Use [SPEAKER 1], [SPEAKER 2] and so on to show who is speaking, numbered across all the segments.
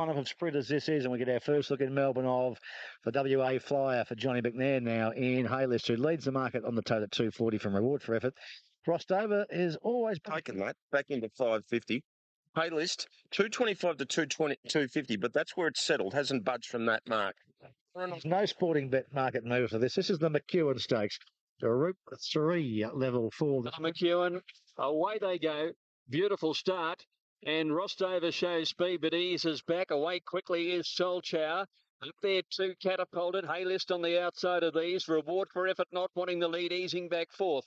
[SPEAKER 1] One of sprinters this is, and we get our first look in Melbourne of the WA Flyer for Johnny McNair now in Haylist, who leads the market on the tote at 240 from Reward for Effort. Ross Dover is always
[SPEAKER 2] taken, mate, back into 550. Pay list 225 to 250, but that's where it's settled. Hasn't budged from that mark.
[SPEAKER 1] There's no sporting bet market move for this. This is the McEwen Stakes. The Route 3 level 4.
[SPEAKER 3] McEwen, away they go. Beautiful start. And Rostover shows speed, but eases back. Away quickly is Solchow. Up there, two catapulted. Haylist on the outside of these. Reward for Effort not wanting the lead, easing back fourth.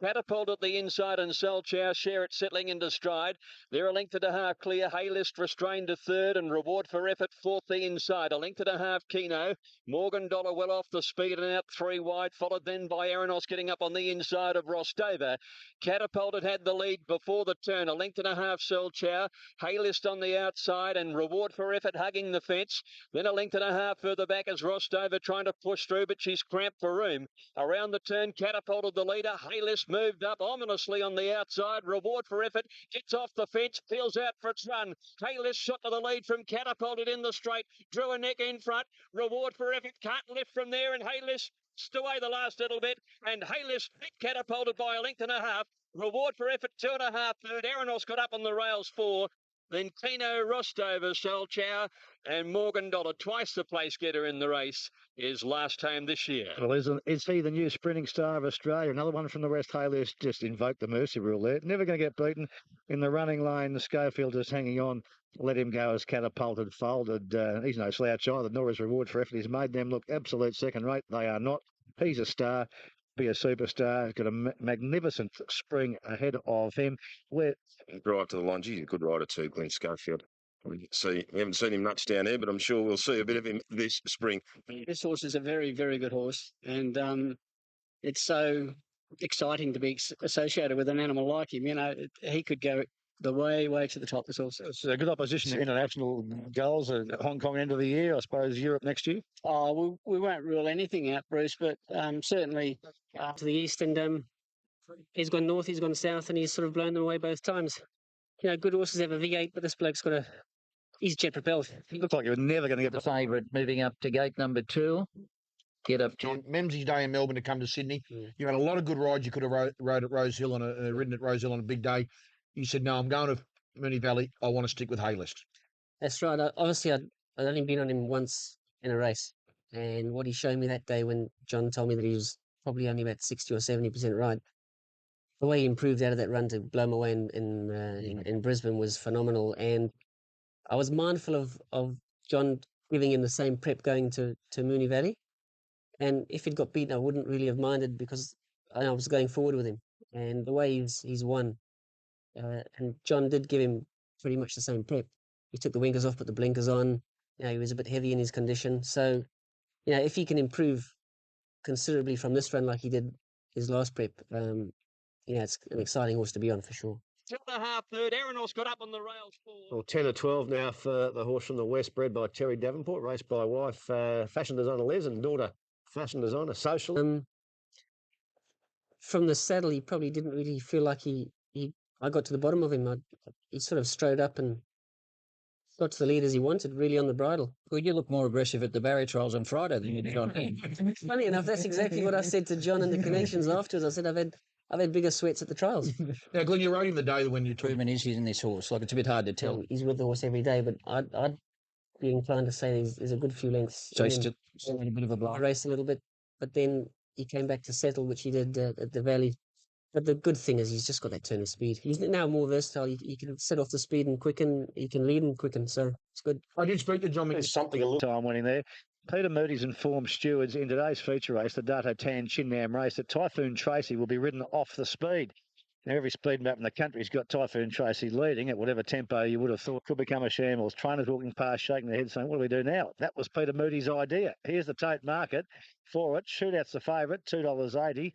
[SPEAKER 3] Catapult at the inside and Solchow share it settling into stride. They're a length and a half clear. Haylist restrained to third and Reward for Effort fourth the inside. A length and a half Keno. Morgan Dollar well off the speed and out three wide, followed then by Aranos getting up on the inside of Rostover. Catapulted had the lead before the turn. A length and a half Solchow. Haylist on the outside and Reward for Effort hugging the fence. Then a length and a half further back as Rostover trying to push through, but she's cramped for room. Around the turn, Catapulted the leader. Haylist moved up ominously on the outside. Reward for Effort gets off the fence, peels out for its run. Haylist shot to the lead from Catapulted in the straight. Drew a neck in front. Reward for Effort can't lift from there, and Haylist away the last little bit, and Haylist Catapulted by a length and a half. Reward for Effort 2.5 third. Aranos got up on the rails 4. Then Tino, Rostover, Solchow and Morgan Dollar, twice the place getter in the race, is last home this year.
[SPEAKER 1] Well, is he the new sprinting star of Australia? Another one from the West Haylist just invoked the mercy rule there. Never going to get beaten in the running lane. The Schofield just hanging on. Let him go as Catapulted folded. He's no slouch either, nor his Reward for Effort. He's made them look absolute second rate. They are not. He's a star. Be a superstar. Got a magnificent spring ahead of him.
[SPEAKER 2] Drive to the line. He's a good rider too, Glenn Schofield. We haven't seen him much down there, but I'm sure we'll see a bit of him this spring.
[SPEAKER 4] This horse is a very, very good horse, and it's so exciting to be associated with an animal like him. You know, he could go the way to the top. This horse.
[SPEAKER 1] It's a good opposition to international goals at Hong Kong end of the year. I suppose Europe next year.
[SPEAKER 4] Oh, we won't rule anything out, Bruce, but certainly to the east, and he's gone north, he's gone south, and he's sort of blown them away both times. You know, good horses have a V8, but this bloke's got he's jet propelled.
[SPEAKER 1] He looked like he was never going to get
[SPEAKER 5] the favourite moving up to gate number 2. Get up to
[SPEAKER 6] Memsey's day in Melbourne to come to Sydney. You had a lot of good rides. You could have rode at Rose Hill ridden at Rose Hill on a big day. You said, no, I'm going to Moonee Valley. I want to stick with Haylist.
[SPEAKER 4] That's right. Obviously, I'd only been on him once in a race. And what he showed me that day when John told me that he was probably only about 60 or 70% right, the way he improved out of that run to blow him away in Brisbane was phenomenal. And I was mindful of John giving him the same prep going to Moonee Valley. And if he'd got beaten, I wouldn't really have minded because I was going forward with him. And the way he's won, and John did give him pretty much the same prep. He took the winkers off, put the blinkers on. You know, he was a bit heavy in his condition. So, you know, if he can improve considerably from this run like he did his last prep, you know, it's an exciting horse to be on for sure.
[SPEAKER 3] 2.5 third. Aranos got up on the rails 4.
[SPEAKER 7] Well, 10 or 12 now for the horse from the West, bred by Terry Davenport, raced by wife, fashion designer Les, and daughter, fashion designer, social.
[SPEAKER 4] From the saddle, he probably didn't really feel like I got to the bottom of him. He sort of strode up and got to the lead as he wanted, really on the bridle.
[SPEAKER 5] Well, you look more aggressive at the Barry trials on Friday than you did on him.
[SPEAKER 4] Funny enough, that's exactly what I said to John in the connections afterwards. I said, I've had bigger sweats at the trials.
[SPEAKER 6] Now, Glenn, you rode him the day when you took
[SPEAKER 5] improvement is in this horse. Like, it's a bit hard to tell.
[SPEAKER 4] He's with the horse every day, but I'd be inclined to say there's a good few lengths.
[SPEAKER 5] So he's still a bit of a blow.
[SPEAKER 4] Raced a little bit, but then he came back to settle, which he did at the Valley. But the good thing is he's just got that turn of speed. He's now more versatile. He can set off the speed and quicken. He can lead and quicken. So it's good.
[SPEAKER 6] I did speak to John McNair.
[SPEAKER 1] Something a little time winning there. Peter Moody's informed stewards in today's feature race, the Dato Tan Chinnam race, that Typhoon Tracy will be ridden off the speed. Now, every speed map in the country's got Typhoon Tracy leading at whatever tempo you would have thought could become a shambles. Trainers walking past, shaking their heads, saying, what do we do now? That was Peter Moody's idea. Here's the tote market for it. Shootout's the favourite, $2.80.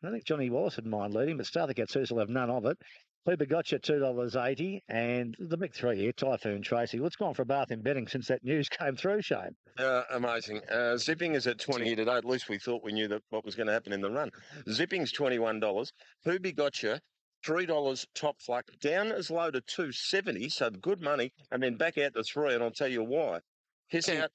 [SPEAKER 1] I think Johnny Wallace would mind leading, but Starther Katsus will have none of it. We've got you $2.80, and the big three here, Typhoon Tracy. Well, it's gone for a bath in betting since that news came through, Shane.
[SPEAKER 2] Amazing. Zipping is at 20 here today. At least we thought we knew what was going to happen in the run. Zipping's $21. Hoobie Gotcha $3 top fluck, down as low to 270, so good money, and then back out to 3, and I'll tell you why. His out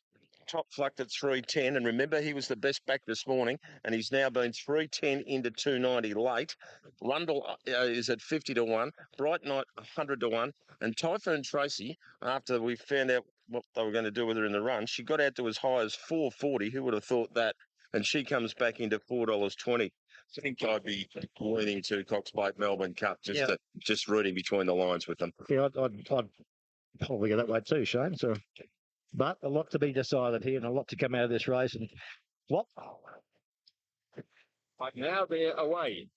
[SPEAKER 2] top flucked at 310, and remember he was the best back this morning, and he's now been 310 into 290 late. Rundle is at 50 to 1, Bright Night 100 to 1, and Typhoon Tracy, after we found out what they were going to do with her in the run, she got out to as high as 440. Who would have thought that? And she comes back into $4.20. I think I'd be leaning to Cox Plate Melbourne Cup, just reading between the lines with them.
[SPEAKER 1] Yeah, I'd probably go that way too, Shane. So, but a lot to be decided here and a lot to come out of this race. And what?
[SPEAKER 3] But now they're away.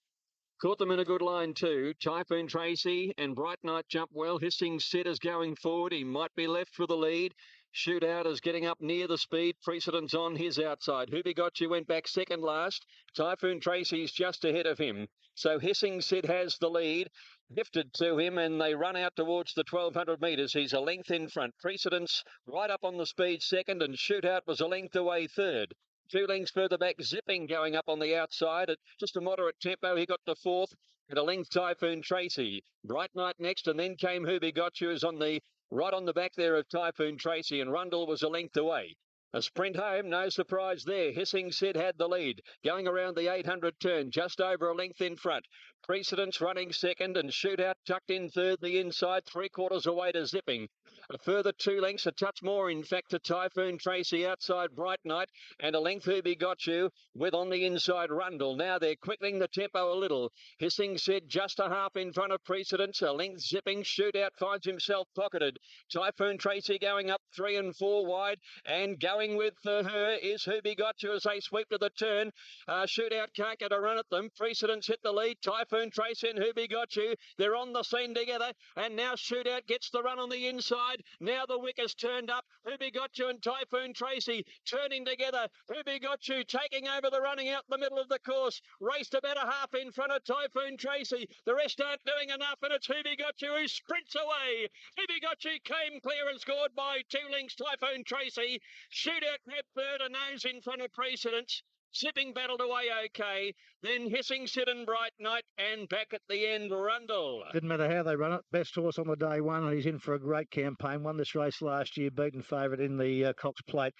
[SPEAKER 3] Caught them in a good line too. Typhoon Tracy and Bright Night jump well. Hissing Sid is going forward. He might be left with the lead. Shootout is getting up near the speed. Precedence on his outside. Hubigotchi went back second last. Typhoon Tracy's just ahead of him. So Hissing Sid has the lead. Gifted to him, and they run out towards the 1,200 metres. He's a length in front. Precedence right up on the speed second, and Shootout was a length away third. 2 lengths further back, Zipping going up on the outside at just a moderate tempo. He got to fourth, and a length Typhoon Tracy. Bright Night next, and then came Hubigotchi, who's on the right on the back there of Typhoon Tracy, and Rundle was a length away. A sprint home, no surprise there. Hissing Sid had the lead. Going around the 800 turn, just over a length in front. Precedence running second, and Shootout tucked in third, the inside, 3/4 away to Zipping. A further 2 lengths, a touch more, in fact, to Typhoon Tracy outside Bright Night, and a length Hubigotchi with on the inside Rundle. Now they're quickening the tempo a little. Hissing Sid just a half in front of Precedence, a length Zipping. Shootout finds himself pocketed. Typhoon Tracy going up 3 and 4 wide, and going with her is Hubigotchi as they sweep to the turn. Shootout can't get a run at them. Precedence hit the lead. Typhoon Tracy and Hubigotchi, they're on the scene together, and now Shootout gets the run on the inside. Now the wick has turned up. Hubigotchi and Typhoon Tracy turning together. Hubigotchi taking over the running out the middle of the course. Raced about a half in front of Typhoon Tracy. The rest aren't doing enough, and it's Hubigotchi who sprints away. Hubigotchi came clear and scored by 2 lengths Typhoon Tracy. Shootout grabbed third, a nose in front of Precedence. Zipping battled away okay. Then Hissing Sid and Bright Night, and back at the end, Rundle.
[SPEAKER 1] Didn't matter how they run it. Best horse on the day one, and he's in for a great campaign. Won this race last year, beaten favourite in the Cox Plate.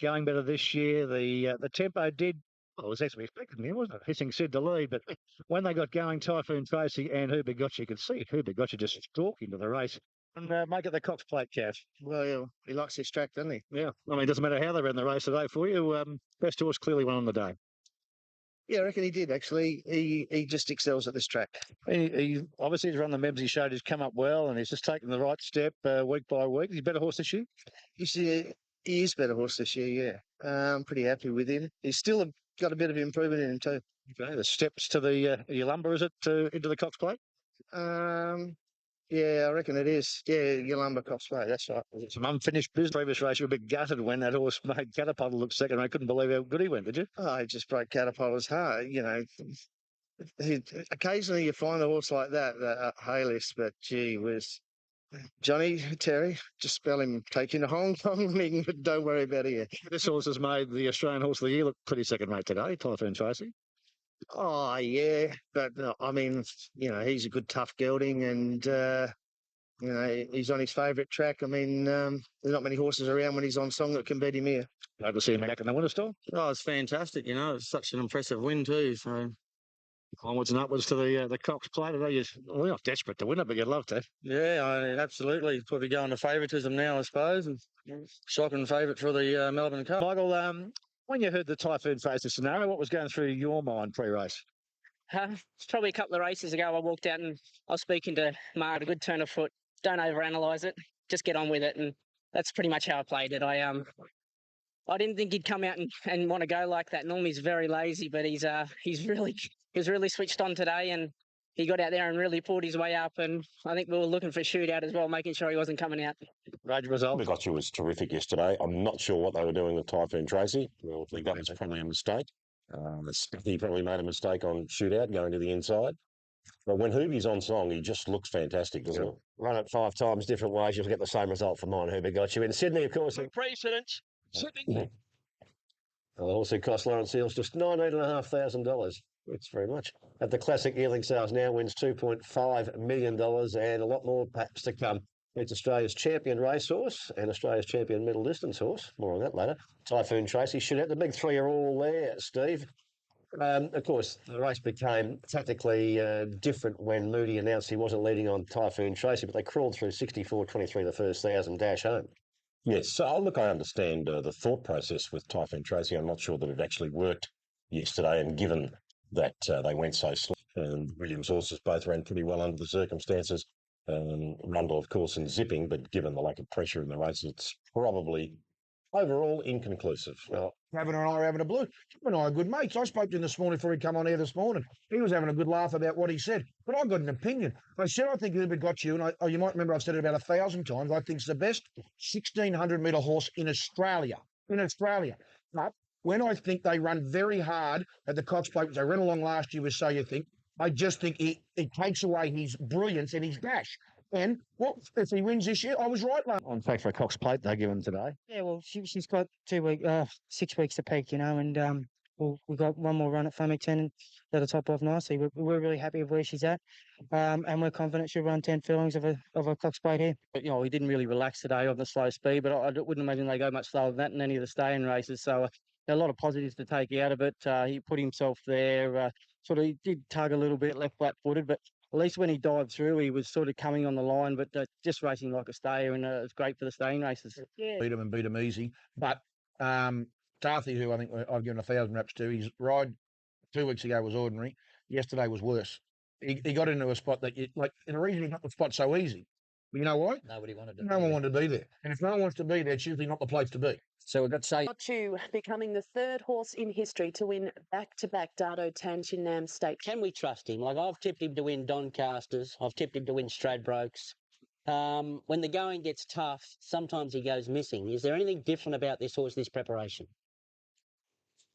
[SPEAKER 1] Going better this year. The tempo did. Well, it was actually expected, wasn't it? Hissing Sid to lead, but when they got going, Typhoon Tracy and Hubigotchi could see it. Hubigotchi just stalked into the race and make it the Cox Plate, Cash.
[SPEAKER 7] Well, he likes this track, doesn't he?
[SPEAKER 1] Yeah. I mean, it doesn't matter how they ran the race today for you. Best horse clearly won on the day.
[SPEAKER 7] Yeah, I reckon he did, actually. He just excels at this track.
[SPEAKER 1] He obviously has run the Mebs he showed. He's come up well, and he's just taken the right step week by week. He's a better horse this year?
[SPEAKER 7] He is a better horse this year, yeah. I'm pretty happy with him. He's still got a bit of improvement in him too.
[SPEAKER 1] Okay, the steps to the Yalumba, is it, into the Cox Plate?
[SPEAKER 7] Yeah, I reckon it is. Yeah, Yalumba Cox Plate, that's right.
[SPEAKER 1] Some unfinished business. Previous race, you were a bit gutted when that horse made Catapulta look second. I couldn't believe how good he went, did you?
[SPEAKER 7] Oh, he just broke Catapulta's heart. You know, occasionally you find a horse like that Hayless, but gee whiz. Johnny, Terry, just spell him, take him to Hong Kong, but don't worry about it.
[SPEAKER 1] This horse has made the Australian Horse of the Year look pretty second rate today, Typhoon Tracy.
[SPEAKER 7] Oh, yeah, but I mean, you know, he's a good tough gelding, and you know, he's on his favourite track. I mean, there's not many horses around when he's on song that can beat him here.
[SPEAKER 1] Glad to see him back in the winter stall.
[SPEAKER 8] Oh, it's fantastic. You know, it's such an impressive win too. So
[SPEAKER 1] onwards and upwards to the Cox Plate. We're not desperate to win it, but you'd love to.
[SPEAKER 8] yeah, absolutely. Probably going to favouritism now, I suppose. And shocking favourite for the Melbourne Cup.
[SPEAKER 1] Michael, when you heard the Typhoon Tracy scenario, what was going through your mind pre-race?
[SPEAKER 4] It's probably a couple of races ago. I walked out and I was speaking to Mark, a good turn of foot. Don't overanalyze it. Just get on with it. And that's pretty much how I played it. I didn't think he'd come out and want to go like that. Normally he's very lazy, but he was really switched on today, and he got out there and really pulled his way up. And I think we were looking for a shootout as well, making sure he wasn't coming out.
[SPEAKER 1] Great result.
[SPEAKER 9] Hubigotchi was terrific yesterday. I'm not sure what they were doing with Typhoon Tracy. Well, I think that was probably a mistake. He probably made a mistake on shootout going to the inside. But when Hubie's on song, he just looks fantastic, doesn't he?
[SPEAKER 7] Run it 5 times different ways, you'll get the same result for mine. Hubigotchi in Sydney, of course.
[SPEAKER 3] Precedence. Zipping.
[SPEAKER 7] The horse who cost Lawrence Seals just $19,500.
[SPEAKER 9] Thanks very much. At the Classic, Yearling Sales now wins $2.5 million and a lot more perhaps to come. It's Australia's champion racehorse and Australia's champion middle distance horse. More on that later. Typhoon Tracy should have. The big three are all there, Steve. Of course, the race became tactically different when Moody announced he wasn't leading on Typhoon Tracy, but they crawled through 64.23 the first 1,000 dash home.
[SPEAKER 10] Yes, so look, I understand the thought process with Typhoon Tracy. I'm not sure that it actually worked yesterday, and given that they went so slow, and Williams' horses both ran pretty well under the circumstances. Rundle, of course, and Zipping, but given the lack of pressure in the race, it's probably overall inconclusive.
[SPEAKER 6] Well, Gavin and I are having a blue. Gavin and I are good mates. I spoke to him this morning before he come on here this morning. He was having a good laugh about what he said, but I've got an opinion. I said I think Uber got you, and you might remember I've said it about 1,000 times. I think it's the best 1,600-metre horse in Australia. But when I think they run very hard at the Cox Plate, which they ran along last year with So You Think, I just think it takes away his brilliance and his dash. And what if he wins this year? I was right last.
[SPEAKER 1] On fact for a Cox Plate they give him today.
[SPEAKER 11] Yeah, well, she's got 6 weeks to peak, and we've got one more run at Flemington and that'll top off nicely. We're really happy with where she's at, and we're confident she'll run 10 furlongs of a Cox Plate here.
[SPEAKER 8] But, we didn't really relax today on the slow speed, but I wouldn't imagine they go much slower than that in any of the staying races. So a lot of positives to take out of it. He put himself there, he did tug a little bit, left flat-footed, but at least when he dived through, he was sort of coming on the line, but just racing like a stayer, and it's great for the staying races.
[SPEAKER 11] Yeah.
[SPEAKER 6] Beat him easy. But Darthy, who I think I've given 1,000 raps to, his ride 2 weeks ago was ordinary. Yesterday was worse. He got into a spot that, and the reason he got the spot so easy, but you know why?
[SPEAKER 5] Nobody wanted to.
[SPEAKER 6] No one wanted to be there. And if no one wants to be there, it's usually not the place to be.
[SPEAKER 8] So we've got to say,
[SPEAKER 12] Two becoming the third horse in history to win back-to-back Dardo Tan Shin Nam Stakes.
[SPEAKER 4] Can we trust him? Like, I've tipped him to win Doncasters. I've tipped him to win Stradbrokes. When the going gets tough, sometimes he goes missing. Is there anything different about this horse, this preparation?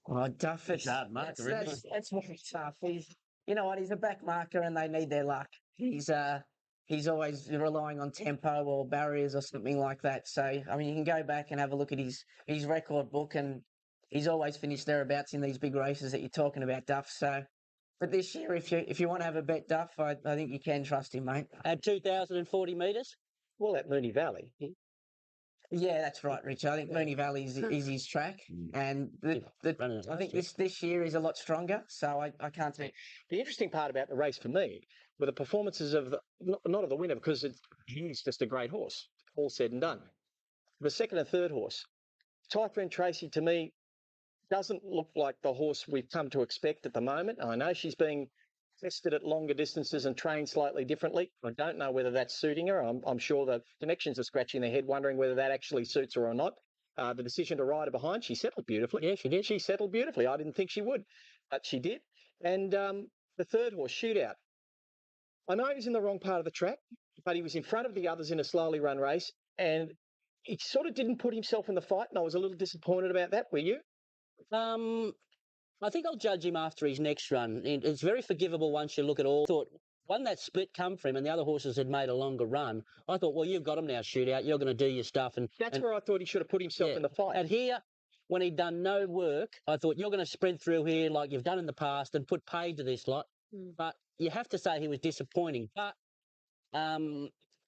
[SPEAKER 5] Well, Duff, it's
[SPEAKER 1] hard marker, isn't it?
[SPEAKER 5] that's very tough. You know what? He's a back marker, and they need their luck. He's always relying on tempo or barriers or something like that. So, I mean, you can go back and have a look at his record book, and he's always finished thereabouts in these big races that you're talking about, Duff. So, but this year, if you want to have a bet, Duff, I think you can trust him, mate.
[SPEAKER 4] At 2,040 metres?
[SPEAKER 3] Well, at Moonee Valley.
[SPEAKER 5] Yeah, that's right, Rich. I think Moonee Valley is his track, and I think this year is a lot stronger. So I can't say.
[SPEAKER 3] The interesting part about the race for me were the performances of not of the winner, because he's just a great horse, all said and done. The second and third horse, Typhoon Tracy, to me, doesn't look like the horse we've come to expect at the moment. I know she's being tested at longer distances and trained slightly differently. I don't know whether that's suiting her. I'm sure the connections are scratching their head, wondering whether that actually suits her or not. The decision to ride her behind, she settled beautifully.
[SPEAKER 4] Yeah, she did.
[SPEAKER 3] She settled beautifully. I didn't think she would, but she did. And the third horse, Shootout. I know he was in the wrong part of the track, but he was in front of the others in a slowly run race, and he sort of didn't put himself in the fight, and I was a little disappointed about that. Were you?
[SPEAKER 4] I think I'll judge him after his next run. It's very forgivable once you look at all. Thought one that split come for him, and the other horses had made a longer run. I thought, well, you've got him now, Shootout. You're going to do your stuff, and
[SPEAKER 3] That's where I thought he should have put himself in the fight.
[SPEAKER 4] And here, when he'd done no work, I thought you're going to sprint through here like you've done in the past and put paid to this lot. But you have to say he was disappointing. But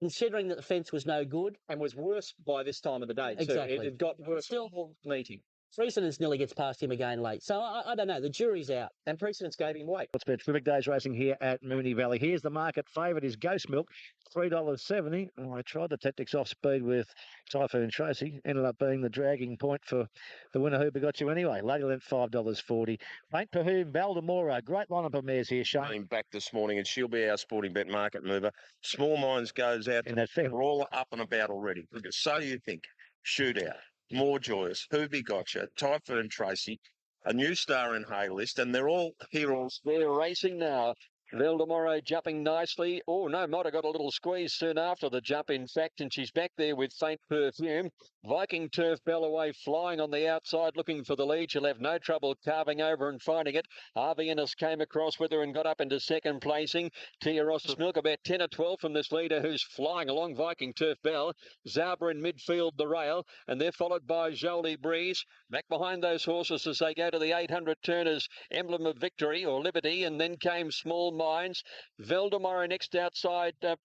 [SPEAKER 4] considering that the fence was no good,
[SPEAKER 3] And was worse by this time of the day, too.
[SPEAKER 4] Exactly.
[SPEAKER 3] It had got worse
[SPEAKER 4] Still-
[SPEAKER 3] all meeting.
[SPEAKER 4] precedence nearly gets past him again late. So I don't know. The jury's out.
[SPEAKER 3] And precedence gave him weight.
[SPEAKER 1] It's been terrific days racing here at Moonee Valley. Here's the market favourite is Ghost Milk, $3.70. Oh, I tried the tactics off speed with Typhoon Tracy. Ended up being the dragging point for the winner who begot you anyway. Lady Lent, $5.40. Paint Pahoom, Baldemora. Great lineup of mares here, Shane.
[SPEAKER 2] Running back this morning, and she'll be our sporting bet market mover. Small Minds goes out.
[SPEAKER 1] In that fair.
[SPEAKER 2] We're all up and about already. So You Think, Shootout, More Joyous, Hoobie Gotcha, Typhoon Tracy, a new star in Hay List, and they're all heroes. They're racing now
[SPEAKER 3] Valdemoro jumping nicely. Oh, no, might have got a little squeeze soon after the jump, in fact, and she's back there with Faint Perfume. Viking Turf Bell away, flying on the outside, looking for the lead. She'll have no trouble carving over and finding it. Harvey Innes came across with her and got up into second placing. Tia Ross's Milk about 10 or 12 from this leader who's flying along Viking Turf Bell. Zauber in midfield, the rail, and they're followed by Jolie Breeze. Back behind those horses as they go to the 800 turners, Emblem of Victory or Liberty, and then came Small Minds. Valdemoro next outside of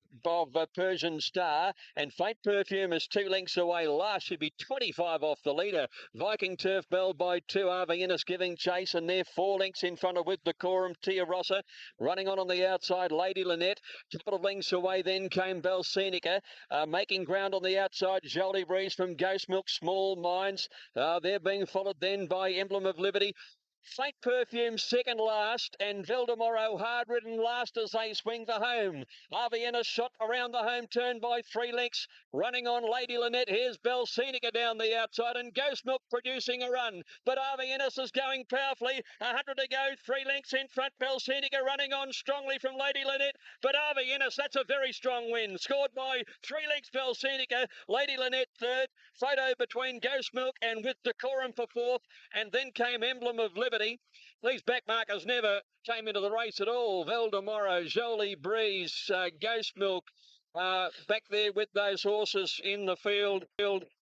[SPEAKER 3] Persian Star, and Faint Perfume is 2 lengths away. Last should be 25 off the leader. Viking Turf Bell by 2. Harvey Innes giving chase, and they're 4 lengths in front of With Decorum. Tia Rossa running on the outside. Lady Lynette, a couple of lengths away. Then came Belsenica, making ground on the outside. Jolie Breeze from Ghost Milk. Small Minds, they're being followed then by Emblem of Liberty. Faint Perfume second last, and Valdemoro hard-ridden last as they swing for home. Harvey Innes shot around the home turn by 3 lengths. Running on Lady Lynette. Here's Belsenica down the outside, and Ghost Milk producing a run. But Harvey Innes is going powerfully. 100 to go, 3 lengths in front. Belsenica running on strongly from Lady Lynette. But Harvey Innes, that's a very strong win. Scored by 3 lengths Belsenica. Lady Lynette third. Photo between Ghost Milk and With Decorum for fourth. And then came Emblem of Liberty. These backmarkers never came into the race at all. Valdemoro, Jolie Breeze, Ghost Milk, back there with those horses in the field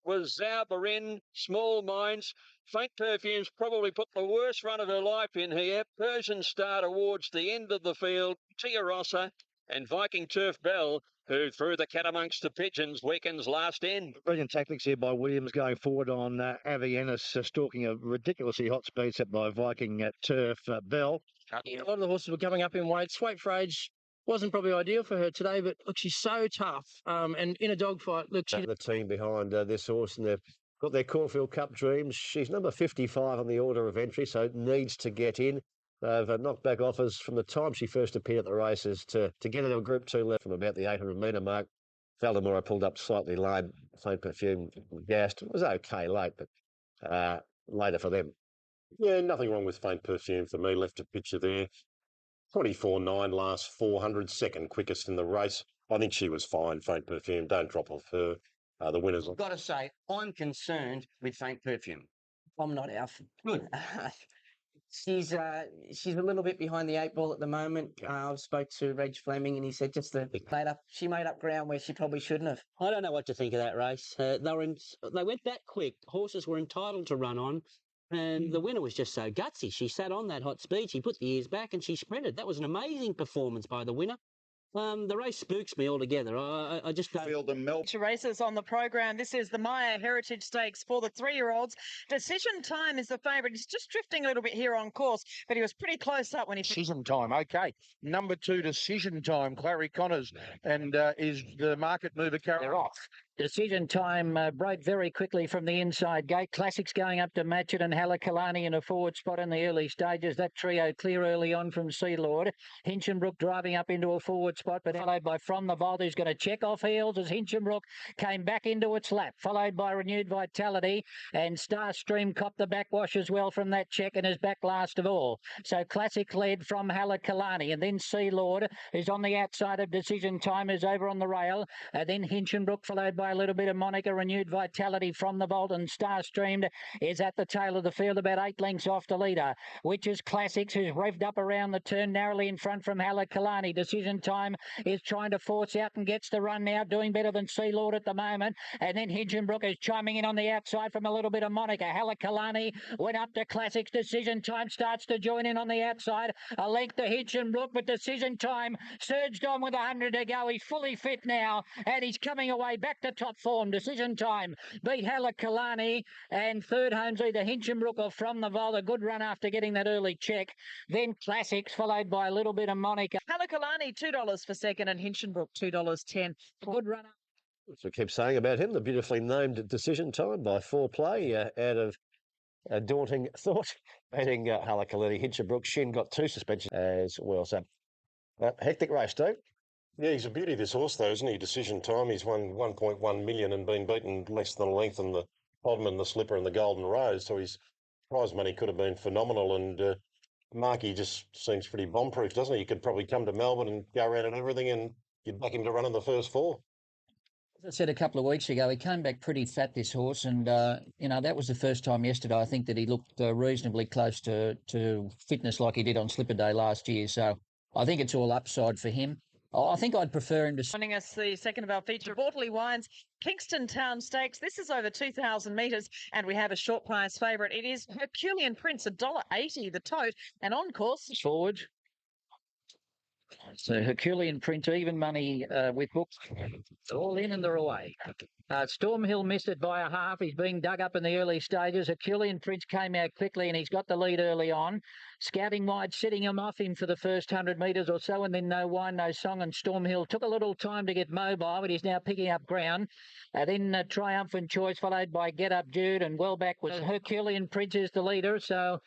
[SPEAKER 3] was Zauberin, Small Minds. Faint Perfume's probably put the worst run of her life in here. Persian Star towards the end of the field. Tia Rossa and Viking Turf Bell, who threw the cat amongst the pigeons weekend's last end.
[SPEAKER 1] Brilliant tactics here by Williams going forward on Harvey Innes, stalking a ridiculously hot speed set by Viking Turf Bell.
[SPEAKER 5] Yeah, a lot of the horses were coming up in weight. Sweet for age wasn't probably ideal for her today, but look, she's so tough. And in a dogfight, look, she...
[SPEAKER 10] The team behind this horse, and they've got their Caulfield Cup dreams. She's number 55 on the order of entry, so needs to get in. They've knocked back offers from the time she first appeared at the races to get into a Group 2 left from about the 800 metre mark. Valdemoro pulled up slightly lame. Faint Perfume gassed. It was okay late, but later for them. Yeah, nothing wrong with Faint Perfume for me. Left a picture there. 24.9 last 400, second quickest in the race. I think she was fine. Faint Perfume, don't drop off her. The winners.
[SPEAKER 13] I've got to say, I'm concerned with Faint Perfume.
[SPEAKER 5] I'm not, Alf.
[SPEAKER 13] Good.
[SPEAKER 5] She's a little bit behind the 8 ball at the moment. I spoke to Reg Fleming, and he said she made up ground where she probably shouldn't have.
[SPEAKER 4] I don't know what to think of that race. They went that quick. Horses were entitled to run on, and the winner was just so gutsy. She sat on that hot speed. She put the ears back and she sprinted. That was an amazing performance by the winner. The race spooks me altogether. I just don't...
[SPEAKER 14] Field and Mel.
[SPEAKER 15] Races on the program. This is the Maya Heritage Stakes for the 3-year-olds. Decision Time is the favourite. He's just drifting a little bit here on course, but he was pretty close up when he...
[SPEAKER 6] Decision Time, okay. Number 2, Decision Time, Clary Connors, and is the market mover carrying?
[SPEAKER 16] They're off. Decision Time broke very quickly from the inside gate. Classics going up to Matchett and Halakalani in a forward spot in the early stages. That trio clear early on from Sea Lord. Hinchinbrook driving up into a forward spot, but followed by From the Vault, who's going to check off heels as Hinchinbrook came back into its lap, followed by Renewed Vitality, and Starstream copped the backwash as well from that check and is back last of all. So Classic led from Halakalani, and then Sea Lord is on the outside of Decision Time, is over on the rail, and then Hinchinbrook followed by a little bit of Monica. Renewed Vitality from the Vault, and Starstreamed is at the tail of the field, about 8 lengths off the leader, which is Classics, who's revved up around the turn narrowly in front from Halakalani. Decision Time is trying to force out and gets the run now, doing better than Sea Lord at the moment, and then Hinchinbrook is chiming in on the outside from a little bit of Monica. Halakalani went up to Classics. Decision Time starts to join in on the outside, a length to Hinchinbrook, but Decision Time surged on with 100 to go. He's fully fit now, and he's coming away back to top form. Decision Time beat Halakalani, and third home's either Hinchinbrook or From the Vault. A good run after getting that early check. Then Classics, followed by a little bit of Monica.
[SPEAKER 15] Halakalani, $2 for second, and Hinchinbrook, $2.10.
[SPEAKER 5] Good run.
[SPEAKER 10] That's what I keep saying about him. The beautifully named Decision Time by 4Play out of a daunting thought. Beating Halakalani. Hinchinbrook. Shin got 2 suspensions as well. So hectic race, Dave.
[SPEAKER 9] Yeah, he's a beauty, this horse, though, isn't he? Decision Time. He's won 1.1 million and been beaten less than a length in the Podman, the Slipper and the Golden Rose. So his prize money could have been phenomenal. And Marky just seems pretty bomb-proof, doesn't he? You could probably come to Melbourne and go around and everything and you'd back him to run in the first four.
[SPEAKER 16] As I said a couple of weeks ago, he came back pretty fat, this horse, and that was the first time yesterday I think that he looked reasonably close to fitness like he did on Slipper Day last year. So I think it's all upside for him. I think I'd prefer him to.
[SPEAKER 15] Joining us, the second of our feature, Bortley Wines, Kingston Town Stakes. This is over 2,000 metres, and we have a short prize favourite. It is Herculean Prince, $1.80 the tote, and on course.
[SPEAKER 16] Forward. So Herculean Prince, even money with books. All in and they're away. Stormhill missed it by a half. He's being dug up in the early stages. Herculean Prince came out quickly and he's got the lead early on. Scouting Wide setting him off him for the first 100 metres or so, and then No Wine, No Song and Stormhill took a little time to get mobile, but he's now picking up ground. Then Triumphant Choice, followed by Get Up Jude, and well back was Herculean Prince is the leader, so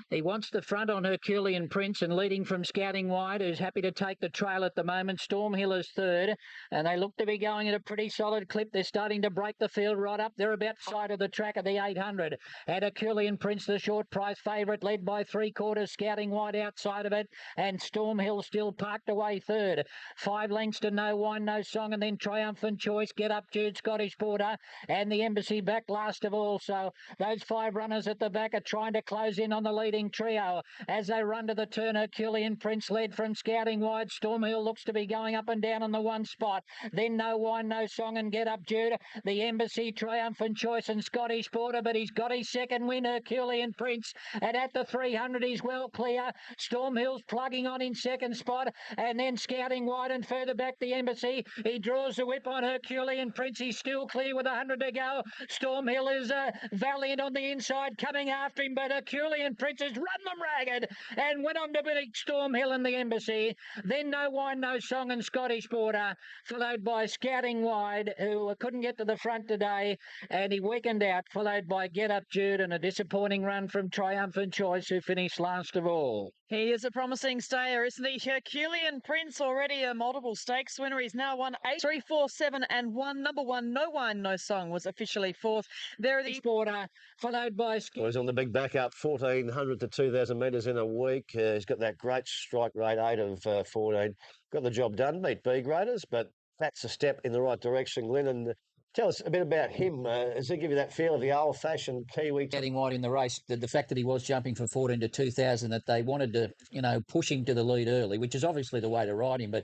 [SPEAKER 16] he wants the front on Herculean Prince, and leading from Scouting Wide, who's happy to take the trail at the moment. Stormhill is third, and they look to be going at a pretty solid clip. They're starting to break the field right up. They're about side of the track of the 800. And Herculean Prince, the short price favourite, led by 3/4, Scouting Wide outside of it, and Stormhill still parked away third. 5 lengths to No Wine, No Song, and then Triumphant Choice, Get Up Jude, Scottish Border, and the Embassy back last of all. So those 5 runners at the back are trying to close in on the leading trio. As they run to the turn, Herculean Prince led from Scouting Wide. Stormhill looks to be going up and down on the one spot. Then No Wine, No Song and Get Up Jude. The Embassy, Triumphant Choice and Scottish Border, but he's got his second win, Herculean Prince. And at the 300, he's well clear. Stormhill's plugging on in second spot, and then Scouting Wide and further back the Embassy. He draws the whip on Herculean Prince. He's still clear with 100 to go. Stormhill is valiant on the inside, coming after him, but Herculean Prince has run them ragged and went on to beat Stormhill and the Embassy. Then No Wine, No Song and Scottish Border, followed by Scouting Wide, who couldn't get to the front today, and he weakened out, followed by Get Up Jude and a disappointing run from Triumphant Choice, who finished last of all.
[SPEAKER 15] He is a promising stayer, isn't he? Herculean Prince, already a multiple stakes winner. He's now won 8, 3, 4, 7 and 1. Number 1, No Wine, No Song, was officially fourth. There are the Border, followed by...
[SPEAKER 1] Well, he's on the big back up, 1,400 to 2,000 metres in a week. He's got that great strike rate, 8 of 14. Got the job done, beat B graders, but that's a step in the right direction, Glenn. And tell us a bit about him. Does he give you that feel of the old-fashioned Kiwi?
[SPEAKER 16] Getting wide in the race, the fact that he was jumping from 14 to 2,000, that they wanted to, push him to the lead early, which is obviously the way to ride him, but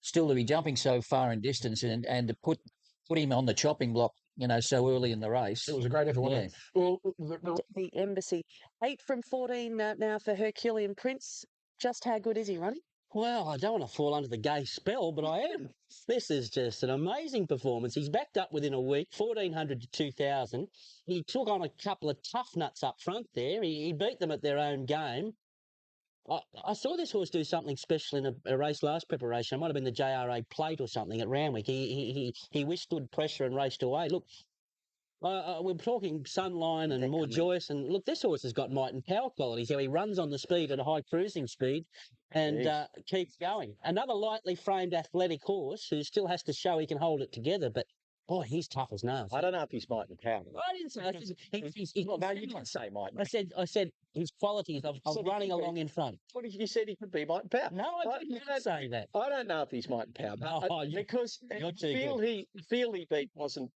[SPEAKER 16] still to be jumping so far in distance and to put him on the chopping block, so early in the race.
[SPEAKER 6] It was a great effort, wasn't it?
[SPEAKER 12] Well, the Embassy, 8 from 14 now for Herculean Prince. Just how good is he, Ronnie?
[SPEAKER 14] Well, I don't want to fall under the gay spell, but I am. This is just an amazing performance. He's backed up within a week, 1,400 to 2,000. He took on a couple of tough nuts up front there. He beat them at their own game. I saw this horse do something special in a race last preparation. It might have been the JRA Plate or something at Randwick. He withstood pressure and raced away. Look, we're talking Sunline and More Joyous, and look, this horse has got might and power qualities. How he runs on the speed at a high cruising speed and keeps going. Another lightly framed athletic horse who still has to show he can hold it together, but boy, he's tough as nails.
[SPEAKER 1] I don't know if he's might and power.
[SPEAKER 14] I didn't say.
[SPEAKER 1] No, you didn't say might.
[SPEAKER 14] I said his qualities of running along in front.
[SPEAKER 1] What if you said he could be might and power?
[SPEAKER 14] No, I didn't say that.
[SPEAKER 1] I don't know if he's might and power, because the feel he beat wasn't,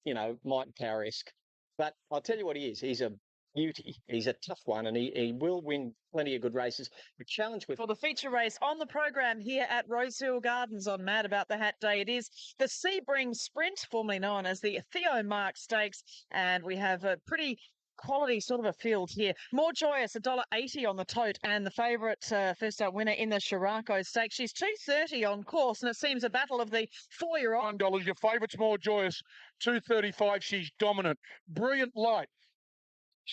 [SPEAKER 1] might and power-esque. But I'll tell you what he is. He's a beauty. He's a tough one, and he will win plenty of good races. The challenge with...
[SPEAKER 15] For the feature race on the program here at Rosehill Gardens on Mad About the Hat Day, it is the Sebring Sprint, formerly known as the Theo Mark Stakes, and we have a pretty quality sort of a field here. More Joyous, $1.80 on the tote, and the favourite first up winner in the Shirako Stakes. She's $2.30 on course, and it seems a battle of the 4-year-old.
[SPEAKER 6] $1. Your favourite's More Joyous, $2.35. She's dominant. Brilliant Light,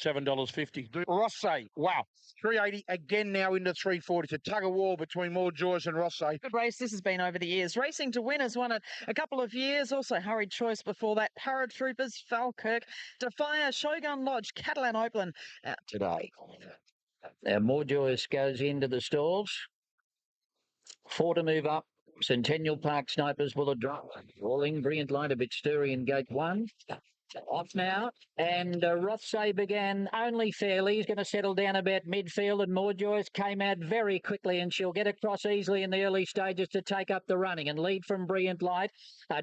[SPEAKER 6] $7.50. Rosse, wow, $3.80 again now into $3.40. It's a tug of war between More Joyous and Rosse.
[SPEAKER 15] Good race this has been over the years. Racing to Win has won it a couple of years. Also Hurried Choice before that. Paratroopers, Falkirk, Defier, Shogun Lodge, Catalan Open today.
[SPEAKER 16] Now More Joyous goes into the stalls. 4 to move up. Centennial Park Snipers will have dropped. Rolling, Brilliant Light, a bit stirry in gate 1. Off now, and Rothsay began only fairly. He's going to settle down about midfield, and More Joyce came out very quickly, and she'll get across easily in the early stages to take up the running and lead from Brilliant Light.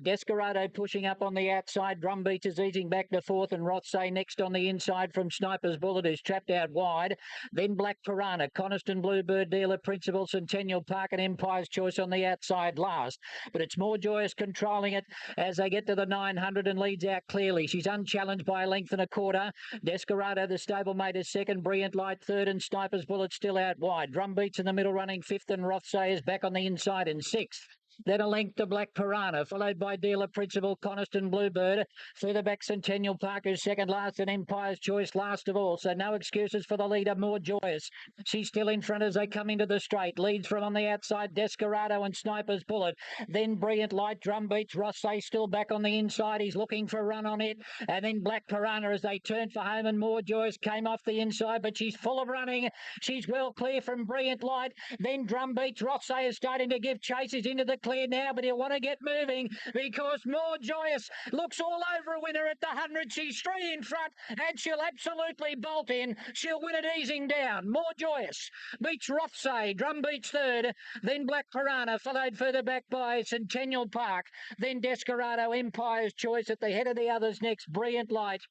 [SPEAKER 16] Desperado pushing up on the outside. Drumbeats is easing back to fourth, and Rothsay next on the inside from Sniper's Bullet is trapped out wide. Then Black Piranha, Coniston Bluebird, Dealer Principal, Centennial Park, and Empire's Choice on the outside last. But it's More Joyous controlling it as they get to the 900 and leads out clearly. She's unchallenged by a length and a quarter. Desperado, the stablemate, is second. Brilliant Light third, and Sniper's Bullet still out wide. Drumbeats in the middle running fifth, and Rothsay is back on the inside in sixth. Then a length to Black Piranha, followed by Dealer Principal, Coniston Bluebird. Further back, Centennial Park is second last, and Empire's Choice last of all. So no excuses for the leader, More Joyous. She's still in front as they come into the straight. Leads from on the outside, Desperado and Sniper's Bullet. Then Brilliant Light, Drumbeats. Rothsay still back on the inside. He's looking for a run on it. And then Black Piranha as they turn for home, and More Joyous came off the inside, but she's full of running. She's well clear from Brilliant Light. Then Drumbeats. Rothsay is starting to give chases into the clear now, but he'll want to get moving because More Joyous looks all over a winner at the 100. She's three in front, and she'll absolutely bolt in. She'll win it easing down. More Joyous beats Rothsay. Drumbeats third. Then Black Piranha, followed further back by Centennial Park. Then Desperado, Empire's Choice at the head of the others next. Brilliant Light,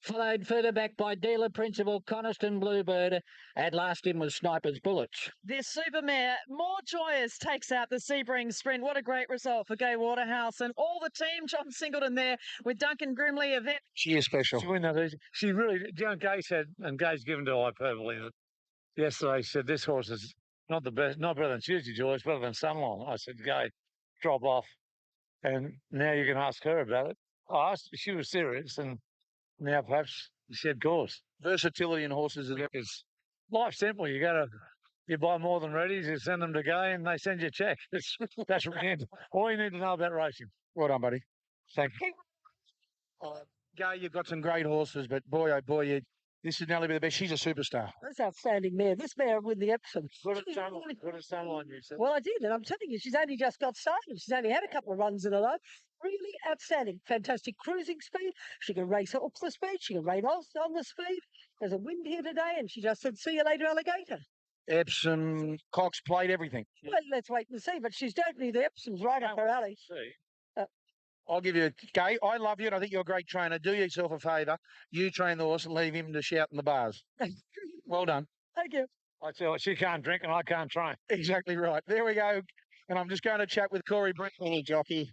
[SPEAKER 16] followed further back by Dealer Principal, Coniston Bluebird. At last in was Sniper's Bullet.
[SPEAKER 15] This supermare, More Joyous, takes out the Sebring Sprint. What a great result for Gay Waterhouse and all the team. John Singleton there with Duncan Grimley. Event.
[SPEAKER 6] She is special.
[SPEAKER 1] She win that easy. She really, Gay said, and Gay's given to hyperbole, that yesterday said this horse is not the best, not better than Tuesday Joy, it's better than Sunline. I said, Gay, drop off. And now you can ask her about it. I asked, she was serious, and now perhaps she said, course.
[SPEAKER 6] Versatility in horses is
[SPEAKER 1] Life's simple. You buy more than readies, you send them to Gay, and they send you a check. That's all you need to know about racing.
[SPEAKER 6] Well done, buddy.
[SPEAKER 1] Thank you.
[SPEAKER 6] Gay, you've got some great horses, but boy, oh boy, this is nearly the best. She's a superstar.
[SPEAKER 17] That's outstanding mare. This mare with the Epsom.
[SPEAKER 1] Good at Sunline, you said.
[SPEAKER 17] Well, I did, and I'm telling you, she's only just got started. She's only had a couple of runs in a row. Really outstanding. Fantastic cruising speed. She can race up the speed. She can race off on the speed. There's a wind here today, and she just said, see you later, alligator.
[SPEAKER 6] Epsom, Cox Plate, everything.
[SPEAKER 17] Well, let's wait and see. But she's definitely the Epsom's right up her alley.
[SPEAKER 6] I'll give you Gay. I love you, and I think you're a great trainer. Do yourself a favour. You train the horse and leave him to shout in the bars. Well done.
[SPEAKER 17] Thank you.
[SPEAKER 1] I tell you, she can't drink and I can't train.
[SPEAKER 6] Exactly right. There we go. And I'm just going to chat with Corey Brent.
[SPEAKER 18] Any jockey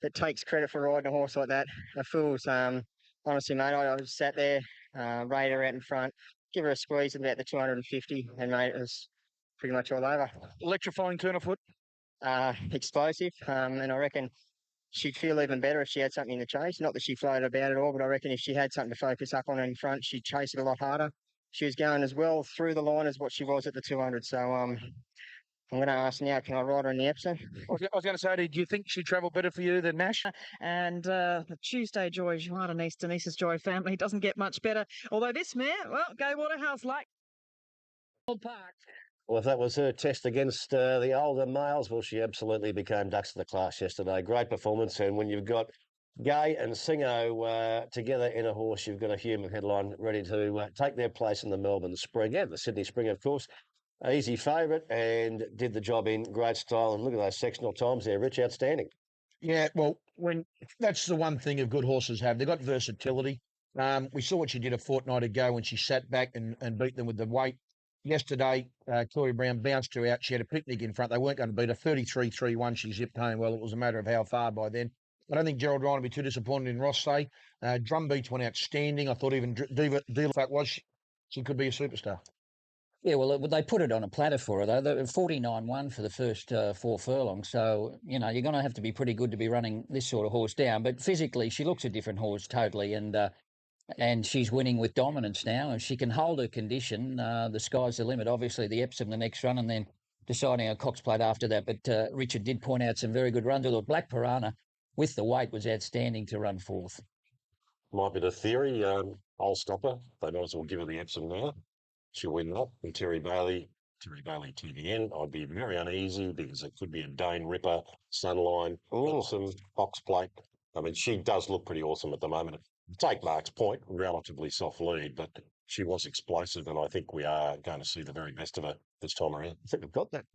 [SPEAKER 18] that takes credit for riding a horse like that, a fool's. Honestly, mate, I just sat there, rate her out in front, give her a squeeze at about the 250, and mate, it was pretty much all over.
[SPEAKER 6] Electrifying turn of foot.
[SPEAKER 18] Explosive, and I reckon she'd feel even better if she had something to chase. Not that she floated about at all, but I reckon if she had something to focus up on in front, she'd chase it a lot harder. She was going as well through the line as what she was at the 200. So I'm going to ask now, can I ride her in the Epsom?
[SPEAKER 6] I was going to say, do you think she'd travel better for you than Nash?
[SPEAKER 15] And the Tuesday Joy, Joanne and Denise's Joy family doesn't get much better. Although this mare, well, Gay Waterhouse like.
[SPEAKER 17] Park.
[SPEAKER 10] Well, if that was her test against the older males, well, she absolutely became ducks of the class yesterday. Great performance. And when you've got Gay and Singo together in a horse, you've got a human headline ready to take their place in the Melbourne Spring and the Sydney Spring, of course. Easy favourite and did the job in great style. And look at those sectional times there, Rich, outstanding.
[SPEAKER 6] Yeah, well, that's the one thing of good horses have. They've got versatility. We saw what she did a fortnight ago when she sat back and beat them with the weight. Yesterday, Corey Brown bounced her out. She had a picnic in front. They weren't going to beat her. 33-3-1. She zipped home. Well, it was a matter of how far by then. I don't think Gerald Ryan would be too disappointed in Rothsay. Drumbeats went outstanding. I thought even Dealer, if that was, she could be a superstar.
[SPEAKER 16] Yeah, well, they put it on a platter for her, though. They were 49-1 for the first 4 furlongs. So, you know, you're going to have to be pretty good to be running this sort of horse down. But physically, she looks a different horse totally. And she's winning with dominance now. And she can hold her condition. The sky's the limit. Obviously, the Epsom the next run and then deciding a Cox Plate after that. But Richard did point out some very good runs. Although Black Piranha, with the weight, was outstanding to run fourth.
[SPEAKER 9] Might be the theory. I'll stop her. They might as well give her the Epsom now. She'll win that. And Terry Bailey to the end. I'd be very uneasy because it could be a Dane Ripper, Sunline, Epsom, Cox Plate. I mean, she does look pretty awesome at the moment. Take Mark's point, relatively soft lead, but she was explosive, and I think we are going to see the very best of her this time around. I think we've got that.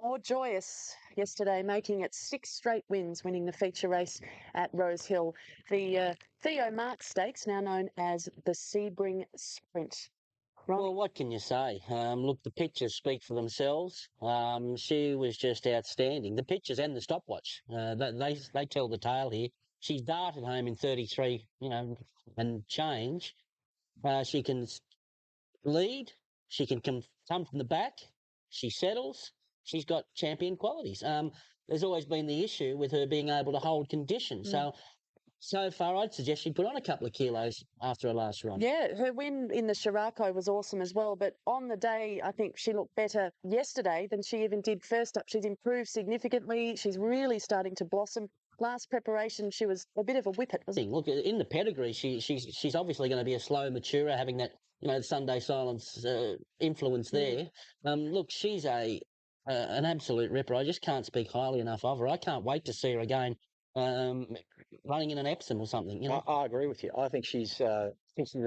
[SPEAKER 12] More joyous yesterday, making it 6 straight wins, winning the feature race at Rose Hill. The Theo Mark Stakes, now known as the Sebring Sprint.
[SPEAKER 14] Well, what can you say? Look, the pictures speak for themselves. She was just outstanding. The pictures and the stopwatch, they tell the tale here. She's darted home in 33, and change. She can lead. She can come from the back. She settles. She's got champion qualities. There's always been the issue with her being able to hold condition. So far, I'd suggest she put on a couple of kilos after her last run.
[SPEAKER 12] Yeah, her win in the Shirako was awesome as well. But on the day, I think she looked better yesterday than she even did first up. She's improved significantly. She's really starting to blossom. Last preparation, she was a bit of a whippet, wasn't
[SPEAKER 14] Look, in the pedigree, she's obviously going to be a slow maturer, having that Sunday Silence influence there. Look, she's an absolute ripper. I just can't speak highly enough of her. I can't wait to see her again, running in an Epsom or something.
[SPEAKER 19] I agree with you. I think she's a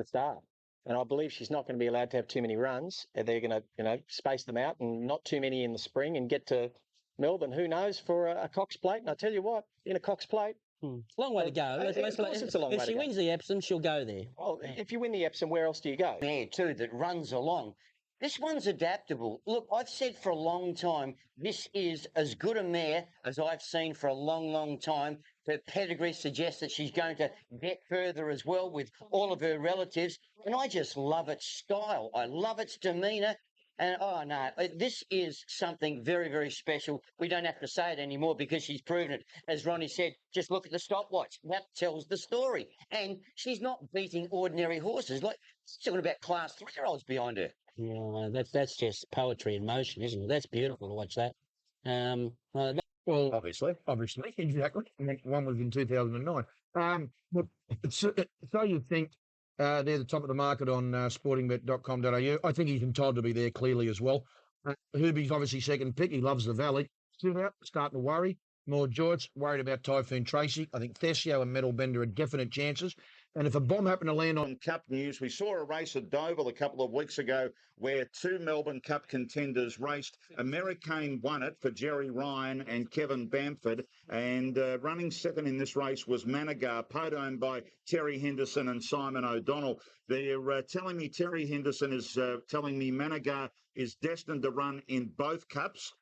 [SPEAKER 19] star. And I believe she's not going to be allowed to have too many runs. They're going to, space them out and not too many in the spring and get to Melbourne. Who knows for a Cox Plate? And I tell you what, in a Cox Plate,
[SPEAKER 14] long way to go.
[SPEAKER 19] Of course it's a long way to go.
[SPEAKER 14] If she wins the Epsom, she'll go there.
[SPEAKER 19] Well, if you win the Epsom, where else do you go?
[SPEAKER 13] Mare too that runs along. This one's adaptable. Look, I've said for a long time, this is as good a mare as I've seen for a long, long time. Her pedigree suggests that she's going to get further as well with all of her relatives. And I just love its style. I love its demeanour. And, oh, no, this is something very, very special. We don't have to say it anymore because she's proven it. As Ronnie said, just look at the stopwatch. That tells the story. And she's not beating ordinary horses. Like, she's talking about class 3-year-olds behind her.
[SPEAKER 14] Yeah, that's just poetry in motion, isn't it? That's beautiful to watch that.
[SPEAKER 6] Well, obviously, exactly. And that one was in 2009. Look, so you think they're the top of the market on sportingbet.com.au. I think he's entitled to be there clearly as well. Hoobie's obviously second pick. He loves the Valley. Still out, starting to worry. More George, worried about Typhoon Tracy. I think Thessio and Metal Bender are definite chances. And if a bomb happened to land on
[SPEAKER 20] Cup news, we saw a race at Deauville a couple of weeks ago where 2 Melbourne Cup contenders raced. Americane won it for Jerry Ryan and Kevin Bamford. And running second in this race was Manigar, podiumed by Terry Henderson and Simon O'Donnell. They're telling me Terry Henderson is telling me Manigar is destined to run in both Cups.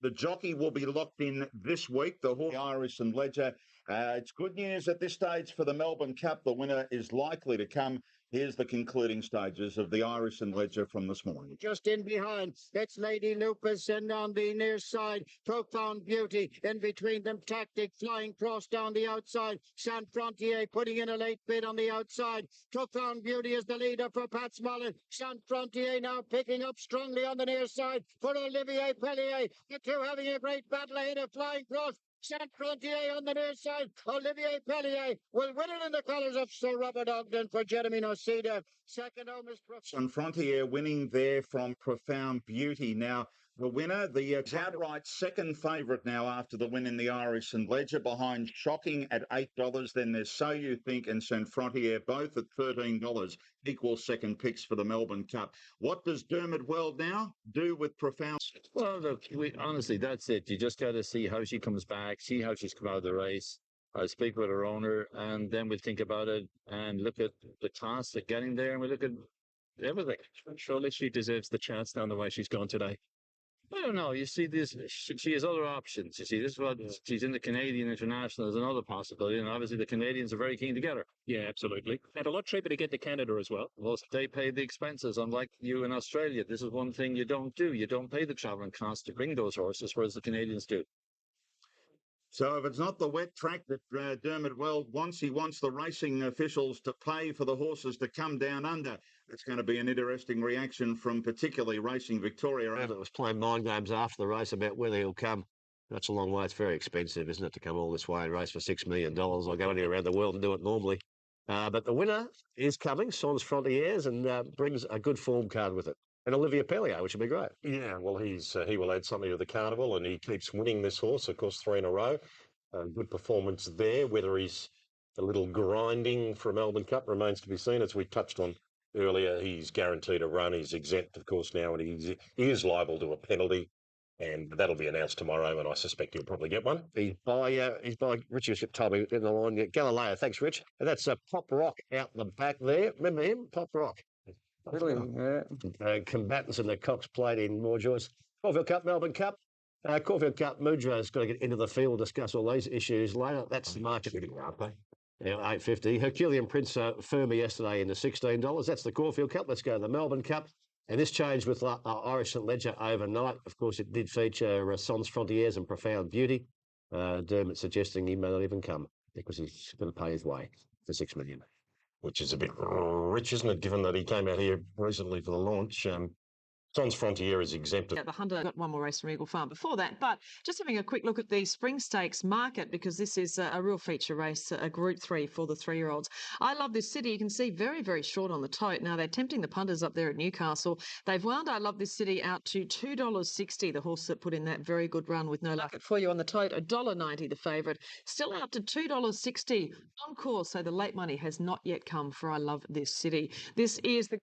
[SPEAKER 20] The jockey will be locked in this week, the horse Iris and Ledger. It's good news at this stage for the Melbourne Cup. The winner is likely to come. Here's the concluding stages of the Irish and Ledger from this morning.
[SPEAKER 7] Just in behind, it's Lady Lupus, and on the near side, Profound Beauty. In between them, Tactic, Flying Cross down the outside. San Frontier putting in a late bid on the outside. Profound Beauty is the leader for Pat Smolin. San Frontier now picking up strongly on the near side for Olivier Pellier. The two having a great battle ahead of Flying Cross. Saint Frontier on the near side. Olivier Pellier will win it in the colours of Sir Robert Ogden for Jeremy Noceda. Second home is
[SPEAKER 20] Saint Frontier winning there from Profound Beauty. Now, the winner, the outright second favourite now after the win in the Irish and Ledger, behind Shocking at $8. Then there's So You Think and Saint Frontier, both at $13, equal second picks for the Melbourne Cup. What does Dermot Weld now do with Profound?
[SPEAKER 21] Well, look, honestly, that's it. You just got to see how she comes back, see how she's come out of the race. I'll speak with her owner, and then we'll think about it and look at the class of getting there, and we'll look at everything.
[SPEAKER 22] Surely she deserves the chance down the way she's gone today.
[SPEAKER 21] I don't know. You see, this she has other options. You see, this is what she's in the Canadian International is another possibility, and obviously the Canadians are very keen to get her.
[SPEAKER 22] Yeah, absolutely. And a lot cheaper to get to Canada as well.
[SPEAKER 21] Well, they pay the expenses, unlike you in Australia. This is one thing you don't do. You don't pay the travelling costs to bring those horses, whereas the Canadians do.
[SPEAKER 20] So if it's not the wet track that Dermot Weld wants, he wants the racing officials to pay for the horses to come down under. It's going to be an interesting reaction from particularly Racing Victoria.
[SPEAKER 9] It was playing mind games after the race about whether he'll come. That's a long way. It's very expensive, isn't it, to come all this way and race for $6 million? I'll go anywhere around the world and do it normally. But the winner is coming, Sans Frontiers, and brings a good form card with it. And Olivier Pellier, which would be great. Yeah, well, he will add something to the carnival, and he keeps winning this horse, of course, 3 in a row. Good performance there. Whether he's a little grinding for a Melbourne Cup remains to be seen. As we touched on earlier, he's guaranteed a run. He's exempt, of course, now, and he is liable to a penalty. And that'll be announced tomorrow, and I suspect he'll probably get one.
[SPEAKER 10] He's by Richard's told me in the line. Yeah, Galileo, thanks, Rich. And that's a Pop Rock out the back there. Remember him? Pop Rock. Combatants in the Cox Plate in Moorjoyce. Caulfield Cup, Melbourne Cup. Caulfield Cup, Mudra's got to get into the field, discuss all these issues later. That's the market. Yeah, $8.50. Herculean Prince Fermi yesterday in the $16. That's the Caulfield Cup. Let's go to the Melbourne Cup. And this changed with Irish St Ledger overnight. Of course, it did feature Sans Frontiers and Profound Beauty. Dermot suggesting he may not even come because he's going to pay his way for $6 million.
[SPEAKER 9] Which is a bit rich, isn't it, given that he came out here recently for the launch. Sans Frontier is exempted.
[SPEAKER 15] Yeah, the Hunter got one more race from Eagle Farm before that. But just having a quick look at the Spring Stakes market, because this is a real feature race, a Group 3 for the 3-year-olds. I Love This City. You can see very, very short on the tote. Now, they're tempting the punters up there at Newcastle. They've wound I Love This City out to $2.60, the horse that put in that very good run with no luck for you on the tote. $1.90, the favourite. Still out to $2.60 on course. So the late money has not yet come for I Love This City. This is the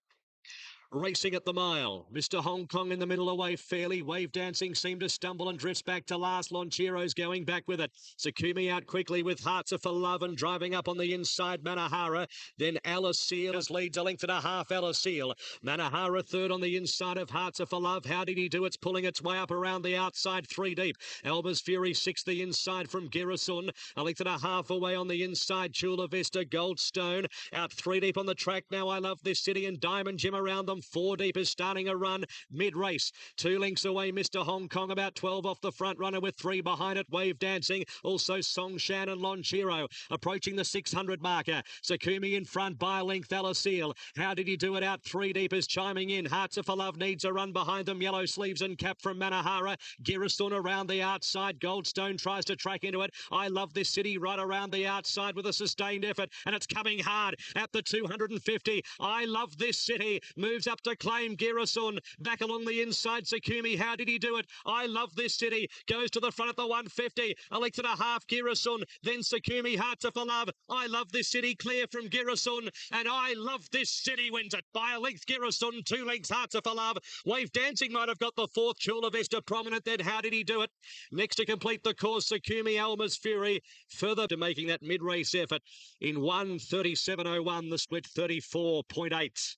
[SPEAKER 8] Racing at the mile. Mr. Hong Kong in the middle away fairly. Wave Dancing seemed to stumble and drifts back to last. Lonchiro's going back with it. Sakumi out quickly with Hearts Are for Love and driving up on the inside Manahara. Then Alasil leads a length and a half. Alasil. Manahara third on the inside of Hearts Are for Love. How did he do? It's pulling its way up around the outside 3 deep. Elba's Fury sixth the inside from Girasun. A length and a half away on the inside. Chula Vista Goldstone. Out 3 deep on the track now. I Love This City and Diamond Jim around them. 4 deep is starting a run mid-race. 2 lengths away, Mr. Hong Kong, about 12 off the front runner with 3 behind it. Wave Dancing, also Song Shan and Lonchiro approaching the 600 marker. Sakumi in front by a length, Alasil. How did he do it? Out 3 deep is chiming in. Hearts Are for Love needs a run behind them. Yellow Sleeves and Cap from Manahara. Girasun around the outside. Goldstone tries to track into it. I Love This City right around the outside with a sustained effort, and it's coming hard at the 250. I Love This City moves up to claim Girasun. Back along the inside, Sakumi. How did he do it? I Love This City goes to the front at the 150. A length and a half, Girasun. Then Sakumi. Hearts Are for Love. I Love This City clear from Girasun. And I Love This City wins it by a length. Girasun, 2 lengths. Hearts Are for Love. Wave Dancing might have got the 4th. Chula Vista prominent then. How did he do it? Next to complete the course, Sakumi. Alma's Fury. Further to making that mid-race effort in 1:37.01. The split 34.8.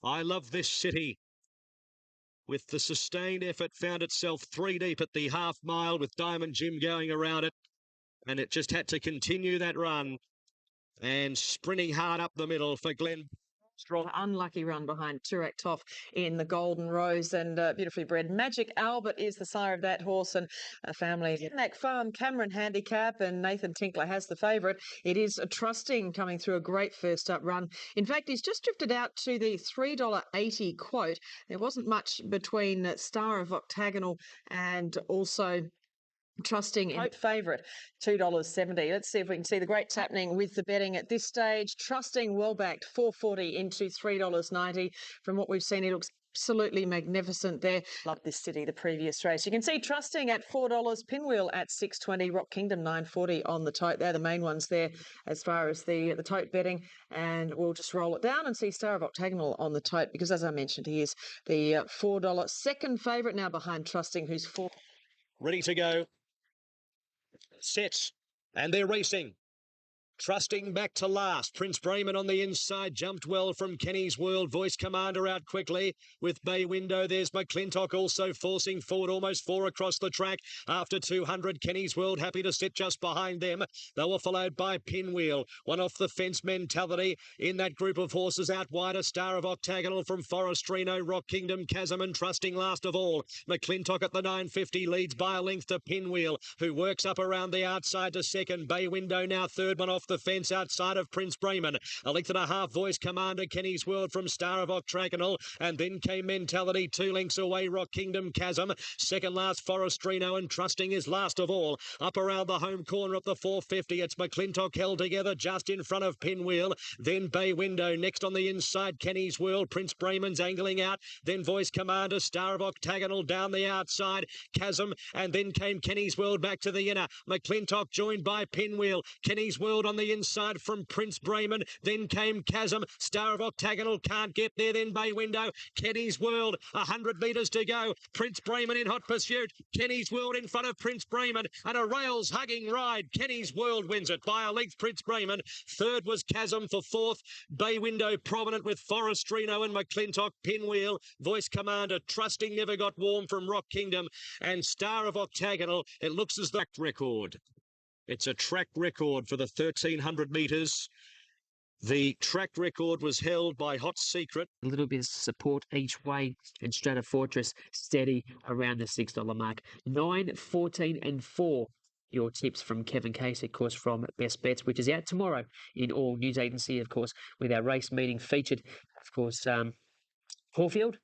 [SPEAKER 8] I Love This City, with the sustained effort, found itself 3 deep at the half mile with Diamond Jim going around it. And it just had to continue that run. And sprinting hard up the middle for Glenn.
[SPEAKER 15] Strong, unlucky run behind Turak Toff in the Golden Rose, and beautifully bred Magic Albert is the sire of that horse, and a family. Neck Farm, Cameron Handicap, and Nathan Tinkler has the favourite. It is a Trusting coming through a great first up run. In fact, he's just drifted out to the $3.80 quote. There wasn't much between Star of Octagonal and also Trusting in favourite, $2.70. Let's see if we can see the greats happening with the betting at this stage. Trusting well backed, $4.40 into $3.90. From what we've seen, it looks absolutely magnificent there. Love This City, the previous race. You can see Trusting at $4, Pinwheel at $6.20, Rock Kingdom $9.40 on the tote. They're the main ones there as far as the tote betting. And we'll just roll it down and see Star of Octagonal on the tote, because as I mentioned, he is the $4 second favourite now behind Trusting, who's 4.
[SPEAKER 8] Ready to go. Sets, and they're racing. Trusting back to last. Prince Brayman on the inside. Jumped well from Kenny's World. Voice Commander out quickly with Bay Window. There's McClintock also forcing forward, almost 4 across the track. After 200, Kenny's World happy to sit just behind them. They were followed by Pinwheel. One off the fence mentality in that group of horses. Out wide, a Star of Octagonal from Forestrino, Rock Kingdom, Chasm, and Trusting last of all. McClintock at the 950 leads by a length to Pinwheel, who works up around the outside to second. Bay Window now third, one off the the fence outside of Prince Bremen. A length and a half, Voice Commander, Kenny's World from Star of Octagonal, and then came Mentality, 2 lengths away, Rock Kingdom Chasm. Second last, Forestrino, and Trusting is last of all. Up around the home corner of the 450, it's McClintock held together just in front of Pinwheel. Then Bay Window, next on the inside, Kenny's World, Prince Bremen's angling out. Then Voice Commander, Star of Octagonal down the outside, Chasm, and then came Kenny's World back to the inner. McClintock joined by Pinwheel. Kenny's World on the inside from Prince Bremen. Then came Chasm. Star of Octagonal can't get there. Then Bay Window. Kenny's World. 100 metres to go. Prince Bremen in hot pursuit. Kenny's World in front of Prince Bremen. And a rails hugging ride. Kenny's World wins it by a length. Prince Bremen. Third was Chasm for fourth. Bay Window prominent with Forestrino and McClintock. Pinwheel. Voice Commander. Trusting never got warm from Rock Kingdom. And Star of Octagonal. It looks as the record. It's a track record for the 1,300 metres. The track record was held by Hot Secret.
[SPEAKER 4] A little bit of support each way, and Strata Fortress steady around the $6 mark. 9, 14 and 4. Your tips from Kevin Case, of course, from Best Bets, which is out tomorrow in all news agency, of course, with our race meeting featured, of course, Caulfield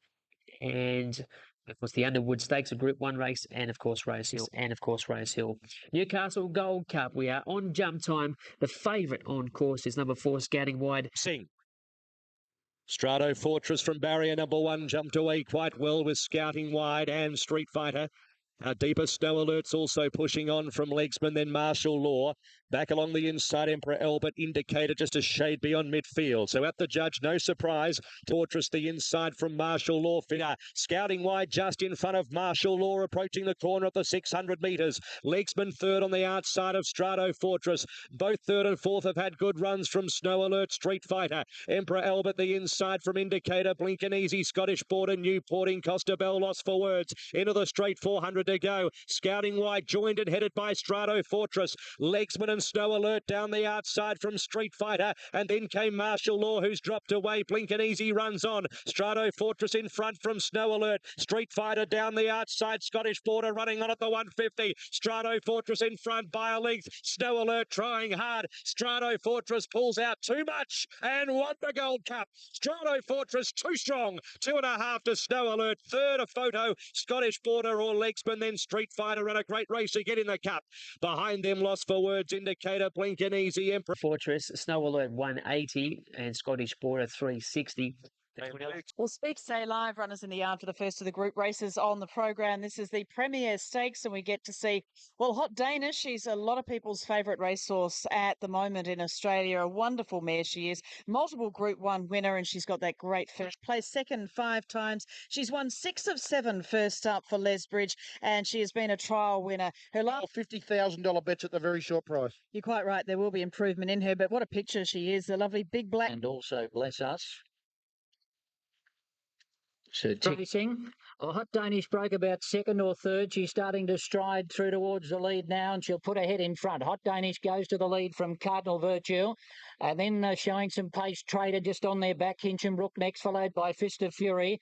[SPEAKER 4] and of course the Underwood Stakes, a Group 1 race, and of course Rose Hill. Newcastle Gold Cup. We are on jump time. The favourite on course is number 4, Scouting Wide.
[SPEAKER 8] Sing. Strato Fortress from barrier number 1 jumped away quite well with Scouting Wide and Street Fighter. Deeper Snow Alert's also pushing on from Legsman, then Martial Law. Back along the inside, Emperor Albert Indicator just a shade beyond midfield. So at the judge, no surprise. Fortress the inside from Martial Law. Scouting Wide just in front of Martial Law, approaching the corner of the 600 metres. Legsman third on the outside of Strato Fortress. Both third and fourth have had good runs from Snow Alert, Street Fighter. Emperor Albert the inside from Indicator. Blink and Easy, Scottish Border, Newporting, Costa Bell, Lost for Words. Into the straight 400 to go. Scouting Wide joined and headed by Strato Fortress. Legsman and Snow Alert down the outside from Street Fighter, and then came Martial Law, who's dropped away. Blink and Easy runs on. Strato Fortress in front from Snow Alert. Street Fighter down the outside. Scottish Border running on at the 150. Strato Fortress in front by a length. Snow Alert trying hard. Strato Fortress pulls out too much and won the Gold Cup. Strato Fortress too strong. 2.5 to Snow Alert. Third a photo. Scottish Border or Legsman, then Street Fighter, and a great race to get in the cup. Behind them, Lost for Words, Indicator, Blink and Easy, Emperor
[SPEAKER 4] Fortress, Snow Alert 180 and Scottish Border 360.
[SPEAKER 15] Well, Speak Stay Live, runners in the yard for the first of the group races on the program. This is the Premier Stakes, and we get to see, well, Hot Danish. She's a lot of people's favourite racehorse at the moment in Australia. A wonderful mare she is. Multiple Group 1 winner, and she's got that great first place. Second 5 times. She's won 6 of 7 first up for Lesbridge, and she has been a trial winner. Her last
[SPEAKER 6] $50,000 bets at the very short price.
[SPEAKER 15] You're quite right. There will be improvement in her, but what a picture she is. The lovely big black.
[SPEAKER 16] And also, bless us, racing. Well, Hot Danish broke about second or third. She's starting to stride through towards the lead now, and she'll put her head in front. Hot Danish goes to the lead from Cardinal Virtue. And then showing some pace, Trader just on their back. Hinchinbrook next, followed by Fist of Fury.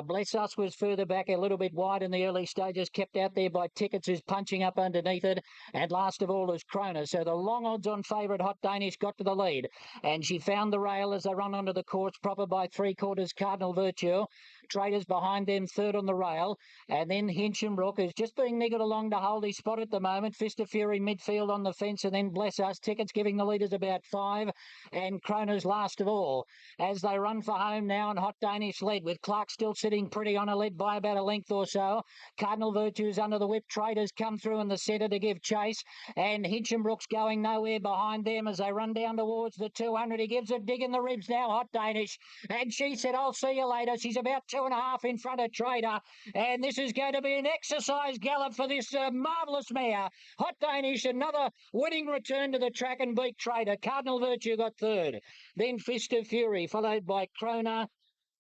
[SPEAKER 16] Bless Us was further back, a little bit wide in the early stages, kept out there by Tickets, who's punching up underneath it. And last of all is Krona. So the long odds-on favourite Hot Danish got to the lead. And she found the rail as they run onto the course proper by 3/4 Cardinal Virtue. Traders behind them, third on the rail. And then Hinchinbrook is just being niggled along to hold his spot at the moment. Fist of Fury midfield on the fence, and then Bless Us. Tickets giving the leaders about 5. And Kroner's last of all. As they run for home now, and Hot Danish led, with Clark still sitting pretty on a lead by about a length or so. Cardinal Virtue's under the whip. Traders come through in the centre to give chase. And Hinchinbrook's going nowhere behind them as they run down towards the 200. He gives a dig in the ribs now, Hot Danish. And she said, I'll see you later. She's about 2.5 in front of Trader. And this is going to be an exercise gallop for this marvellous mare. Hot Danish, another winning return to the track and beat Trader. Cardinal Virtue got third. Then Fist of Fury, followed by Krona.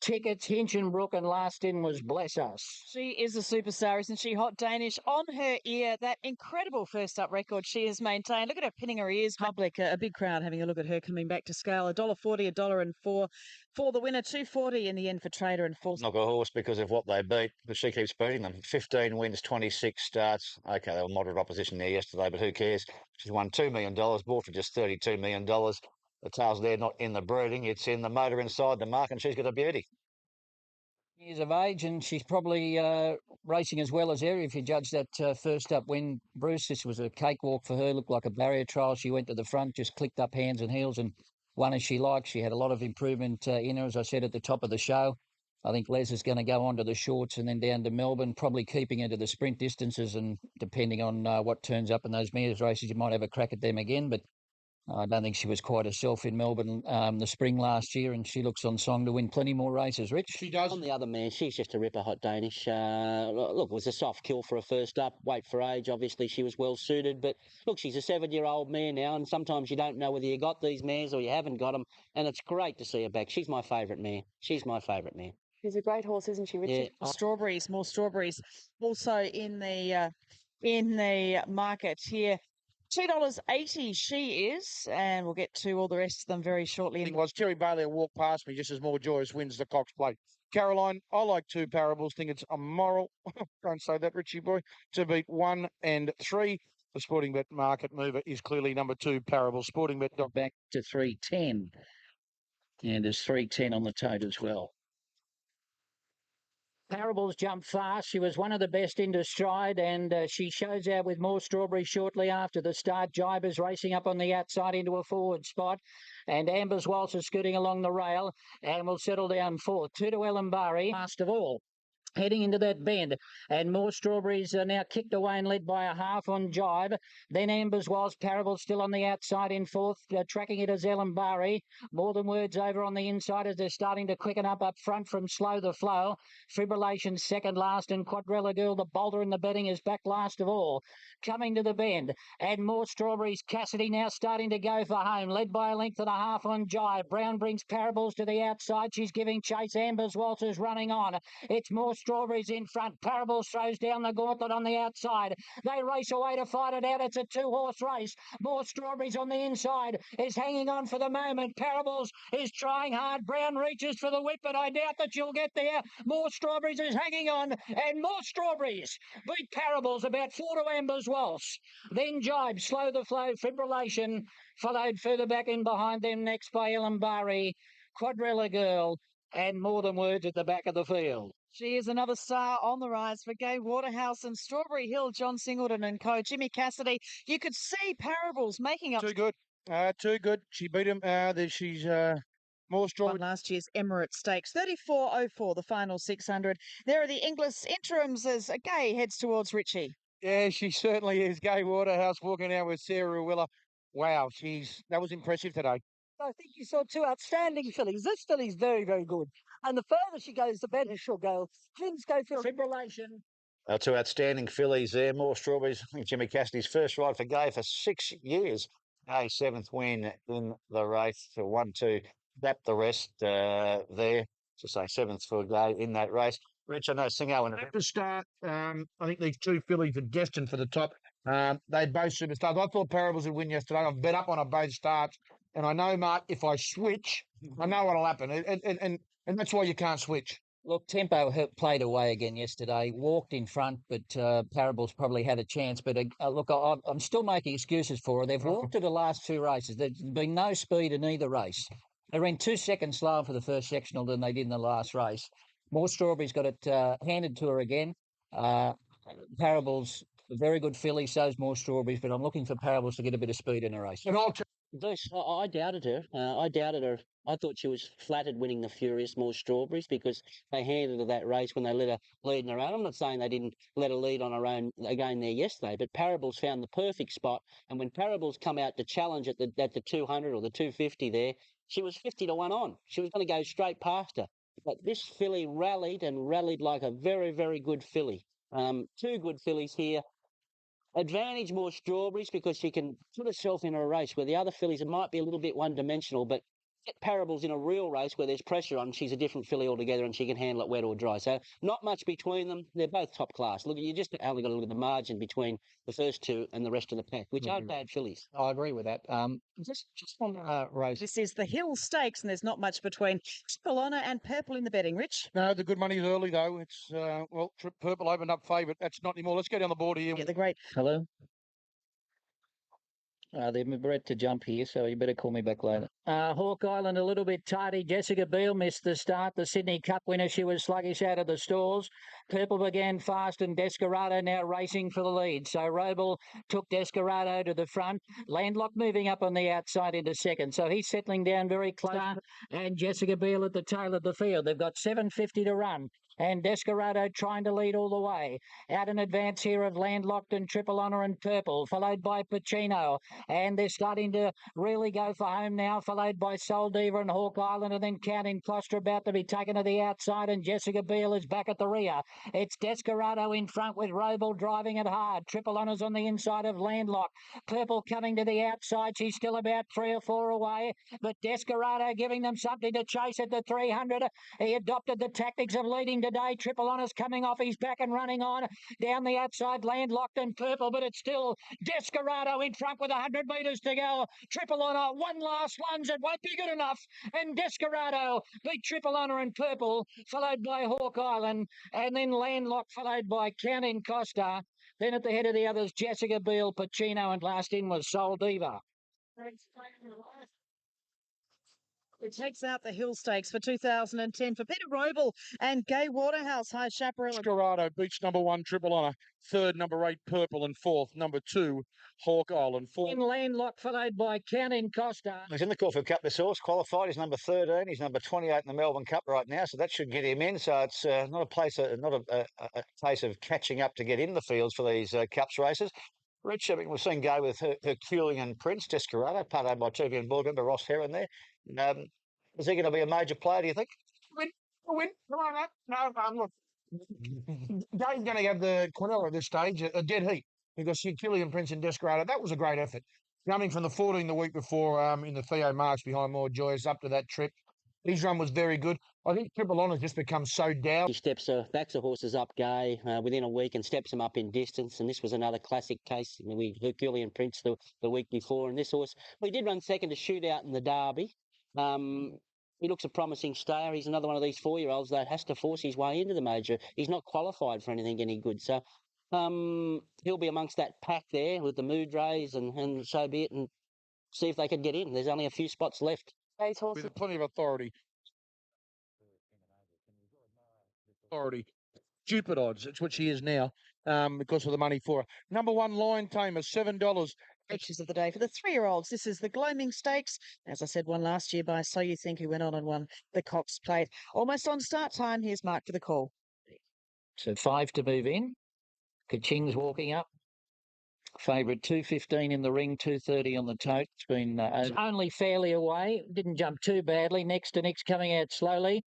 [SPEAKER 16] Tickets, Hinchinbrook, and last in was Bless Us.
[SPEAKER 15] She is a superstar, isn't she? Hot Danish on her ear. That incredible first up record she has maintained. Look at her pinning her ears. Public, a big crowd having a look at her coming back to scale. $1.40, $1.04 for the winner. $2.40 in the end for Trader and Force.
[SPEAKER 2] Knock a horse because of what they beat, but she keeps beating them. 15 wins, 26 starts. Okay, they were moderate opposition there yesterday, but who cares? She's won $2 million, bought for just $32 million. The tail's there, not in the breeding. It's in the motor inside the mark, and she's got a beauty.
[SPEAKER 16] Years of age, and she's probably racing as well as her. If you judge that first up win, Bruce, this was a cakewalk for her. Looked like a barrier trial. She went to the front, just clicked up hands and heels, and won as she liked. She had a lot of improvement in her, as I said at the top of the show. I think Les is going to go on to the shorts and then down to Melbourne, probably keeping her to the sprint distances, and depending on what turns up in those mares races, you might have a crack at them again. But I don't think she was quite herself in Melbourne the spring last year, and she looks on song to win plenty more races, Rich.
[SPEAKER 14] She does. On the other man, she's just a ripper, Hot Danish. Look, it was a soft kill for a first up. Weight for age, obviously she was well suited. But look, she's a 7-year-old mare now, and sometimes you don't know whether you got these mares or you haven't got them. And it's great to see her back. She's my favourite mare. She's my favourite mare.
[SPEAKER 12] She's a great horse, isn't she, Richard?
[SPEAKER 15] Yeah. Strawberries, more strawberries. Also in the market here. $2.80 she is, and we'll get to all the rest of them very shortly.
[SPEAKER 6] It was Terry Bailey will walk past me just as More Joyous wins the Cox Plate. Caroline, I like two parables, think it's immoral, don't say that, Richie boy, to beat 1 and 3. The Sporting Bet market mover is clearly number 2, Parable. Sporting Bet.
[SPEAKER 16] Back to 310. And there's 310 on the tote as well. Parables jumped fast. She was one of the best into stride, and she shows out with More Strawberry shortly after the start. Jibers racing up on the outside into a forward spot, and Amber's Waltz is scooting along the rail and will settle down fourth. 2 to Ellen Barry, last of all. Heading into that bend, and More Strawberries are now kicked away and led by a half on Jibe. Then Amber's was Parable still on the outside in fourth, tracking it as Ellen Barry. More Than Words over on the inside as they're starting to quicken up front from Slow the Flow. Fibrillation second last, and Quadrilla Girl, the bolter in the betting, is back last of all. Coming to the bend, and More Strawberries. Cassidy now starting to go for home, led by a length and a half on Jibe. Brown brings Parables to the outside. She's giving chase. Amber's Waltz is running on. It's More Strawberries in front. Parables throws down the gauntlet on the outside. They race away to fight it out. It's a 2-horse race. More Strawberries on the inside is hanging on for the moment. Parables is trying hard. Brown reaches for the whip, but I doubt that she'll get there. More Strawberries is hanging on, and More Strawberries beat Parables about 4 to Amber's Waltz. Then Jibe, Slow the Flow, Fibrillation, followed further back in behind them next by Ellen Barry, Quadrilla Girl, and More Than Words at the back of the field.
[SPEAKER 15] She is another star on the rise for Gay Waterhouse and Strawberry Hill, John Singleton and co. Jimmy Cassidy. You could see Parables making up.
[SPEAKER 6] Too good. Too good. She beat him. She's More Strawberry.
[SPEAKER 15] Last year's Emirate Stakes, 34.04, the final 600. There are the English interims as Gay heads towards Richie.
[SPEAKER 6] Yeah, she certainly is. Gay Waterhouse walking out with Sarah Willer. Wow, that was impressive today.
[SPEAKER 17] I think you saw two outstanding fillies. This filly's very, very good. And the further she goes, the better she'll go. Twins go for
[SPEAKER 16] Fibrillation.
[SPEAKER 2] 2 outstanding fillies there. More Strawberries. I think Jimmy Cassidy's first ride for Gay for 6 years. A 7th win in the race. So 1-2. Dap the rest there. To say 7th for Gay in that race. Rich, I know Singo and
[SPEAKER 6] At the start, I think these two fillies are destined for the top. They both superstars. I thought Parables would win yesterday. I've bet up on both starts. And I know, Mark, if I switch, I know what'll happen. And that's why you can't switch.
[SPEAKER 16] Look, Tempo played away again yesterday, walked in front, but Parables probably had a chance. But look, I'm still making excuses for her. They've walked to the last 2 races. There's been no speed in either race. They ran 2 seconds slower for the first sectional than they did in the last race. More Strawberries got it handed to her again. Parables, a very good filly, so's More Strawberries, but I'm looking for Parables to get a bit of speed in a race.
[SPEAKER 6] And
[SPEAKER 14] I doubted her. I thought she was flattered winning the Furious More Strawberries because they handed her that race when they let her lead on her own. I'm not saying they didn't let her lead on her own again there yesterday, but Parables found the perfect spot. And when Parables come out to challenge at the 200 or the 250 there, she was 50 to 1 on. She was going to go straight past her. But this filly rallied like a very, very good filly. 2 good fillies here. Advantage More Strawberries because she can put herself in a race where the other fillies, it might be a little bit one-dimensional, but get parables in a real race where there's pressure on, she's a different filly altogether and she can handle it wet or dry. So not much between them. They're both top class. Look, you just only got to look at the margin between the first two and the rest of the pack, which aren't bad fillies.
[SPEAKER 16] I agree with that. Just on Rose.
[SPEAKER 15] This is the Hill Stakes, and there's not much between Spilona and Purple in the betting, Rich.
[SPEAKER 6] No, the good money's early, though. It's, Purple opened up favourite. That's not anymore. Let's go down the board here.
[SPEAKER 15] Yeah, the great.
[SPEAKER 16] Hello. They've bred to jump here, so you better call me back later. Hawk Island a little bit tidy. Jessica Biel missed the start. The Sydney Cup winner, she was sluggish out of the stalls. Purple began fast and Desperado now racing for the lead. So Roble took Desperado to the front. Landlock moving up on the outside into second. So he's settling down very close. And Jessica Biel at the tail of the field. They've got 7:50 to run. And Desperado trying to lead all the way. Out in advance here of Landlocked and Triple Honour and Purple, followed by Pacino. And they're starting to really go for home now, followed by Soul Diva and Hawk Island, and then Counting Costa about to be taken to the outside, and Jessica Biel is back at the rear. It's Desperado in front with Roble driving it hard. Triple Honours on the inside of Landlock. Purple coming to the outside. She's still about 3 or 4 away, but Desperado giving them something to chase at the 300. He adopted the tactics of leading today. Triple Honours coming off. He's back and running on. Down the outside, Landlocked and Purple, but it's still Desperado in front with 100 metres to go. Triple Honour, one last lunge. It won't be good enough. And Desperado beat Triple Honour and Purple, followed by Hawk Island, and then Landlocked, followed by Counting Costa. Then at the head of the others, Jessica Biel, Pacino, and last in was Soul Diva.
[SPEAKER 15] It takes out the Hill Stakes for 2010 for Peter Roble and Gay Waterhouse. High Chaparral.
[SPEAKER 6] Desperado beats number 1, Triple Honour. Third, number 8, Purple. And fourth, number 2, Hawk Island.
[SPEAKER 16] In Landlock, followed by Counting Costa.
[SPEAKER 2] He's in the Caulfield Cup this horse, qualified. He's number 13. He's number 28 in the Melbourne Cup right now, so that should get him in. So it's not a case of catching up to get in the fields for these Cups races. Rich, I mean, we've seen go with Herculean Prince, Desperado, part owned by TV and board member Ross Heron there. Is he going to be a major player, do you think?
[SPEAKER 6] Win. Come on, look. Dave's going to have the Cornell at this stage, a dead heat, because Herculean Prince and Desperado, that was a great effort. Coming from the 14 the week before in the Theo Marks behind More Joyous up to that trip, his run was very good. I think Triple Honour just become so down.
[SPEAKER 14] He backs the horses up, Gay, within a week and steps them up in distance. And this was another classic case. I mean, we Herculean Prince the week before. And this horse, well, he did run second to Shootout in the Derby. He looks a promising stayer. He's another one of these 4-year-olds that has to force his way into the major. He's not qualified for anything any good. So he'll be amongst that pack there with the Mood Rays and so be it, and see if they can get in. There's only a few spots left.
[SPEAKER 6] With plenty of authority. Stupid odds. It's what she is now because of the money for her. Number 1, Lion Tamer, $7.
[SPEAKER 15] Pictures of the day for the 3-year-olds. This is the Gloaming Stakes. As I said, one last year by So You Think, who went on and won the Cox Plate. Almost on start time. Here's Mark for the call.
[SPEAKER 16] So 5 to move in. Kaching's walking up. Favourite 2:15 in the ring, 2:30 on the tote. It's been only fairly away. Didn't jump too badly. Next to next coming out slowly.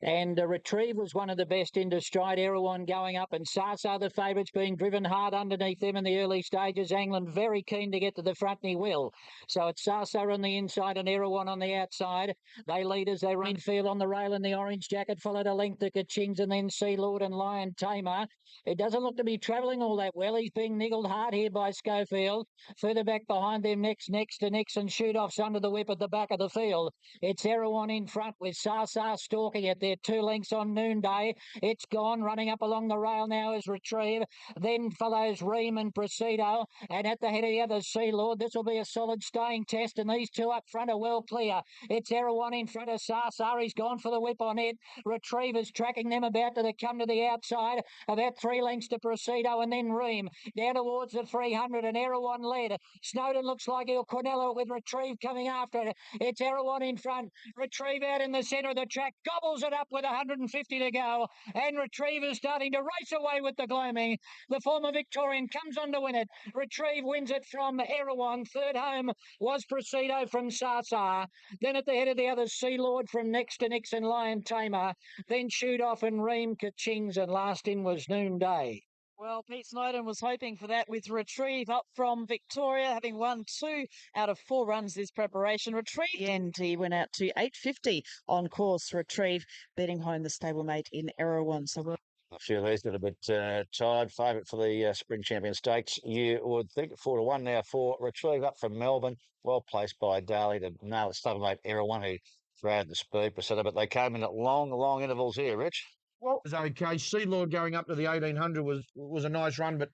[SPEAKER 16] And Retrieve was one of the best into stride. Erewhon going up, and Sasa, the favourites, being driven hard underneath them in the early stages. England very keen to get to the front, and he will. So it's Sasa on the inside and Erewhon on the outside. They lead as they run field on the rail in the orange jacket, followed a length to Kachings and then Sea Lord and Lion Tamer. It doesn't look to be travelling all that well. He's being niggled hard here by Schofield. Further back behind them, next to Nixon. Shoot-offs under the whip at the back of the field. It's Erewhon in front with Sasa stalking it. They're 2 lengths on Noonday. It's gone. Running up along the rail now is Retrieve. Then follows Ream and Presido. And at the head of the others, Sea Lord. This will be a solid staying test, and these two up front are well clear. It's Erewhon in front of Sasa. He's gone for the whip on it. Retrieve is tracking them about to come to the outside. About 3 lengths to Presido, and then Ream. Down towards the 300, and Erewhon led. Snowden looks like he'll Cornello with Retrieve coming after it. It's Erewhon in front. Retrieve out in the centre of the track. Gobbles it up with 150 to go, and Retrieve is starting to race away with the Gloaming. The former Victorian comes on to win it. Retrieve wins it from Erewhon. Third home was Presido from Sasa. Then at the head of the others, Sea Lord from next to Nix and Lion Tamer. Then Shoot Off and Ream, Kachings, and last in was Noonday.
[SPEAKER 15] Well, Pete Snowden was hoping for that with Retrieve up from Victoria, having won 2 out of 4 runs this preparation. Retrieve, the end, he went out to 850 on course. Retrieve betting home the stablemate in Erewhon. So we'll
[SPEAKER 2] I feel he's got a bit tired. Favourite for the Spring Champion Stakes. You would think 4-1 now for Retrieve up from Melbourne. Well placed by Daly to nail it. Stablemate Erewhon, who grabbed the speed preceded, but they came in at long intervals here, Rich.
[SPEAKER 6] Well, it was okay. Sea Lord going up to the 1800 was a nice run, but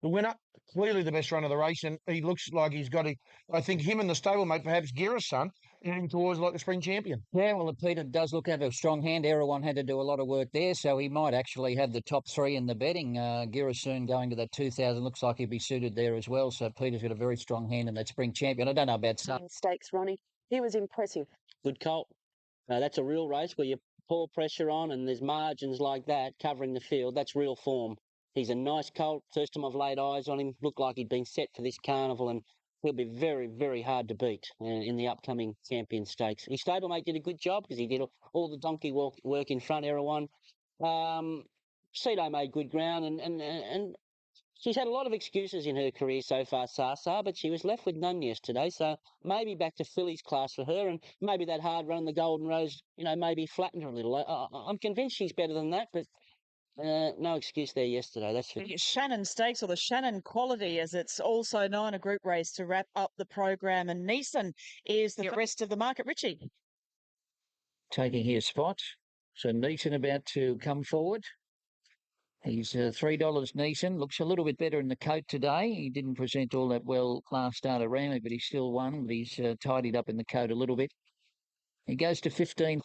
[SPEAKER 6] the winner, clearly the best run of the race, and he looks like he's got I think him and the stablemate, perhaps Gira's son, heading towards like the Spring Champion.
[SPEAKER 16] Yeah, well, Peter does look to have a strong hand. Erewhon had to do a lot of work there, so he might actually have the top 3 in the betting. Gira soon going to that 2000. Looks like he'd be suited there as well. So Peter's got a very strong hand in that Spring Champion. I don't know about some
[SPEAKER 12] Stakes, Ronnie. He was impressive.
[SPEAKER 14] Good colt. That's a real race where you pour pressure on and there's margins like that covering the field. That's real form. He's a nice colt. First time I've laid eyes on him. Looked like he'd been set for this carnival, and he'll be very, very hard to beat in the upcoming Champion Stakes. His stablemate did a good job because he did all the donkey work in front, Erewhon. Cedo made good ground, and she's had a lot of excuses in her career so far, Sasa, but she was left with none yesterday. So maybe back to fillies class for her, and maybe that hard run, the Golden Rose, maybe flattened her a little. I'm convinced she's better than that, but no excuse there yesterday. That's for
[SPEAKER 15] the Shannon Stakes, or the Shannon Quality, as it's also known, a group race to wrap up the program. And Neeson is the rest of the market. Richie.
[SPEAKER 16] taking his spot. So Neeson about to come forward. He's $3 Neeson. Looks a little bit better in the coat today. He didn't present all that well last start around, but he still won. But he's tidied up in the coat a little bit. He goes to 15.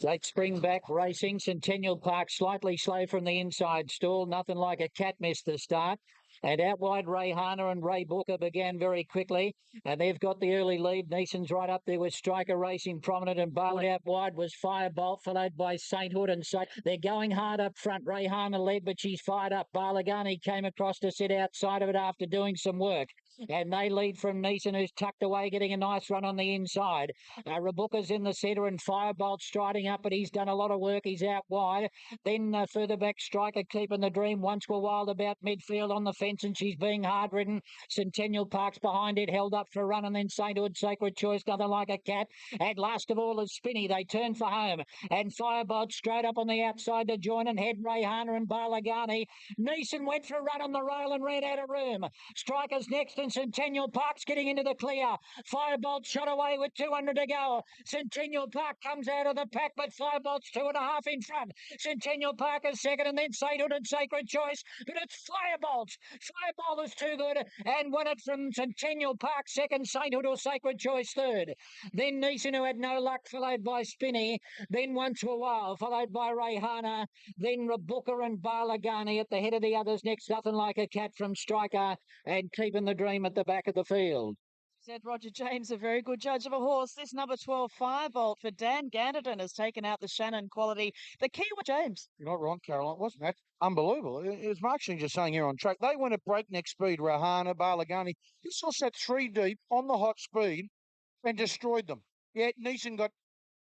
[SPEAKER 16] Late Springback Racing, Centennial Park, slightly slow from the inside stall. Nothing like a cat missed the start. And out wide, Ray Harner and Ray Booker began very quickly. And they've got the early lead. Neeson's right up there with Striker Racing prominent, and Barley out wide was Firebolt, followed by Sainthood and so they're going hard up front. Ray Harner led, but she's fired up. Barlagani came across to sit outside of it after doing some work. And they lead from Neeson, who's tucked away, getting a nice run on the inside. Rabuka's in the centre and Firebolt striding up, but he's done a lot of work. He's out wide. Then further back, Striker keeping the dream. Once were wild about midfield on the fence, and she's being hard ridden. Centennial Park's behind it, held up for a run, and then Sainthood, Sacred Choice, nothing like a cat. And last of all is Spinney. They turn for home. And Firebolt straight up on the outside to join and head Ray Harner and Barlagani. Neeson went for a run on the rail and ran out of room. Striker's next, and Centennial Park's getting into the clear. Firebolt shot away with 200 to go. Centennial Park comes out of the pack, but Firebolt's 2.5 in front. Centennial Park is second, and then Sainthood and Sacred Choice. But it's Firebolt. Firebolt is too good, and won it from Centennial Park second, Sainthood or Sacred Choice third. Then Neeson, who had no luck, followed by Spinney. Then Once Were Wild, followed by Ray Harner. Then Rabuka and Barlagani at the head of the others. Next, Nothing Like a Cat from Striker, and Keeping the Dream at the back of the field.
[SPEAKER 15] Said Roger James, a very good judge of a horse. This number 12, Firebolt for Dan Ganderton, has taken out the Shannon Quality. The key with James.
[SPEAKER 6] You're not wrong, Caroline. Wasn't that unbelievable? As Mark just saying here on track, they went at breakneck speed. Rahana, Barlagani. This horse sat 3 deep on the hot speed and destroyed them. Yeah, Neeson got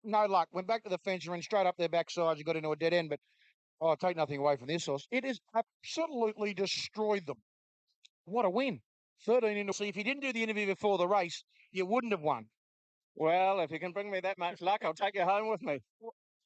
[SPEAKER 6] no luck. Went back to the fence and ran straight up their backsides and got into a dead end. But I'll take nothing away from this horse. It has absolutely destroyed them. What a win. 13 into. See, if you didn't do the interview before the race, you wouldn't have won.
[SPEAKER 19] Well, if you can bring me that much luck, I'll take you home with me.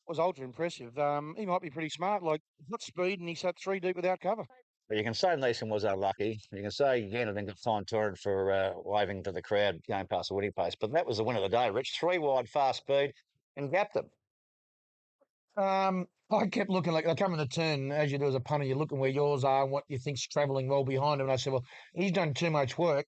[SPEAKER 6] Was ultra impressive. He might be pretty smart. Like, got speed, and he sat 3 deep without cover.
[SPEAKER 2] But you can say Neeson was unlucky. You can say Ganderton got fine torrent for waving to the crowd going past the winning pace. But that was the win of the day, Rich. 3 wide, fast speed, and gapped them.
[SPEAKER 6] I kept looking, like they come in the turn, as you do as a punter, you're looking where yours are and what you think's travelling well behind him. And I said, well, he's done too much work.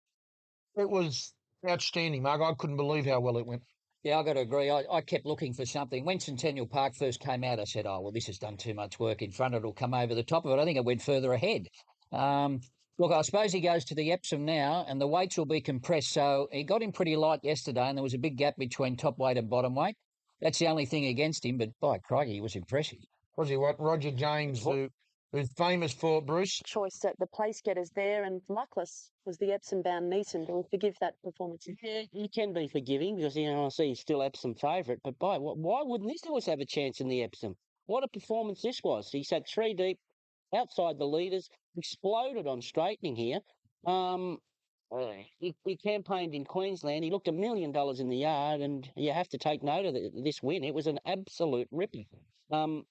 [SPEAKER 6] It was outstanding, Mark. I couldn't believe how well it went.
[SPEAKER 16] Yeah, I've got to agree. I kept looking for something. When Centennial Park first came out, I said, oh, well, this has done too much work in front. It'll come over the top of it. I think it went further ahead. Look, I suppose he goes to the Epsom now, and the weights will be compressed. So he got him pretty light yesterday, and there was a big gap between top weight and bottom weight. That's the only thing against him, but by crikey, he was impressive.
[SPEAKER 6] Was he what? Roger James, who's famous for, Bruce?
[SPEAKER 12] Choice that the place getters there, and luckless was the Epsom-bound Neeson. Do we forgive that performance?
[SPEAKER 14] Yeah, you can be forgiving because, I see he's still Epsom favourite. But why wouldn't this horse have a chance in the Epsom? What a performance this was. He sat 3 deep, outside the leaders, exploded on straightening here. He campaigned in Queensland. He looked $1 million in the yard, and you have to take note of this win. It was an absolute ripper.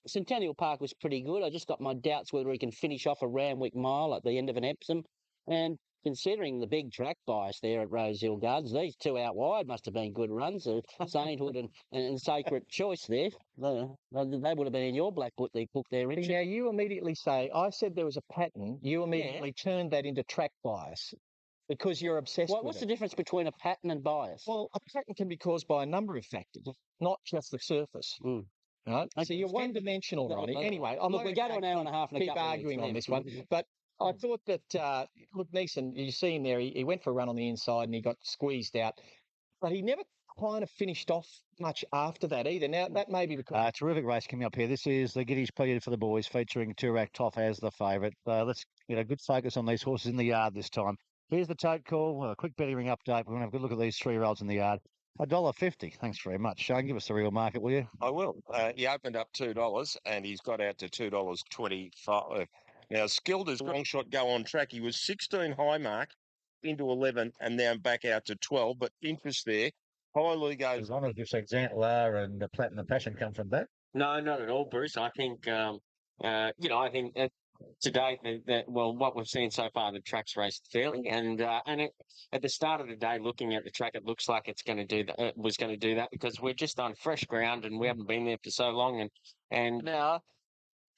[SPEAKER 14] Centennial Park was pretty good. I just got my doubts whether he can finish off a Randwick mile at the end of an Epsom. And considering the big track bias there at Rosehill Gardens, these two out wide must have been good runs. Sainthood and Sacred Choice there. They would have been in your black book there, Richard.
[SPEAKER 19] Now, you immediately say, I said there was a pattern. You immediately turned that into track bias because you're obsessed with
[SPEAKER 14] What's the difference between a pattern and bias?
[SPEAKER 19] Well, a pattern can be caused by a number of factors, not just the surface. Right? So you're one-dimensional, Ronnie. Anyway, I'm not
[SPEAKER 14] we go to an hour and a half and
[SPEAKER 19] keep arguing on this one, but I thought that, look, Neeson, you see him there, he went for a run on the inside and he got squeezed out, but he never kind of finished off much after that either. Now, that may be because...
[SPEAKER 1] Terrific race coming up here. This is the Giddies Pleaded for the Boys, featuring Turak Toff as the favourite. Let's get a good focus on these horses in the yard this time. Here's the tote call. A quick betting ring update. We're going to have a good look at these 3-year-olds in the yard. $1.50. Thanks very much. Shane, give us the real market, will you?
[SPEAKER 9] I will. He opened up $2 and he's got out to $2.25. Now, Skilled has long shot go on track. He was 16 high mark into 11 and now back out to 12, but interest there. Highly goes.
[SPEAKER 1] As long as you've seen Xantlar and Platinum Passion come from that.
[SPEAKER 3] No, not at all, Bruce. I think, I think today, what we've seen so far, the track's raced fairly, and at the start of the day, looking at the track, it looks like it's going to do that. Was going to do that because we're just on fresh ground and we haven't been there for so long. And
[SPEAKER 11] now,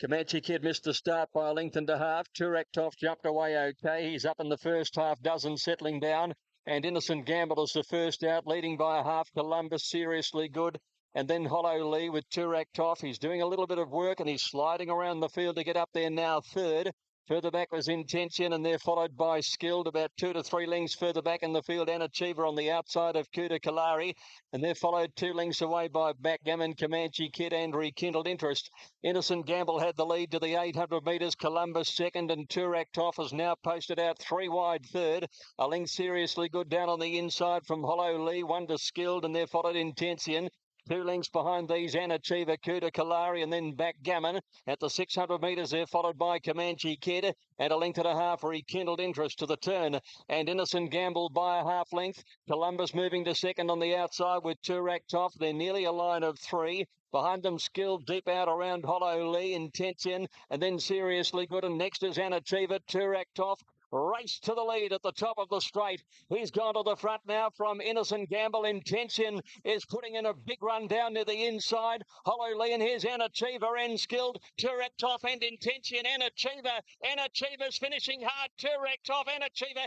[SPEAKER 11] Comanche Kid missed the start by a length and a half. Turak Toff jumped away okay. He's up in the first half dozen, settling down. And Innocent Gamble is the first out, leading by a half. Columbus, Seriously Good. And then Hollow Lee with Turak Toff. He's doing a little bit of work and he's sliding around the field to get up there now third. Further back was Intention, and they're followed by Skilled, about 2 to 3 lengths further back in the field. Anachiever on the outside of Kuta Kalari, and they're followed 2 lengths away by Backgammon, Comanche Kid, and Rekindled Interest. Innocent Gamble had the lead to the 800 metres. Columbus second, and Turak Toff is now posted out 3 wide third. A length Seriously Good down on the inside from Hollow Lee, 1 to Skilled, and they're followed Intention. 2 lengths behind these, Anachiever, Kuta Kalari, and then Backgammon. At the 600 metres, they're followed by Comanche Kid, and a length and a half, Rekindled Interest to the turn. And Innocent Gamble by a half length. Columbus moving to second on the outside with Turak Toff. They're nearly a line of 3. Behind them, Skilled deep out around Hollow Lee, Intention, and then Seriously Good. And next is Anachiever, Turak Toff. Race to the lead at the top of the straight. He's gone to the front now from Innocent Gamble. Intention is putting in a big run down near the inside. Hollow Lee, and here's Anachiever and Skilled. Turak Toff and Intention. Anachiever's finishing hard. Turak Toff, Anachiever,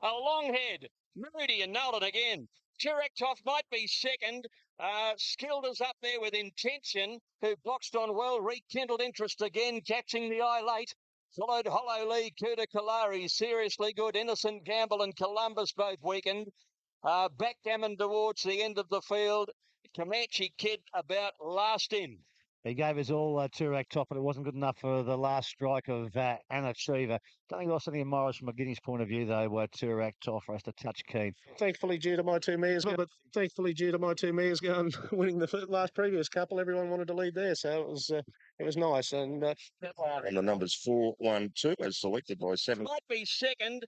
[SPEAKER 11] a long head. Moody and Nolan again. Turak Toff might be second. Skilled is up there with Intention, who boxed on well. Rekindled Interest again, catching the eye late. Followed Hollow Lee, Kuta Kalari, Seriously Good, Innocent Gamble and Columbus both weakened. Backgammon towards the end of the field. Comanche Kid about last in.
[SPEAKER 1] He gave us all Turak Toff, but it wasn't good enough for the last strike of Anachiever. Don't think lost any morals from a Guinea's point of view, though, Turak Toff for us to touch keen.
[SPEAKER 23] Thankfully, due to my 2 metres, but thankfully due to my 2 metres going winning the last previous couple, everyone wanted to lead there, so it was nice. And
[SPEAKER 9] the numbers 4, 1, 2 as selected by 7.
[SPEAKER 11] Might be second.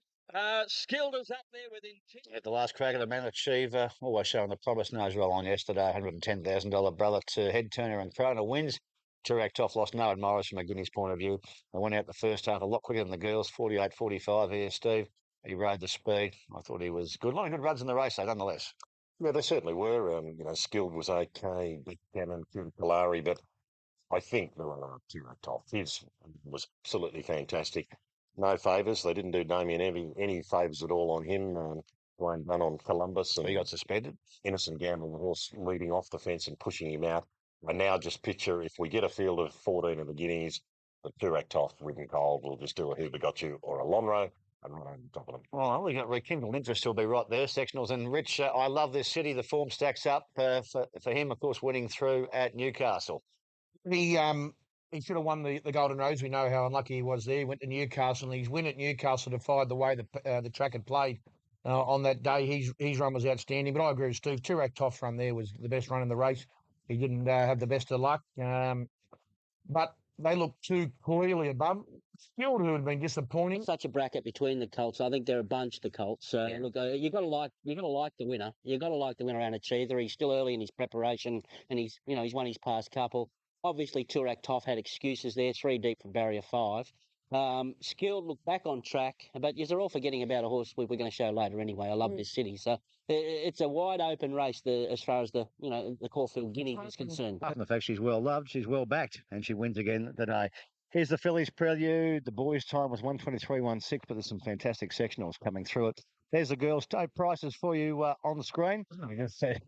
[SPEAKER 11] Skilled is up there with Intention.
[SPEAKER 2] At the last crack of the Manachiever, always showing the promise nose roll on yesterday. $110,000 brother to Head Turner and Krona wins. Turak Toff lost no admirers from a Guinea's point of view. They went out the first half a lot quicker than the girls, 48-45 here, Steve. He rode the speed. I thought he was good. A lot of good runs in the race, though, nonetheless.
[SPEAKER 9] Yeah, they certainly were. Skilled was okay, Backgammon, Kalari, but I think the Turak Toff was absolutely fantastic. No favours. They didn't do Damien any favours at all on him. Wayne Dunn on Columbus. And
[SPEAKER 2] he got suspended.
[SPEAKER 9] Innocent Gamble, the horse, leading off the fence and pushing him out. I now just picture if we get a field of 14 of the Guineas, the Turak Toff, Written Cold, will just do a Who Got You or a Lonro and run over the top of them.
[SPEAKER 2] Well, we got Rekindled Interest will be right there, sectionals. And Rich, I love this city. The form stacks up for him, of course, winning through at Newcastle.
[SPEAKER 6] He should have won the Golden Rose. We know how unlucky he was there. He went to Newcastle, and his win at Newcastle defied the way the track had played on that day. His run was outstanding, but I agree with Steve. Turak Toff's run there was the best run in the race. He didn't have the best of luck. But they look too clearly above. Skilled, who had been disappointing.
[SPEAKER 14] Such a bracket between the Colts. I think they're a bunch, the Colts. So look, you got to like the winner. You got to like the winner, Anachiether. He's still early in his preparation, and he's won his past couple. Obviously, Turak Toff had excuses there, 3 deep from barrier 5. Skilled, look back on track, but you're all forgetting about a horse we're going to show later anyway. I love this city, so it's a wide open race as far as the the Caulfield Guinea is concerned.
[SPEAKER 1] Apart from the fact she's well loved, she's well backed, and she wins again today. Here's the fillies prelude. The boys' time was 1:23.16, but there's some fantastic sectionals coming through it. There's the girls' day prices for you on the screen. As a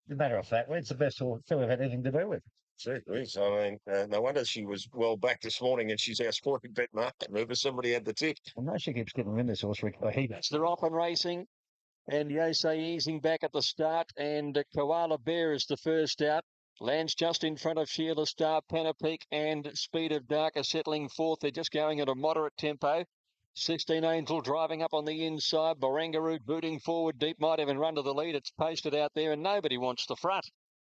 [SPEAKER 1] matter of fact, it's the best filly I've had anything to do with.
[SPEAKER 9] Certainly. So, I mean, no wonder she was well back this morning and she's our sporting bet market mover. Somebody had the tip.
[SPEAKER 1] I know she keeps getting in this horse, Rick.
[SPEAKER 11] They're off and racing. And Yosei easing back at the start. And Koala Bear is the first out. Lands just in front of Sheila Star, Panapeak and Speed of Dark are settling fourth. They're just going at a moderate tempo. 16 Angel driving up on the inside. Barangaroo booting forward deep, might even run to the lead. It's posted out there and nobody wants the front.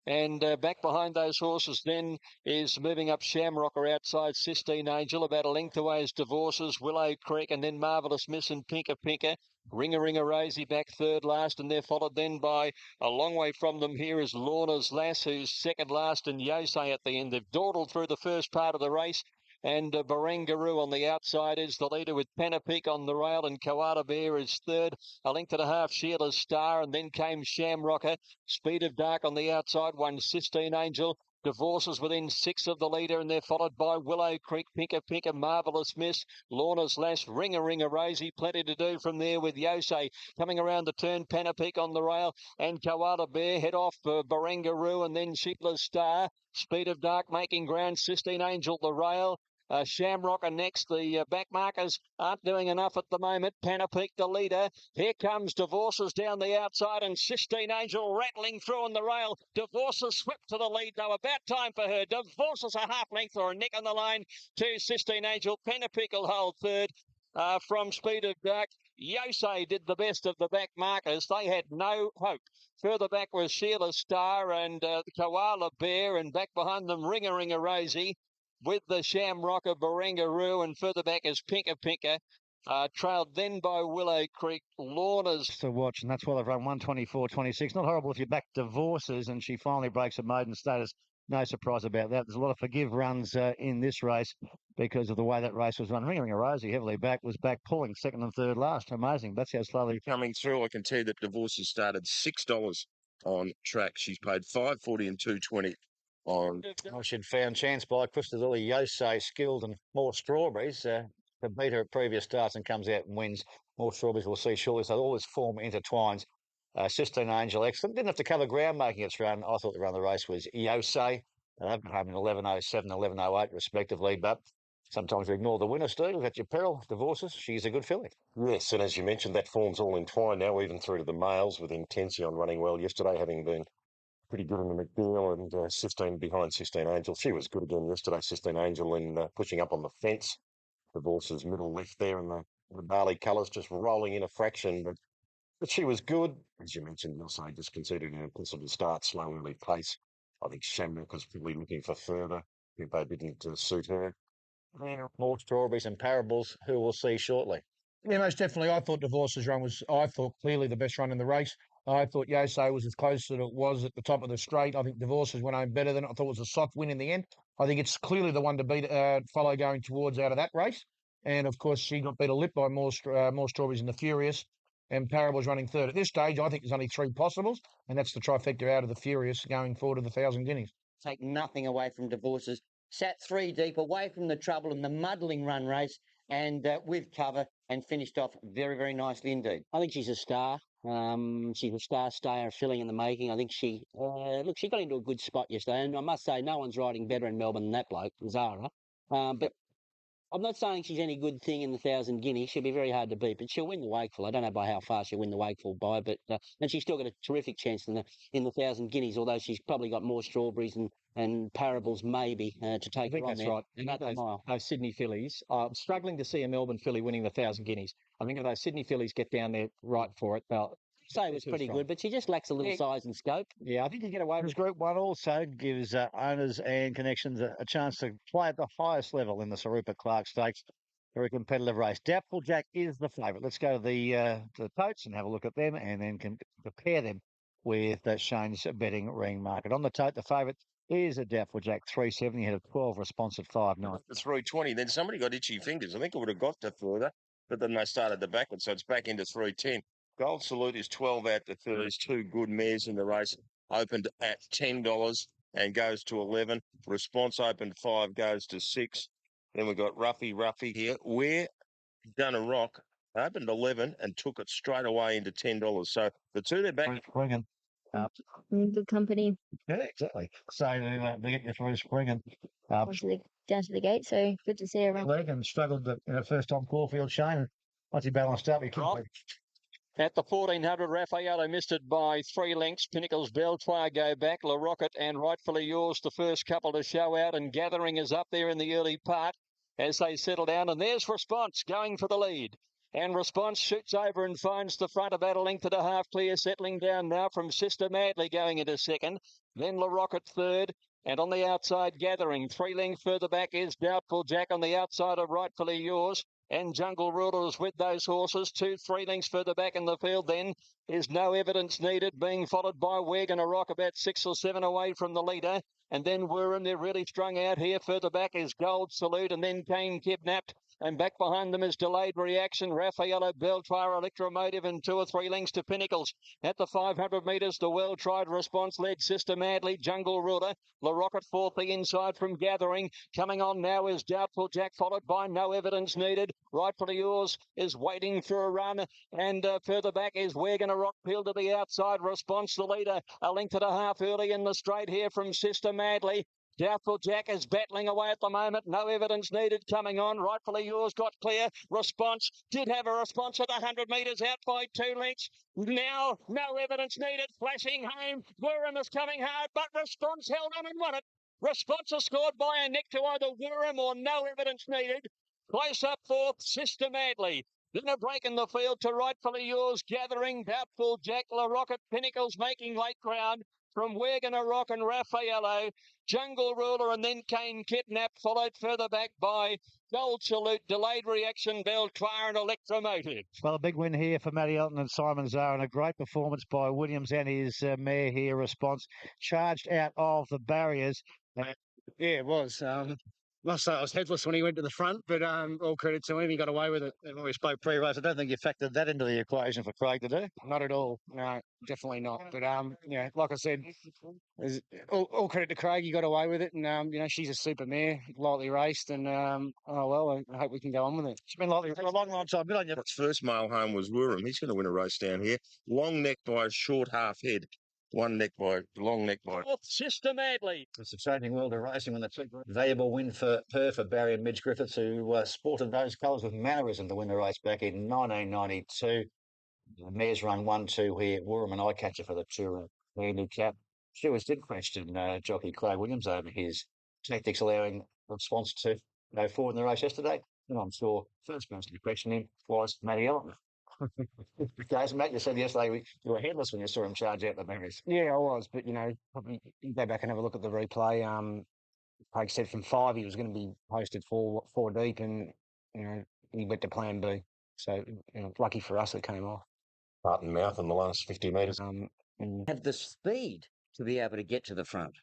[SPEAKER 11] And back behind those horses then is moving up Shamrocker outside 16 Angel. About a length away is Divorces, Willow Creek, and then Marvellous Miss and Pinker Pinker. Ringer Rosie back third last, and they're followed then by a long way from them here is Lorna's Lass, who's second last, and Yosei at the end. They've dawdled through the first part of the race. And Barangaroo on the outside is the leader with Panapeak on the rail, and Koala Bear is third. A length and a half, Sheila's Star, and then came Shamrocker. Speed of Dark on the outside, won 16 Angel. Divorces within 6 of the leader, and they're followed by Willow Creek, Pinker Pinker, Marvellous Miss, Lorna's Lass, Ringer Rosie. Plenty to do from there with Yosei coming around the turn, Panapeak on the rail, and Koala Bear head off Barangaroo, and then Sheila's Star. Speed of Dark making ground, 16 Angel the rail. Shamrocker next. The back markers aren't doing enough at the moment. Panapeak the leader. Here comes Divorces down the outside, and 16 Angel rattling through on the rail. Divorces swept to the lead, though. About time for her. Divorces a half length or a neck on the line to 16 Angel. Panapeak will hold third. From Speed of Dark, Yosei did the best of the back markers. They had no hope. Further back was Sheila Star and the Koala Bear, and back behind them Ringer Rosie with the Shamrocker Barangaroo, and further back is Pinker Pinker. Trailed then by Willow Creek. Lorna's
[SPEAKER 1] to watch, and that's why they've run 1:24.26. Not horrible if you back Divorces, and she finally breaks a maiden status. No surprise about that. There's a lot of forgive runs in this race because of the way that race was run. Ringer Rosie, heavily back, was back pulling second and third last. Amazing. That's how slowly
[SPEAKER 9] coming through. I can tell you that Divorces started $6 on track. She's paid $5.40 and $2.20 on.
[SPEAKER 2] I should found chance by Christopher Yosei, Skilled and More Strawberries to beat her at previous starts and comes out and wins. More Strawberries we'll see shortly. So all this form intertwines. 16 Angel, excellent. Didn't have to cover ground making its run. I thought the run of the race was Yosei. They've got home in 11.07 and 11.08 respectively, but sometimes we ignore the winner, Steve. At your peril, Divorces. She's a good filly.
[SPEAKER 9] Yes, and as you mentioned, that form's all entwined now, even through to the males, with Intention running well yesterday, having been pretty good in the McNeil, and 16 behind 16 Angel. She was good again yesterday, 16 Angel, in pushing up on the fence. Divorce's middle left there, and the barley colours just rolling in a fraction. But she was good. As you mentioned, Yosei just conceded an impossible start, slow early pace. I think Shamrock was probably looking for further. They didn't suit her.
[SPEAKER 2] More Strawberries and Parables, who we'll see shortly.
[SPEAKER 6] Yeah, most definitely. I thought Divorce's run was, I thought, clearly the best run in the race. I thought Yosei was as close as it was at the top of the straight. I think Divorce's went home better than it. I thought it was a soft win in the end. I think it's clearly the one to beat, follow going towards out of that race. And of course, she got beat a lip by more Strawberries in the Furious. And Parables running third. At this stage, I think there's only 3 possibles, and that's the trifecta out of the Furious going forward to the 1,000 Guineas.
[SPEAKER 14] Take nothing away from Divorces. Sat 3 deep, away from the trouble in the muddling run race, and with cover, and finished off very, very nicely indeed. I think she's a star. She's a star stayer, filling in the making. I think she got into a good spot yesterday, and I must say, no one's riding better in Melbourne than that bloke, Zara. But I'm not saying she's any good thing in the 1,000 Guineas. She'll be very hard to beat, but she'll win the Wakeful. I don't know by how far she'll win the Wakeful by, but and she's still got a terrific chance in the 1,000 Guineas. Although she's probably got more Strawberries and Parables maybe to take.
[SPEAKER 19] I think
[SPEAKER 14] her on
[SPEAKER 19] that's
[SPEAKER 14] there.
[SPEAKER 19] right. I think those Sydney fillies. I'm struggling to see a Melbourne filly winning the 1,000 Guineas. I think if those Sydney fillies get down there right for it, they'll
[SPEAKER 14] say it was pretty good, but she just lacks a little size and scope.
[SPEAKER 2] Yeah, I think you get away with Group 1 also gives owners and connections a chance to play at the highest level in the Sarupa Clark Stakes. Very competitive race. Doubtful Jack is the favourite. Let's go to the totes and have a look at them and then compare them with Shane's betting ring market. On the tote, the favourite is a Doubtful Jack 370. Had a 12 response at 5.9.
[SPEAKER 5] The 320. Then somebody got itchy fingers. I think it would have got to further, but then they started the backward, so it's back into 310. Gold Salute is 12 out to 30. There's two good mares in the race. Opened at $10 and goes to 11. Response opened 5, goes to 6. Then we've got Ruffy here. We're Gonna Rock opened 11 and took it straight away into $10. So the two they're back.
[SPEAKER 2] Springing.
[SPEAKER 13] Good company.
[SPEAKER 2] Yeah, exactly. So they get you through Springing.
[SPEAKER 13] Down to the gate, so good to see everyone.
[SPEAKER 2] Leg and struggled first time Caulfield Shane. Once he balanced up, he couldn't.
[SPEAKER 11] At the 1400, Raffaello missed it by 3 lengths. Pinnacle's Beltoire go back. La Rocket and Rightfully Yours, the first couple to show out, and Gathering is up there in the early part as they settle down. And there's Response going for the lead. And Response shoots over and finds the front about a length and a half clear, settling down now from Sister Madly going into second. Then La Rocket third. And on the outside, Gathering. 3 lengths further back is Doubtful Jack on the outside of Rightfully Yours. And Jungle Rulers with those horses. 2-3 lengths further back in the field then is No Evidence Needed, being followed by We're Gonna Rock about 6 or 7 away from the leader. And then Wirren, they're really strung out here. Further back is Gold Salute, and then Kane Kidnapped. And back behind them is Delayed Reaction, Raffaello, Beltoire, Electromotive, and 2 or 3 lengths to Pinnacles. At the 500 metres, the well-tried Response led Sister Madly, Jungle Ruler, La Rocket fourth, the inside from Gathering. Coming on now is Doubtful Jack, followed by No Evidence Needed. Rightfully Yours is waiting for a run, and further back is We're Gonna Rock, peeled to the outside. Response, the leader, a length and a half early in the straight here from Sister Madly. Doubtful Jack is battling away at the moment. No Evidence Needed coming on. Rightfully Yours got clear. Response did have a response at 100 metres out by 2 lengths. Now, No Evidence Needed flashing home. Wirram is coming hard, but Response held on and won it. Response is scored by a neck to either Wirram or No Evidence Needed. Close up fourth, Sister Madly. Then a break in the field to Rightfully Yours, Gathering, Doubtful Jack, La Rocket, Pinnacles making late ground from We're Gonna Rock and Raffaello, Jungle Ruler, and then Kane Kidnap, followed further back by Gold Salute, Delayed Reaction, Beltoire, and Electromotive.
[SPEAKER 2] Well, a big win here for Matty Elton and Simon Zoe, and a great performance by Williams and his mare here, Response, charged out of the barriers.
[SPEAKER 18] Yeah, it was. Must say I was headless when he went to the front, but all credit to him, he got away with it.
[SPEAKER 2] And when we spoke pre-race, I don't think you factored that into the equation for Craig to do.
[SPEAKER 18] Not at all. No, definitely not. But yeah, like I said, all credit to Craig. He got away with it, and she's a super mare, lightly raced, and I hope we can go on with it.
[SPEAKER 2] It's been lightly for a long, long time. Good on you.
[SPEAKER 5] Its first mile home was Wirram. He's going to win a race down here. Long neck by a short half head. Long neck by.
[SPEAKER 11] Sister Madly.
[SPEAKER 2] It's a changing world of racing when it's a valuable win for her, for Barry and Midge Griffiths, who sported those colours with mannerism to win the race back in 1992. The mares run 1-2 here. Wirram and Eyecatcher for the Touring handicap. Stewards did question jockey Craig Williams over his tactics, allowing Response to go forward in the race yesterday. And I'm sure first person to question him was Matty Elton. Guys, Matt, you said yesterday you were headless when you saw him charge out the mares.
[SPEAKER 18] Yeah, I was, but probably go back and have a look at the replay. Craig said from 5 he was going to be posted four deep, and he went to plan B. So lucky for us it came off.
[SPEAKER 9] Heart and mouth in the last 50 metres.
[SPEAKER 24] Have the speed to be able to get to the front.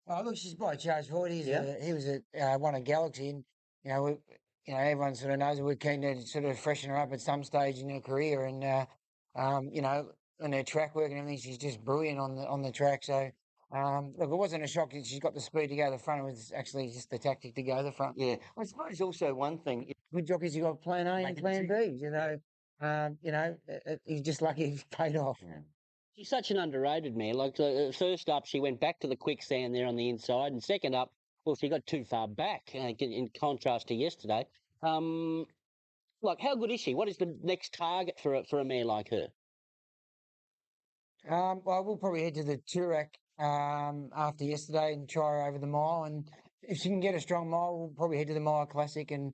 [SPEAKER 25] Oh, look, she's by Charles Hoyt. He was at one of Galaxy, and everyone sort of knows that we're keen to sort of freshen her up at some stage in her career, and on her track work and everything, she's just brilliant on the track. So look, it wasn't a shock that she's got the speed to go to the front. It was actually just the tactic to go to the front.
[SPEAKER 24] Yeah, I suppose also one thing.
[SPEAKER 25] Good jockeys, you got plan A and plan B. He's just lucky he's paid off.
[SPEAKER 24] Yeah.
[SPEAKER 14] She's such an underrated mare. Like first up, she went back to the quicksand there on the inside, and second up, well, she got too far back in contrast to yesterday. Like, how good is she? What is the next target for a mare like her?
[SPEAKER 25] Well, we'll probably head to the Toorak after yesterday and try her over the mile. And if she can get a strong mile, we'll probably head to the Mile Classic. And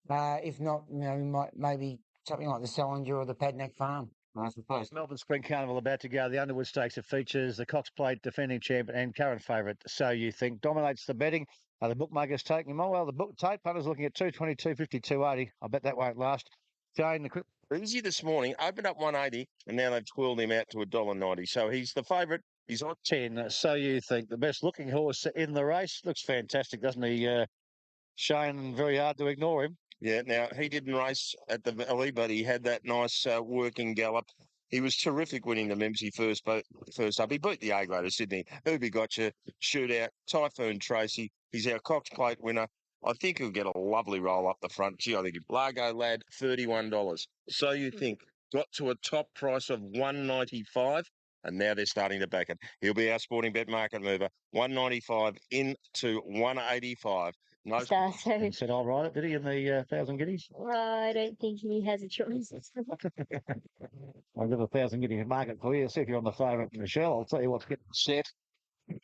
[SPEAKER 25] if not, we might maybe something like the Salinger or the Padnack Farm.
[SPEAKER 2] I suppose.
[SPEAKER 1] Melbourne Spring Carnival about to go. The Underwood Stakes that features the Cox Plate defending champ and current favourite. So You Think dominates the betting. The bookmakers taking him on. Well, the book tape punters looking at 222, 50, 280. I bet that won't last. Jane, the quick.
[SPEAKER 5] Easy this morning, opened up 180, and now they've twirled him out to $1.90. So he's the favourite. He's on
[SPEAKER 1] 10. So You Think, the best looking horse in the race. Looks fantastic, doesn't he? Shane, very hard to ignore him.
[SPEAKER 5] Yeah, now he didn't race at the Valley, but he had that nice working gallop. He was terrific winning the Mimsy first up. He beat the A-grade of Sydney. Ubi Gotcha, Shootout, Typhoon Tracy. He's our Cox Plate winner. I think he'll get a lovely roll up the front. Gee, I think Largo Lad, $31. So You Think got to a top price of $195, and now they're starting to back it. He'll be our sporting bet market mover. $195 into $185. No,
[SPEAKER 13] So,
[SPEAKER 1] said I'll ride it, did he, in the 1,000 guineas?
[SPEAKER 13] I don't think he has a choice.
[SPEAKER 1] I'll give 1,000 guineas market for you. See if you're on the favourite, Michelle. I'll tell you what's getting
[SPEAKER 11] Set.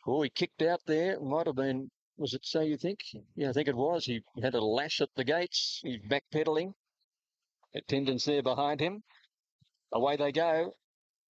[SPEAKER 11] Oh, he kicked out there. Might have been, was it So You Think? Yeah, I think it was. He had a lash at the gates. He's backpedaling. Attendants there behind him. Away they go.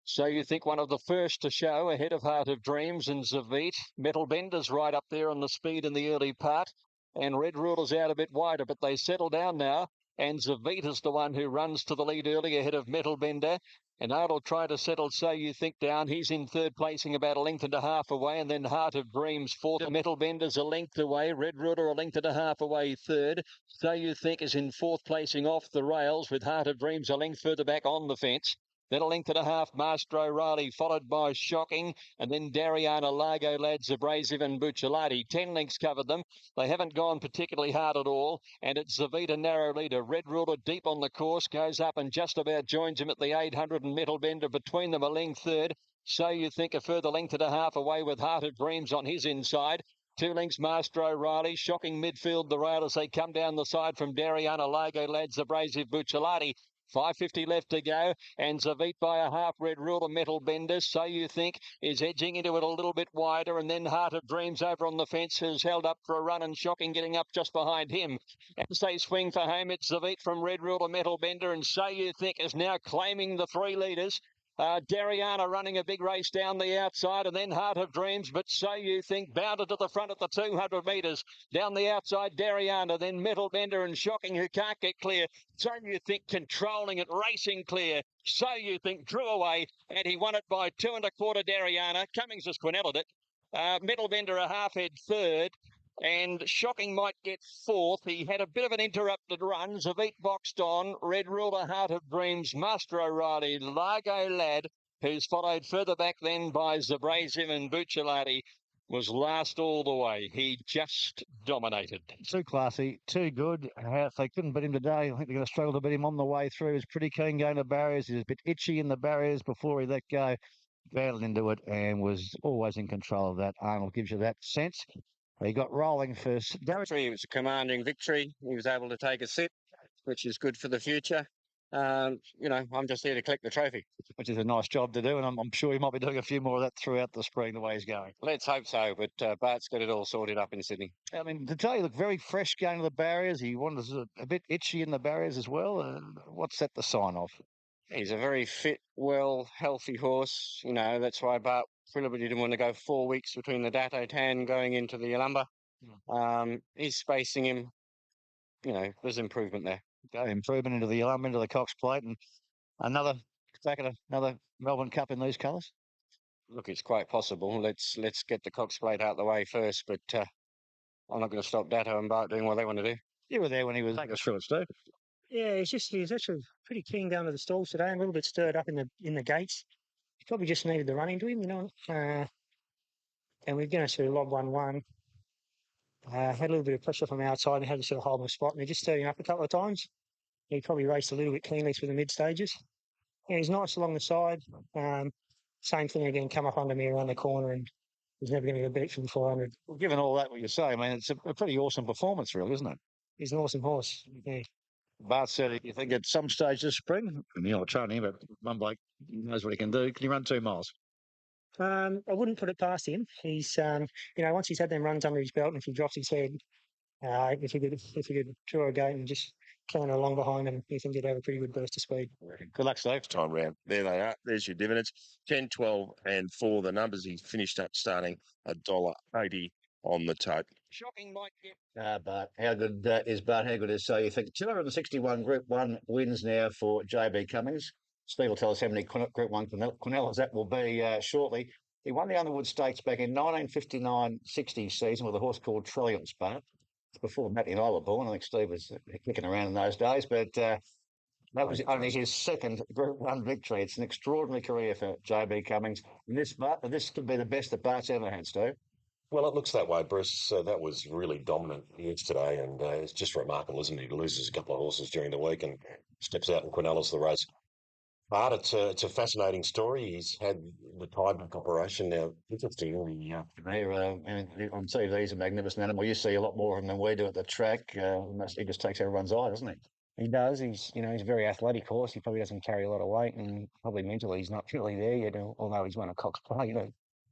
[SPEAKER 11] So You Think one of the first to show, ahead of Heart of Dreams and Zavit. Metal Bender's right up there on the speed in the early part. And Red Ruler's out a bit wider, but they settle down now. And Zavit is the one who runs to the lead early ahead of Metal Bender. And Ard'll try to settle So You Think down. He's in third placing about a length and a half away. And then Heart of Dreams fourth. Metal Bender's a length away. Red Ruler a length and a half away third. So You Think is in fourth placing off the rails with Heart of Dreams a length further back on the fence. Then a length and a half, Master O'Reilly, followed by Shocking, and then Dariana, Largo Lads, Abrasive and Bucciolati. 10 lengths covered them. They haven't gone particularly hard at all, and it's Zavita narrow leader. Red Ruler deep on the course, goes up and just about joins him at the 800, and Metal Bender between them, a length third. So You Think a further length and a half away with Heart of Dreams on his inside. 2 lengths, Master O'Reilly, Shocking midfield, the rail as they come down the side from Dariana, Largo Lads, Abrasive, Bucciolati. 5.50 left to go, and Zavit by a half. Red Ruler, Metal Bender, So You Think, is edging into it a little bit wider, and then Heart of Dreams over on the fence has held up for a run, and Shocking getting up just behind him. As they swing for home, it's Zavit from Red Ruler, Metal Bender, and So You Think is now claiming the 3 leaders. Dariana running a big race down the outside, and then Heart of Dreams, but So You Think bounded to the front at the 200 metres. Down the outside, Dariana, then Metal Bender and Shocking, who can't get clear. So You Think controlling it, racing clear. So You Think drew away, and he won it by 2 1/4. Dariana. Cummings has quinelled it. Metal Bender a half head third. And Shocking might get fourth. He had a bit of an interrupted run. Zavit boxed on. Red Ruler, Heart of Dreams, Master O'Reilly, Largo Lad, who's followed further back then by Zabraziv and Bucciolati, was last all the way. He just dominated.
[SPEAKER 1] Too classy, too good. If they couldn't beat him today, I think they're going to struggle to beat him on the way through. He's pretty keen going to barriers. He was a bit itchy in the barriers before he let go. Battled into it and was always in control of that. Arnold gives you that sense. He got rolling first.
[SPEAKER 3] It was a commanding victory. He was able to take a sit, which is good for the future. I'm just here to collect the trophy.
[SPEAKER 1] Which is a nice job to do, and I'm sure he might be doing a few more of that throughout the spring, the way he's going.
[SPEAKER 3] Let's hope so, but Bart's got it all sorted up in Sydney.
[SPEAKER 1] I mean, today he looked very fresh going to the barriers. He was a bit itchy in the barriers as well. What's that the sign of?
[SPEAKER 3] He's a very fit, well, healthy horse. That's why Bart Phillips didn't want to go 4 weeks between the Dato Tan going into the Yalumba. He's spacing him. There's improvement there.
[SPEAKER 1] Okay, improvement into the Yalumba, into the Cox Plate, and another Melbourne Cup in these colours.
[SPEAKER 3] Look, it's quite possible. Let's get the Cox Plate out of the way first, but I'm not going to stop Dato and Bart doing what they want to do.
[SPEAKER 1] You were there when he was. Take us through it, Steve.
[SPEAKER 17] Yeah, he's actually pretty keen going to the stalls today. A little bit stirred up in the gates. He probably just needed the run into him, and we're going to sort of lob 1-1. Had a little bit of pressure from outside and had to sort of hold my spot, and he just stirred him up a couple of times. He probably raced a little bit cleanly through the mid stages. Yeah, he's nice along the side. Same thing again, come up under me around the corner, and he's never going to get beat from 400.
[SPEAKER 1] Well, given all that, what you say, I mean, it's a pretty awesome performance, really, isn't it?
[SPEAKER 17] He's an awesome horse. Yeah.
[SPEAKER 1] Bart said, you think at some stage this spring, and you're not training, but one bloke knows what he can do. Can he run 2 miles?
[SPEAKER 17] I wouldn't put it past him. He's, once he's had them runs under his belt, and if he drops his head, if he could draw a gate and just
[SPEAKER 19] counter along behind him, you think he'd have a pretty good burst of speed.
[SPEAKER 2] Good luck, Steve.
[SPEAKER 5] Time round. There they are. There's your dividends. 10, 12 and 4. The numbers he finished up starting $1.80 on the tote.
[SPEAKER 2] Shocking might get. Bart, how good is Bart? How good is So You Think? 261 Group 1 wins now for JB Cummings. Steve will tell us how many Group 1 Quinellas that will be shortly. He won the Underwood Stakes back in 1959-60 season with a horse called Trilliums, Bart. Before Matty and I were born. I think Steve was kicking around in those days, but that was only his second Group 1 victory. It's an extraordinary career for JB Cummings. And this could be the best that Bart's ever had, Steve.
[SPEAKER 9] Well, it looks that way, Bruce. That was really dominant yesterday, and it's just remarkable, isn't it? He loses a couple of horses during the week and steps out and Quinellas the race. But it's a fascinating story. He's had the tieback operation now. Interestingly,
[SPEAKER 2] on TV, he's a magnificent animal. You see a lot more of him than we do at the track. He just takes everyone's eye, doesn't he?
[SPEAKER 18] He does. He's a very athletic horse. He probably doesn't carry a lot of weight, and probably mentally he's not really there yet. Although he's won a Cox Plate,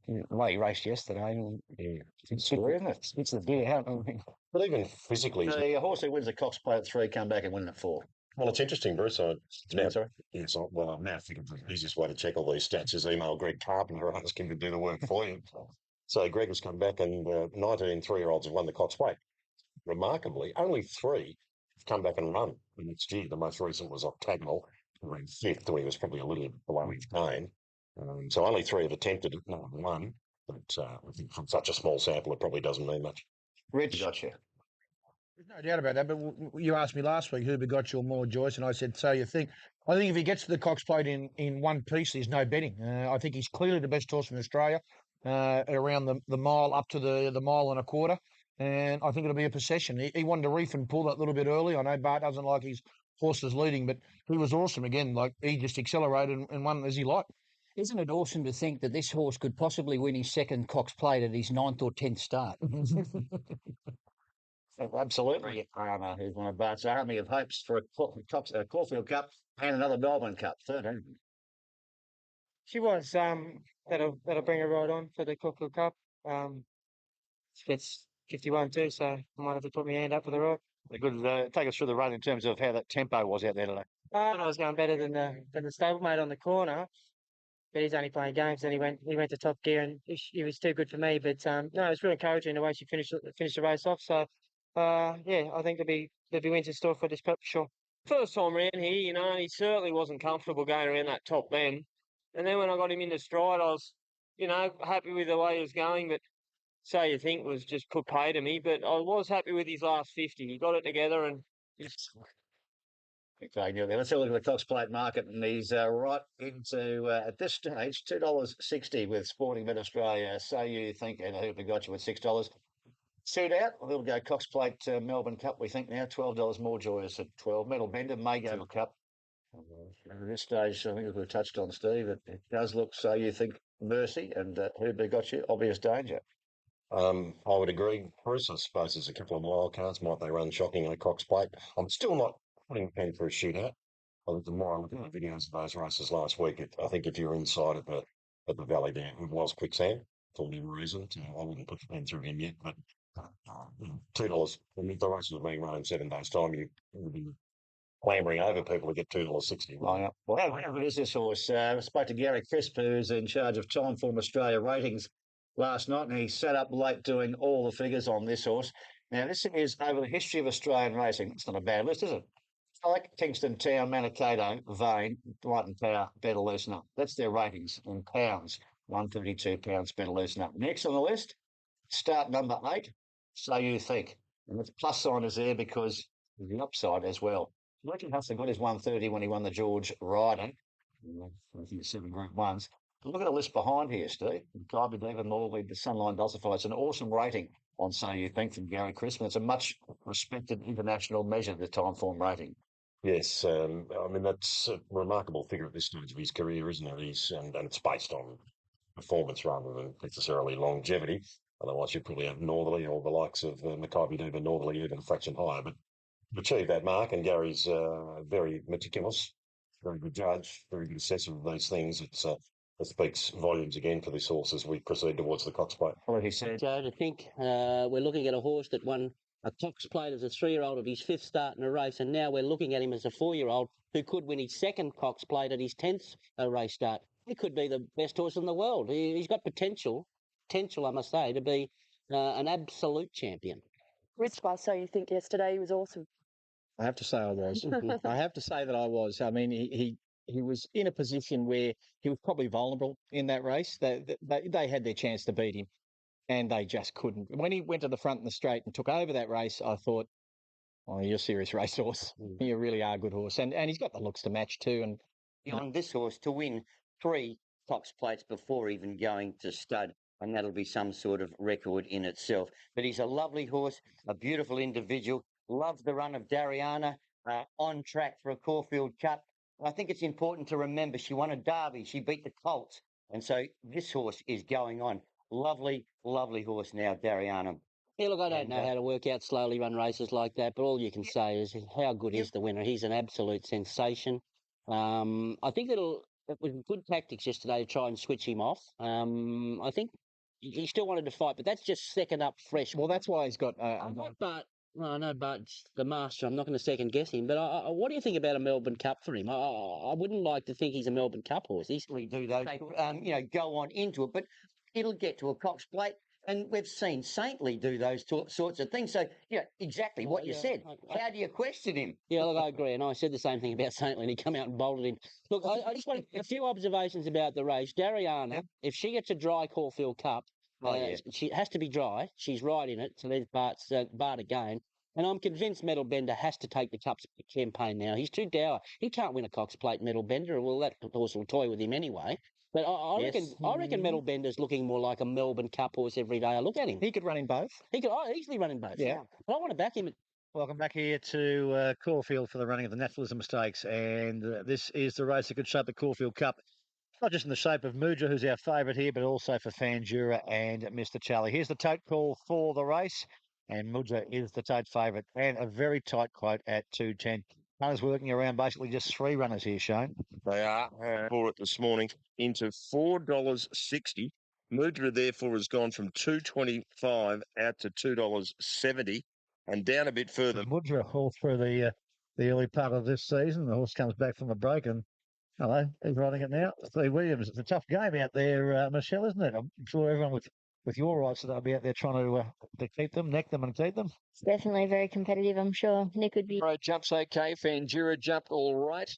[SPEAKER 18] the way he raced yesterday,
[SPEAKER 2] It's scary, isn't it?
[SPEAKER 18] It's the deer out.
[SPEAKER 9] but even physically,
[SPEAKER 2] The horse who wins the Cox Plate at 3 come back and win at 4.
[SPEAKER 9] well, it's interesting, Bruce.
[SPEAKER 2] Sorry.
[SPEAKER 9] Yes, well, now I think the easiest way to check all these stats is email Greg Carpenter and ask him to do the work for you. So Greg has come back, and 19 3-year-olds have won the Cox Plate. Remarkably, only 3 have come back and run the next year. The most recent was Octagonal, who ran 5th, where he was probably a little below his game. So only 3 have attempted it, not one. But I think from such a small sample, it probably doesn't mean much.
[SPEAKER 2] Rich, gotcha.
[SPEAKER 6] There's no doubt about that, but you asked me last week who begot you or more, Joyce, and I said, so you think. I think if he gets to the Cox Plate in one piece, there's no betting. I think he's clearly the best horse in Australia, around the mile up to the mile and a quarter, and I think it'll be a possession. He wanted to reef and pull that little bit early. I know Bart doesn't like his horses leading, but he was awesome again. Like, he just accelerated and won as he liked.
[SPEAKER 16] Isn't it awesome to think that this horse could possibly win his second Cox Plate at his 9th or 10th start?
[SPEAKER 2] Absolutely. Who's one of Bart's army of hopes for a Caulfield Cup and another Melbourne Cup. 13.
[SPEAKER 19] She was. That'll bring her right on for the Caulfield Cup. She gets 51 too, so I might have to put my hand up for the ride.
[SPEAKER 2] They could take us through the run in terms of how that tempo was out there today.
[SPEAKER 19] I was going better than the stablemate on the corner, but he's only playing games. And he went to top gear, and he was too good for me. But no, it was really encouraging the way she finished the race off. So yeah, I think there'll be wins in store for this prep for sure.
[SPEAKER 3] First time round here, he certainly wasn't comfortable going around that top bend. And then when I got him into stride, I was, happy with the way he was going. But So You Think was just put pay to me. But I was happy with his last 50. He got it together and
[SPEAKER 2] Okay, Neil, let's have a look at the Cox Plate market, and he's right into, at this stage, $2.60 with Sporting Bet Australia. So You Think, and I hope we got you at $6. Suit out, we'll go Cox Plate Melbourne Cup, we think now, $12 more joyous at 12. Metal Bender may go to Cup. At this stage, I think as we've touched on, Steve, it does look So You Think Mercy, and who got you? Obvious Danger.
[SPEAKER 9] I would agree, Bruce. I suppose there's a couple of wild cards. Might they run shocking on Cox Plate? I'm still not putting a pen for a shootout. I think the more I look at the videos of those races last week, I think if you're inside at the valley there, it was quicksand for whatever reason. I wouldn't put the pen through him yet, but $2. If the races are being run in 7 days' time, you would be clambering over people to get $2.60.
[SPEAKER 2] Well, how good is this horse? I spoke to Gary Crisp, who's in charge of Timeform Australia ratings last night, and he sat up late doing all the figures on this horse. Now, this is over the history of Australian racing. It's not a bad list, is it? Like Kingston Town, Manikato, Vane, White and Power, Better Loosen Up. That's their ratings in pounds. £132, Better Loosen Up. Next on the list, start number 8, So You Think. And the plus sign is there because of the upside as well. Lucky Hustler got his 130 when he won the George Ryder. I think 7 Group 1s. But look at the list behind here, Steve. Kaiby Diva, Norley, the Sunline Dulcify. It's an awesome rating on So You Think from Gary Crispin. It's a much respected international measure, the Timeform rating.
[SPEAKER 9] Yes, I mean, that's a remarkable figure at this stage of his career, isn't it? And it's based on performance rather than necessarily longevity. Otherwise, you'd probably have Northerly or the likes of Mackay Diva, Northerly, even a fraction higher. But to achieve that mark, and Gary's very meticulous, very good judge, very good assessor of these things. It speaks volumes again for this horse as we proceed towards the Cox Plate.
[SPEAKER 2] What he said.
[SPEAKER 14] Joe, to think we're looking at a horse that won a Cox Plate as a 3-year-old of his 5th start in a race, and now we're looking at him as a 4-year-old who could win his 2nd Cox Plate at his 10th race start. He could be the best horse in the world. He's got potential, I must say, to be an absolute champion.
[SPEAKER 12] Rich so you think yesterday he was awesome?
[SPEAKER 19] I have to say I was. I have to say that I was. I mean, he was in a position where he was probably vulnerable in that race. They had their chance to beat him, and they just couldn't. When he went to the front in the straight and took over that race, I thought, oh, you're a serious racehorse. You really are a good horse. And he's got the looks to match too. And
[SPEAKER 24] On this horse to win 3 Cox Plates before even going to stud, and that'll be some sort of record in itself. But he's a lovely horse, a beautiful individual. Loves the run of Dariana, on track for a Caulfield Cup. I think it's important to remember she won a Derby. She beat the Colts. And so this horse is going on. Lovely, lovely horse now, Dariana.
[SPEAKER 14] Yeah, look, I don't know how to work out slowly run races like that, but all you can say is how good is the winner. He's an absolute sensation. I think it was good tactics yesterday to try and switch him off. I think he still wanted to fight, but that's just second up fresh.
[SPEAKER 19] Well, that's why he's got.
[SPEAKER 14] But no, no, but the master. I'm not going to second guess him. But what do you think about a Melbourne Cup for him? I wouldn't like to think he's a Melbourne Cup horse. He's
[SPEAKER 24] do those, go on into it, but it'll get to a Cox Plate. And we've seen Saintly do those sorts of things. So, exactly what you said. How do you question him?
[SPEAKER 14] Yeah, look, I agree. And I said the same thing about Saintly, and he come out and bolted him. Look, I just want a few observations about the race. Dariana, if she gets a dry Caulfield Cup, she has to be dry. She's right in it. So there's Bart again. And I'm convinced Metal Bender has to take the Cups campaign now. He's too dour. He can't win a Cox Plate, Metal Bender. Well, that horse will toy with him anyway. But I reckon Metal Bender's looking more like a Melbourne Cup horse every day. I look at him.
[SPEAKER 19] He could run in both.
[SPEAKER 14] He could easily run in both.
[SPEAKER 19] Yeah.
[SPEAKER 14] But I want to back him.
[SPEAKER 1] Welcome back here to Caulfield for the running of the Naturalism Stakes. And this is the race that could shape the Caulfield Cup. Not just in the shape of Mudra, who's our favourite here, but also for Fanjura and Mr. Charlie. Here's the tote call for the race. And Mudra is the tote favourite. And a very tight quote at 210. Runners working around basically just 3 runners here, Shane.
[SPEAKER 5] They are for it this morning into $4.60. Mudra, therefore, has gone from $2.25 out to $2.70 and down a bit further.
[SPEAKER 1] Mudra all through the early part of this season. The horse comes back from a break and hello, he's riding it now. Steve Williams. It's a tough game out there, Michelle, isn't it? I'm sure everyone with your rights that'll be out there trying to keep them, neck them and keep them.
[SPEAKER 13] It's definitely very competitive, I'm sure. Nick would be...
[SPEAKER 11] Right, jumps okay. Fanjura jumped all right.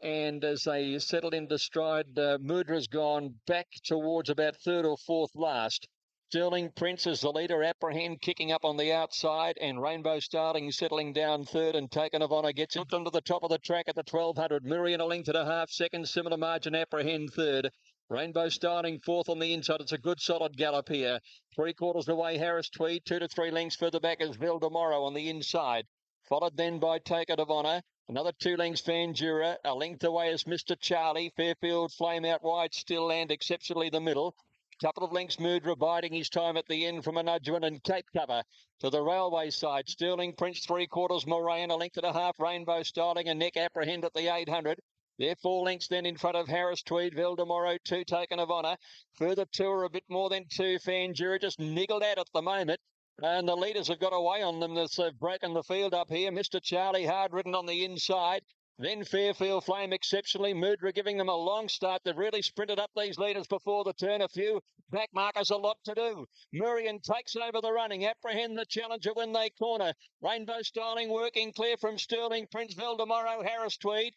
[SPEAKER 11] And as they settled into stride, Mudra's gone back towards about 3rd or 4th last. Sterling Prince is the leader. Apprehend kicking up on the outside, and Rainbow Starling settling down 3rd, and Taken of Honour gets it onto the top of the track at the 1200. Miriam a length and a half second, similar margin. Apprehend 3rd. Rainbow Starling 4th on the inside. It's a good solid gallop here. 3/4 away, Harris Tweed. 2 to 3 lengths further back is Vildemoro on the inside. Followed then by Taken of Honour. Another 2 lengths Fanjura. A length away is Mr. Charlie. Fairfield Flame out wide still, and exceptionally the middle. Couple of lengths Mudra biding his time at the end from a nudgement, and Cape Cover to the railway side. Sterling Prince 3/4 Moran, a length and a half Rainbow Styling, and Neck Apprehend at the 800. They're 4 lengths then in front of Harris Tweed, Vildemoro, 2 Taken of Honour. Further 2 are a bit more than 2. Fanjura just niggled out at the moment. And the leaders have got away on them. They've broken the field up here. Mr. Charlie hard ridden on the inside. Then Fairfield Flame exceptionally. Mudra giving them a long start. They've really sprinted up these leaders before the turn. A few back markers, a lot to do. Murian takes over the running. Apprehend the challenger when they corner. Rainbow Styling working clear from Sterling Prince, Vildemoro, Harris Tweed.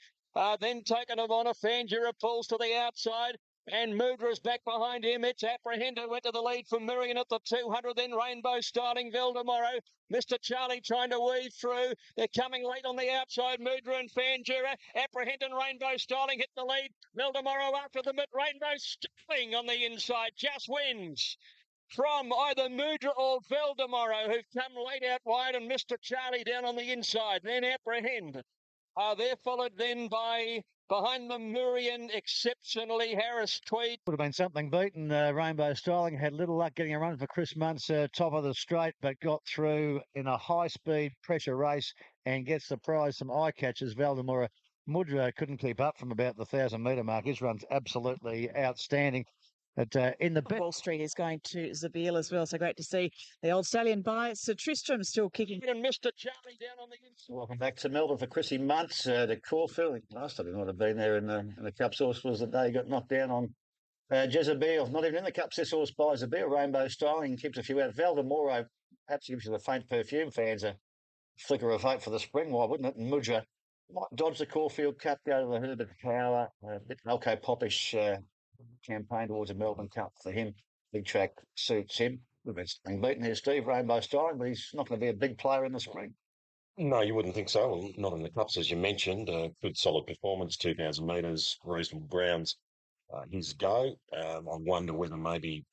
[SPEAKER 11] Then Taken of Honour. Fanjura pulls to the outside. And Mudra's back behind him. It's Apprehend who went to the lead from Miriam at the 200. Then Rainbow Styling, Vildemoro. Mr. Charlie trying to weave through. They're coming late on the outside. Mudra and Fanjura. Apprehend and Rainbow Styling hit the lead. Vildemoro after them, but Rainbow Styling on the inside just wins from either Mudra or Vildemoro, who've come late out wide, and Mr. Charlie down on the inside. Then Apprehend. They're followed then by behind them Murian, exceptionally Harris Tweed.
[SPEAKER 1] Would have been something beaten. Rainbow Styling had little luck getting a run for Chris Muntz, top of the straight, but got through in a high-speed pressure race and gets the prize. Some eye catches. Valdemora Mudra couldn't keep up from about the 1,000-metre mark. His run's absolutely outstanding. But in the
[SPEAKER 15] Wall Street is going to Zabeel as well, so great to see the old stallion by Sir Tristram still kicking.
[SPEAKER 11] And Mr. Charlie down on the inside.
[SPEAKER 2] Welcome back to Melbourne for Chrissy Muntz to Caulfield. Last time he might have been there in the Cup Source was the day he got knocked down on Jezebel. Not even in the Cup Source by Jezebel. Rainbow Styling keeps a few out. Valdemoro perhaps gives you the faint perfume fans a flicker of hope for the spring. Why wouldn't it? And Mudra might dodge the Caulfield Cup, go to the Herbert Power, a bit Alco Popish campaign towards a Melbourne Cup for him. Big track suits him. We've been beaten here, Steve, Rainbow Styling, but he's not going to be a big player in the spring.
[SPEAKER 9] No, you wouldn't think so. Well, not in the Cups, as you mentioned. Good solid performance, 2,000 metres, reasonable grounds. His go. I wonder whether maybe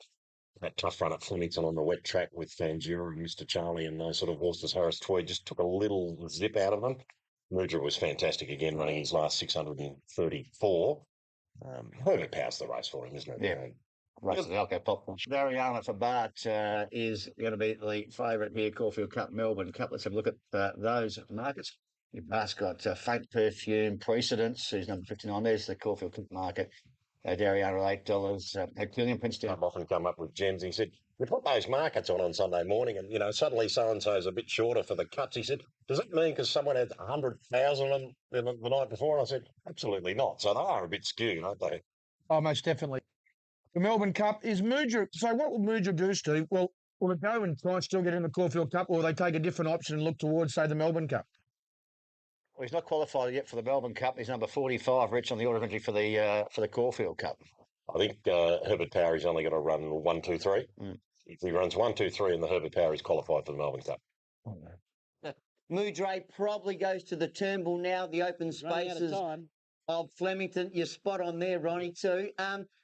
[SPEAKER 9] that tough run at Flemington on the wet track with Fangura and Mr. Charlie and those sort of horses, Harris Tweed, just took a little zip out of them. Mudra was fantastic again, running his last 634. Herbert Power's the race for him, isn't it?
[SPEAKER 2] Yeah. Race of the Alco Pop. Variana for Bart is going to be the favourite here, Caulfield Cup, Melbourne Cup. Let's have a look at those markets. Bart's got faint perfume precedence. He's number 59. There's the Caulfield Cup market. Dariana $8. Herculean Prince down.
[SPEAKER 9] I've often come up with gems. He said, "You put those markets on Sunday morning, and suddenly so and so's a bit shorter for the cuts." He said, "Does that mean because someone had 100,000 of them the night before?" And I said, "Absolutely not." So they are a bit skewed, aren't they?
[SPEAKER 6] Oh, most definitely. The Melbourne Cup is Mudra. So what will Mudra do, Steve? Well, will it go and try and still get in the Caulfield Cup, or will they take a different option and look towards, say, the Melbourne Cup?
[SPEAKER 2] Well, he's not qualified yet for the Melbourne Cup. He's number 45, Rich, on the order of entry for the Caulfield Cup.
[SPEAKER 9] I think Herbert Power is only going to run 1, 2, 3. If he runs 1, 2, 3 in the Herbert Power, he's qualified for the Melbourne Cup.
[SPEAKER 24] Mudra probably goes to the Turnbull now, the open spaces of Flemington. You're spot on there, Ronnie, too.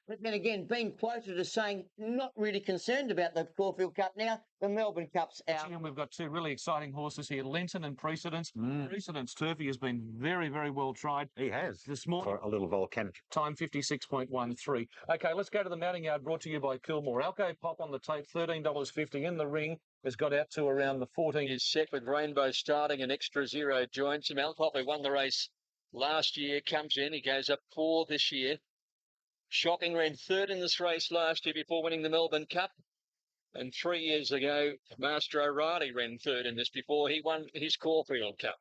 [SPEAKER 24] But then again, being quoted as saying not really concerned about the Caulfield Cup now. The Melbourne Cup's out.
[SPEAKER 8] And we've got two really exciting horses here, Linton and Precedence. Precedence, Turfy, has been very, very well tried.
[SPEAKER 2] He has.
[SPEAKER 8] This morning.
[SPEAKER 2] For a little volcanic.
[SPEAKER 8] Time 56.13. Okay, let's go to the mounting yard, brought to you by Kilmore. Alco Pop on the tape, $13.50 in the ring. Has got out to around the 14.
[SPEAKER 11] Is set with Rainbow starting an extra zero joints. Alco, who won the race last year, comes in. He goes up 4 this year. Shocking, ran 3rd in this race last year before winning the Melbourne Cup. And 3 years ago, Master O'Reilly ran 3rd in this before he won his Caulfield Cup.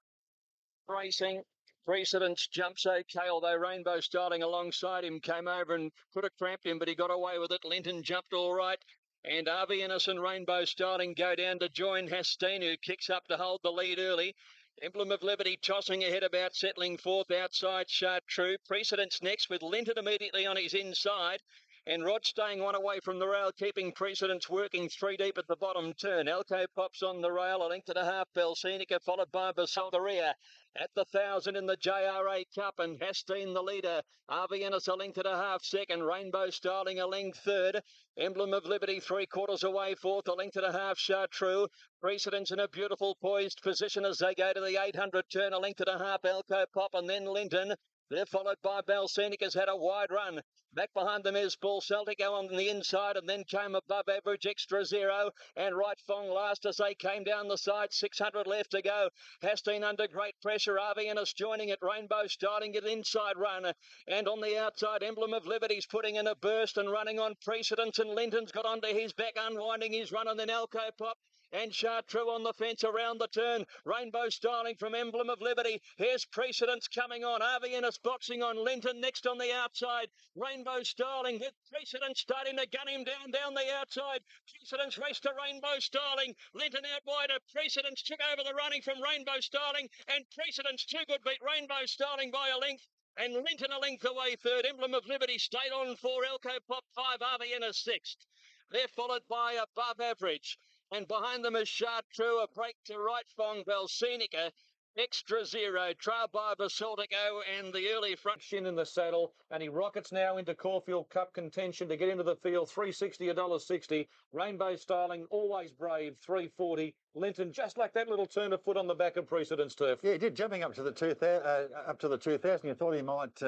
[SPEAKER 11] Racing, Precedence jumps okay, although Rainbow starting alongside him came over and could have cramped him, but he got away with it. Linton jumped all right. And Arvienus and Rainbow starting go down to join Hastine, who kicks up to hold the lead early. Emblem of Liberty tossing ahead, about settling 4th outside Chartreux. Precedence next with Linton immediately on his inside. And Rod staying one away from the rail, keeping Precedence working 3 deep at the bottom turn. Alco Pops on the rail, a length and a half. Belsenica followed by Basalderia. At the 1,000 in the JRA Cup, and Hastine the leader. Arvienus a length and a half second. Rainbow Styling a length third. Emblem of Liberty 3/4 away fourth. A length and a half Chartreux. Precedence in a beautiful poised position as they go to the 800 turn. A length and a half Alco Pop, and then Linton. They're followed by Balsenic, has had a wide run. Back behind them is Bull Celtico on the inside, and then came above average Extra Zero and Right Fong last as they came down the side. 600 left to go. Hastine under great pressure. Arvienus joining it. Rainbow starting it inside run. And on the outside, Emblem of Liberty's putting in a burst and running on Precedence, and Linton's got onto his back, unwinding his run, and then Alco Pop. And Chartreux on the fence around the turn. Rainbow Styling from Emblem of Liberty. Here's Precedence coming on. Arvienus boxing on Linton next on the outside. Rainbow Styling with Precedence starting to gun him down the outside. Precedence race to Rainbow Styling. Linton out wider. Precedence took over the running from Rainbow Styling. And Precedence too good beat Rainbow Styling by a length. And Linton a length away third. Emblem of Liberty stayed on 4. Elco Pop 5. Arvienus 6th. They're followed by Above Average. And behind them is Chartreux, a break to Right Fong, Belsenica, Extra Zero, trailed by Basaltico, and the early front
[SPEAKER 8] Shin in the saddle, and he rockets now into Caulfield Cup contention to get into the field. $3.60, $1.60. Rainbow Styling, always brave, $3.40. Linton, just like that little turn of foot on the back of Precedence, Turf.
[SPEAKER 2] Yeah, he did, jumping up to the 2,000. You thought he might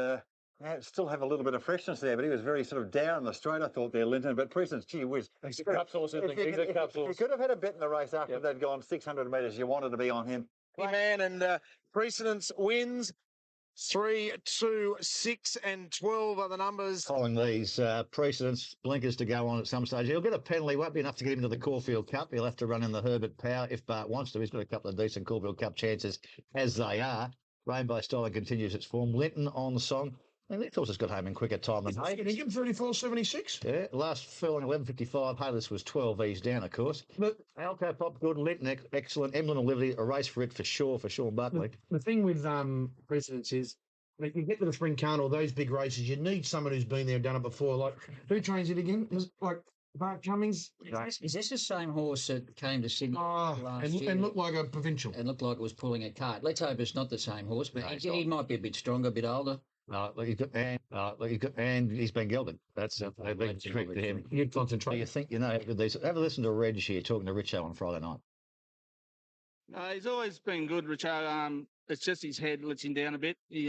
[SPEAKER 2] still have a little bit of freshness there, but he was very sort of down the straight, I thought, there, Linton. But Precedence, gee whiz.
[SPEAKER 8] He's a cup source, isn't he? He's a cup source.
[SPEAKER 2] He could have had a bet in the race after they'd gone 600 metres. You wanted to be on him.
[SPEAKER 8] Man, and Precedence wins.
[SPEAKER 7] 3, 2, 6 and 12 are the numbers.
[SPEAKER 2] Following these precedents, blinkers to go on at some stage. He'll get a penalty. Won't be enough to get him to the Caulfield Cup. He'll have to run in the Herbert Power if Bart wants to. He's got a couple of decent Caulfield Cup chances as they are. Rainbow Styler continues its form. Linton on the song. And that horse has got home in quicker time than Hay.
[SPEAKER 6] Ingham 34.76.
[SPEAKER 2] Yeah, last furlong 11.55. Hayless was 12 E's down, of course. But Alco Pop good, Linton excellent. Emblem of Liberty, a race for it for sure for Sean Buckley.
[SPEAKER 6] The thing with precedents is, when you get to the Spring Carnival, those big races, you need someone who's been there and done it before. Like, who trains it again? Like Bart Cummings.
[SPEAKER 16] Is this the same horse that came to Sydney last year?
[SPEAKER 6] And looked like a provincial.
[SPEAKER 16] And looked like it was pulling a cart. Let's hope it's not the same horse, but he might be a bit stronger, a bit older.
[SPEAKER 2] And he's been gelded. That's a big trick to him.
[SPEAKER 6] You concentrate.
[SPEAKER 2] You think you know these? Have a listen to Reg here talking to Richo on Friday night.
[SPEAKER 10] He's always been good, Richo. It's just his head lets him down a bit. He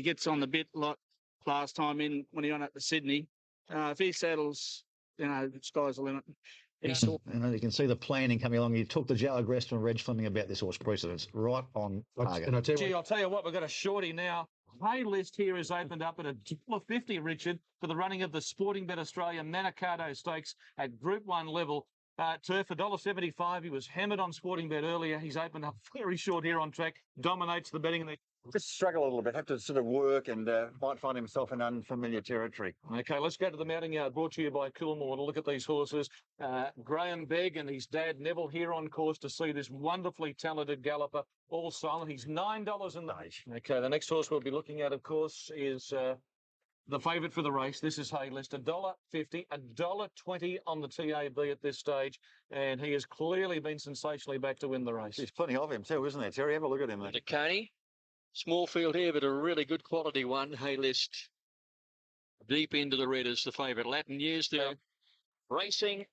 [SPEAKER 10] gets on the bit like last time when he went up to Sydney. If he settles, the sky's the limit.
[SPEAKER 2] You can see the planning coming along. You talked to Joe Agresta and Reg Fleming about this horse precedence. Right on target.
[SPEAKER 11] I'll tell you what, we've got a shorty now. Hay list here is opened up at $1.50, Richard, for the running of the Sporting Bet Australia Manikato Stakes at Group 1 level. Turf, $1.75. He was hammered on Sporting Bet earlier. He's opened up very short here on track, dominates the betting.
[SPEAKER 20] Just struggle a little bit, have to sort of work and might find himself in unfamiliar territory.
[SPEAKER 11] Okay, let's go to the mounting yard, brought to you by Coolmore, to look at these horses. Graham Begg and his dad Neville here on course to see this wonderfully talented galloper, All Silent. He's $9 in the race. Okay, the next horse we'll be looking at, of course, is the favourite for the race. This is Hay List, $1.50, $1.20 on the TAB at this stage, and he has clearly been sensationally back to win the race.
[SPEAKER 20] There's plenty of him too, isn't there, Terry? Have a look at him there.
[SPEAKER 11] Coney. Small field here, but a really good quality one. Hay List deep into the red is the favourite. Latin News there. Racing.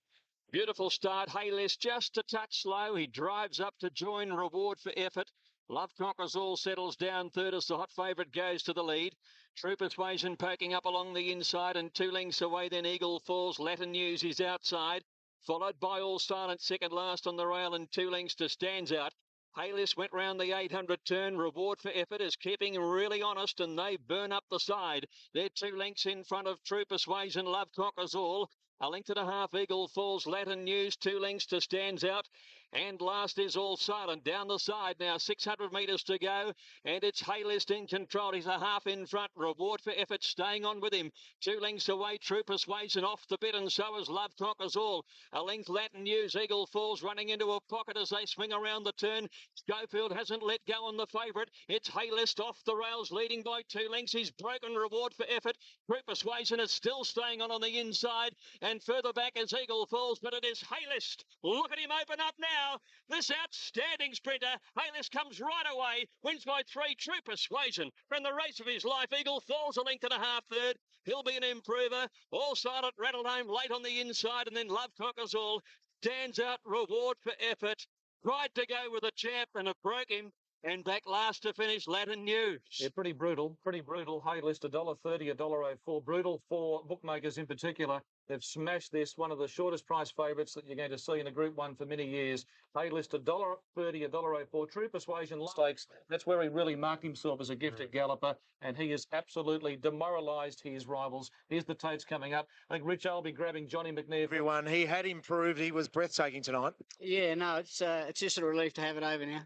[SPEAKER 11] Beautiful start. Hay List just a touch slow. He drives up to join Reward for Effort. Love Conquers All settles down third as the hot favourite goes to the lead. Troop Persuasion poking up along the inside and 2 lengths away. Then Eagle Falls. Latin News is outside. Followed by All Silent second last on the rail and 2 lengths to Stands Out. Hay List went round the 800 turn. Reward for Effort is keeping really honest, and they burn up the side. They're 2 lengths in front of True Persuasion. Love Conquers All. A length and a half, Eagle Falls, Latin News, 2 lengths to Stands Out. And last is All Silent down the side now, 600 metres to go. And it's Hay List in control. He's a half in front. Reward for Effort staying on with him. 2 lengths away, True Persuasion off the bit, and so is Love Conquers All. A length, Latin News, Eagle Falls running into a pocket as they swing around the turn. Schofield hasn't let go on the favourite. It's Hay List off the rails, leading by 2 lengths. He's broken Reward for Effort. True Persuasion is still staying on the inside. And further back is Eagle Falls, but it is Hay List. Look at him open up now. This outstanding sprinter. Hay List comes right away, wins by 3. True Persuasion from the race of his life. Eagle Falls a length and a half third. He'll be an improver. All Silent rattled home late on the inside, and then Love Conquers All. Stands Out, Reward for Effort. Tried to go with a champ and it broke him. And back last to finish, Latin News. Yeah, pretty brutal. Hay List, $1.30, $1.04. Brutal for bookmakers in particular. They've smashed this, one of the shortest price favourites that you're going to see in a Group 1 for many years. Hay List, $1.30, $1.04. True Persuasion Stakes. That's where he really marked himself as a gifted galloper, and he has absolutely demoralised his rivals. Here's the Tates coming up. I think Rich will be grabbing Johnny McNair.
[SPEAKER 7] Everyone, he had improved. He was breathtaking tonight.
[SPEAKER 21] Yeah, no, it's just a relief to have it over now.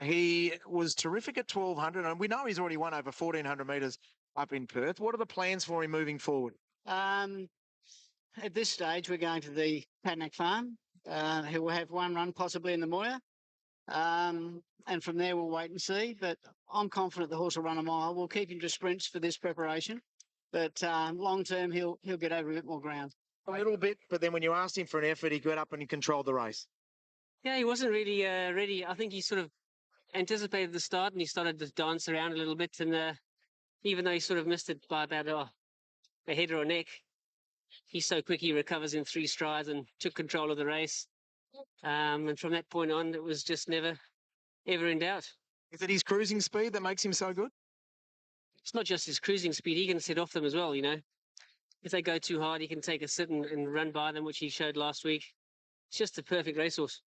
[SPEAKER 7] He was terrific at 1,200, and we know he's already won over 1,400 metres up in Perth. What are the plans for him moving forward?
[SPEAKER 21] At this stage, we're going to the Padnack Farm. He will have one run possibly in the Moya. And from there, we'll wait and see. But I'm confident the horse will run a mile. We'll keep him to sprints for this preparation. But long term, he'll get over a bit more ground.
[SPEAKER 7] A little bit, but then when you asked him for an effort, he got up and he controlled the race.
[SPEAKER 4] Yeah, he wasn't really ready. I think he sort of anticipated the start and he started to dance around a little bit. And even though he sort of missed it by about a head or a neck, he's so quick he recovers in 3 strides and took control of the race. And from that point on, it was just never, ever in doubt.
[SPEAKER 7] Is it his cruising speed that makes him so good?
[SPEAKER 4] It's not just his cruising speed. He can set off them as well, you know. If they go too hard, he can take a sit and run by them, which he showed last week. It's just a perfect racehorse.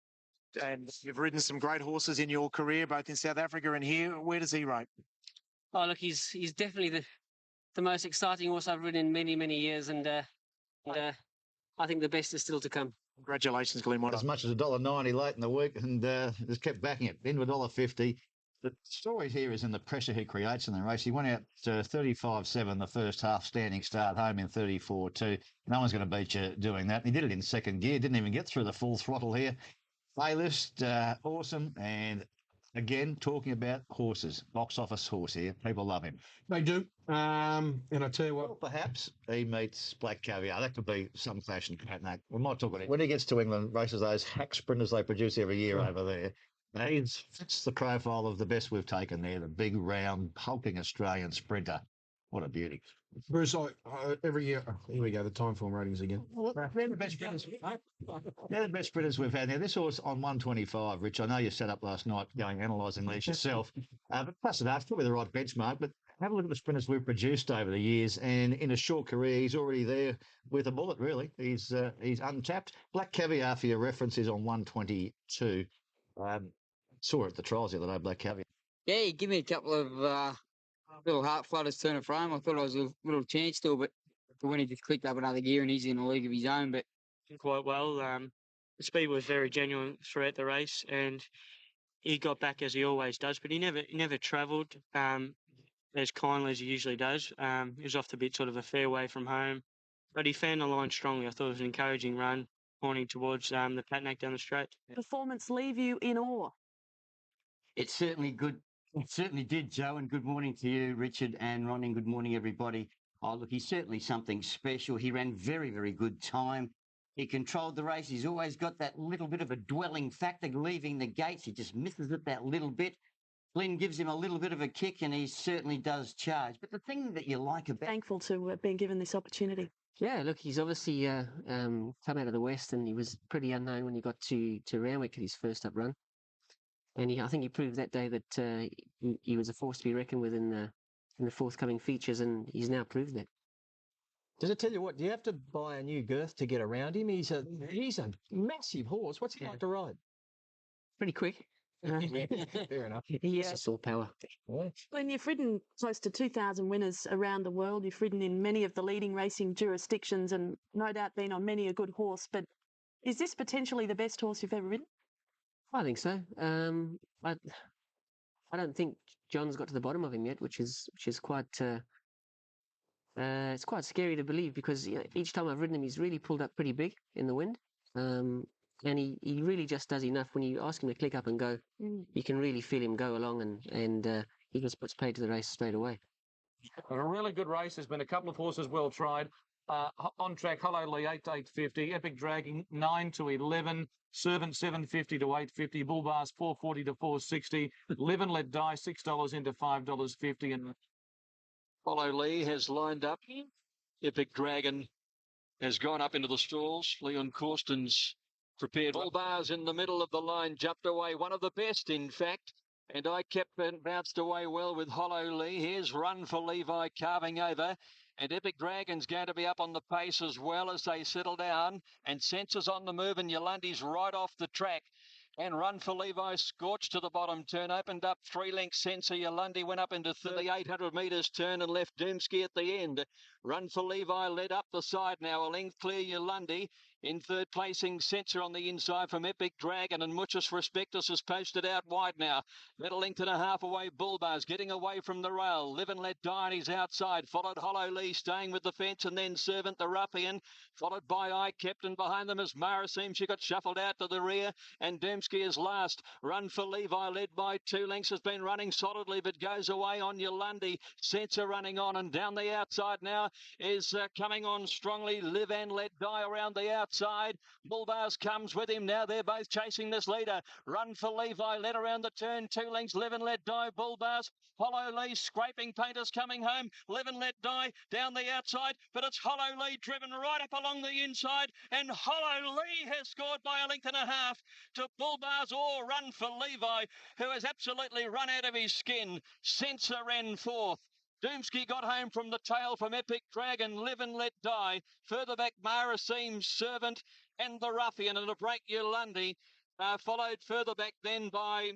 [SPEAKER 7] And you've ridden some great horses in your career, both in South Africa and here. Where does he rate?
[SPEAKER 4] Oh, look, he's definitely the most exciting horse I've ridden in many years, and I think the best is still to come.
[SPEAKER 7] Congratulations, Glenn.
[SPEAKER 2] As much as $1.90 late in the week, and just kept backing it into $1.50. The story here is in the pressure he creates in the race. He went out 35.7 the first half, standing start, home in 34.2. No one's going to beat you doing that. He did it in second gear, didn't even get through the full throttle here. Playlist, awesome. And again, talking about horses, box office horse here. People love him.
[SPEAKER 6] They do. And I tell you what,
[SPEAKER 2] Well, perhaps he meets Black Caviar. That could be some clash in Patnack. We might talk about it. When he gets to England, races those hack sprinters they produce every year over there. He fits the profile of the best we've taken there, the big, round, hulking Australian sprinter. What a beauty.
[SPEAKER 6] Bruce, every year, here we go, the time form ratings again.
[SPEAKER 2] Well, they're the best sprinters. They're the best sprinters we've had. Now, this horse on 125, Rich, I know you sat up last night going analysing these yourself, but plus enough, probably the right benchmark, but have a look at the sprinters we've produced over the years, and in a short career, he's already there with a bullet, really. He's untapped. Black Caviar, for your reference, is on 122. Saw it at the trials the other day, Black Caviar.
[SPEAKER 17] Yeah, he gave me a couple of little heart flutters turn of frame. I thought I was a little chance still, but when he just clicked up another gear and he's in a league of his own. But
[SPEAKER 18] quite well. The speed was very genuine throughout the race, and he got back as he always does. But he never travelled as kindly as he usually does. He was off the bit sort of a fair way from home, but he found the line strongly. I thought it was an encouraging run, pointing towards the Patnack down the straight.
[SPEAKER 12] Performance leave you in awe?
[SPEAKER 24] It's certainly good. It certainly did, Joe, and good morning to you, Richard and Ron, and good morning, everybody. Oh, look, he's certainly something special. He ran very good time. He controlled the race. He's always got that little bit of a dwelling factor leaving the gates. He just misses it that little bit. Flynn gives him a little bit of a kick, and he certainly does charge. But the thing that you like about...
[SPEAKER 12] Thankful to being given this opportunity.
[SPEAKER 4] Yeah, look, he's obviously come out of the West, and he was pretty unknown when he got to Randwick at his first up run. And I think he proved that day that he was a force to be reckoned with in the forthcoming features, and he's now proved that.
[SPEAKER 22] Does it tell you what? Do you have to buy a new girth to get around him? He's a massive horse. What's he like to ride?
[SPEAKER 4] Pretty quick.
[SPEAKER 22] Fair enough.
[SPEAKER 4] Yeah, it's all power.
[SPEAKER 12] Glenn, you've ridden close to 2,000 winners around the world. You've ridden in many of the leading racing jurisdictions, and no doubt been on many a good horse. But is this potentially the best horse you've ever ridden?
[SPEAKER 4] I think so. I don't think John's got to the bottom of him yet, which is quite it's quite scary to believe, because each time I've ridden him, he's really pulled up pretty big in the wind, and he really just does enough. When you ask him to click up and go, you can really feel him go along, and he just puts paid to the race straight away.
[SPEAKER 23] A really good race. There's been a couple of horses well tried. On track, Hello Lee 8-850, Epic Dragon 9-11, Servant 750 to 850, Bull Bars 440 to 460, Live and Let Die $6 into $5.50, and
[SPEAKER 8] Follow Lee has lined up. Epic Dragon has gone up into the stalls. Leon Corsten's prepared. Bull Bars in the middle of the line, jumped away, one of the best, in fact. And I kept bounced away well with Hollow Lee. Here's Run for Levi carving over. And Epic Dragon's going to be up on the pace as well as they settle down. And Sensor's on the move, and Yolandi's right off the track. And Run for Levi scorched to the bottom turn, opened up 3 lengths. Sensor Yolandi went up into 800 metres turn and left Doomsky at the end. Run for Levi led up the side now, a length clear Yolandi. In third placing, Sensor on the inside from Epic Dragon, and Muchus Respectus is posted out wide now. Let a length and a half away, Bull Bars getting away from the rail. Live and Let Die, and he's outside. Followed Hollow Lee staying with the fence, and then Servant the Ruffian. Followed by I Captain behind them as Mara seems she got shuffled out to the rear, and Doomsky is last. Run for Levi led by 2 lengths has been running solidly, but goes away on Yolandi. Sensor running on, and down the outside now is coming on strongly. Live and Let Die around the outside. Bull Bars comes with him now. They're both chasing this leader. Run for Levi led around the turn. 2 lengths. Live and Let Die. Bull Bars. Hollow Lee scraping painters coming home. Live and Let Die down the outside, but it's Hollow Lee driven right up along the inside, and Hollow Lee has scored by a length and a half to Bull Bars or Run for Levi, who has absolutely run out of his skin. Sensor ran fourth. Doomsky got home from the tail from Epic Dragon, Live and Let Die. Further back, Mara Seems, Servant, and the Ruffian, and a break Yolandi. Followed further back then by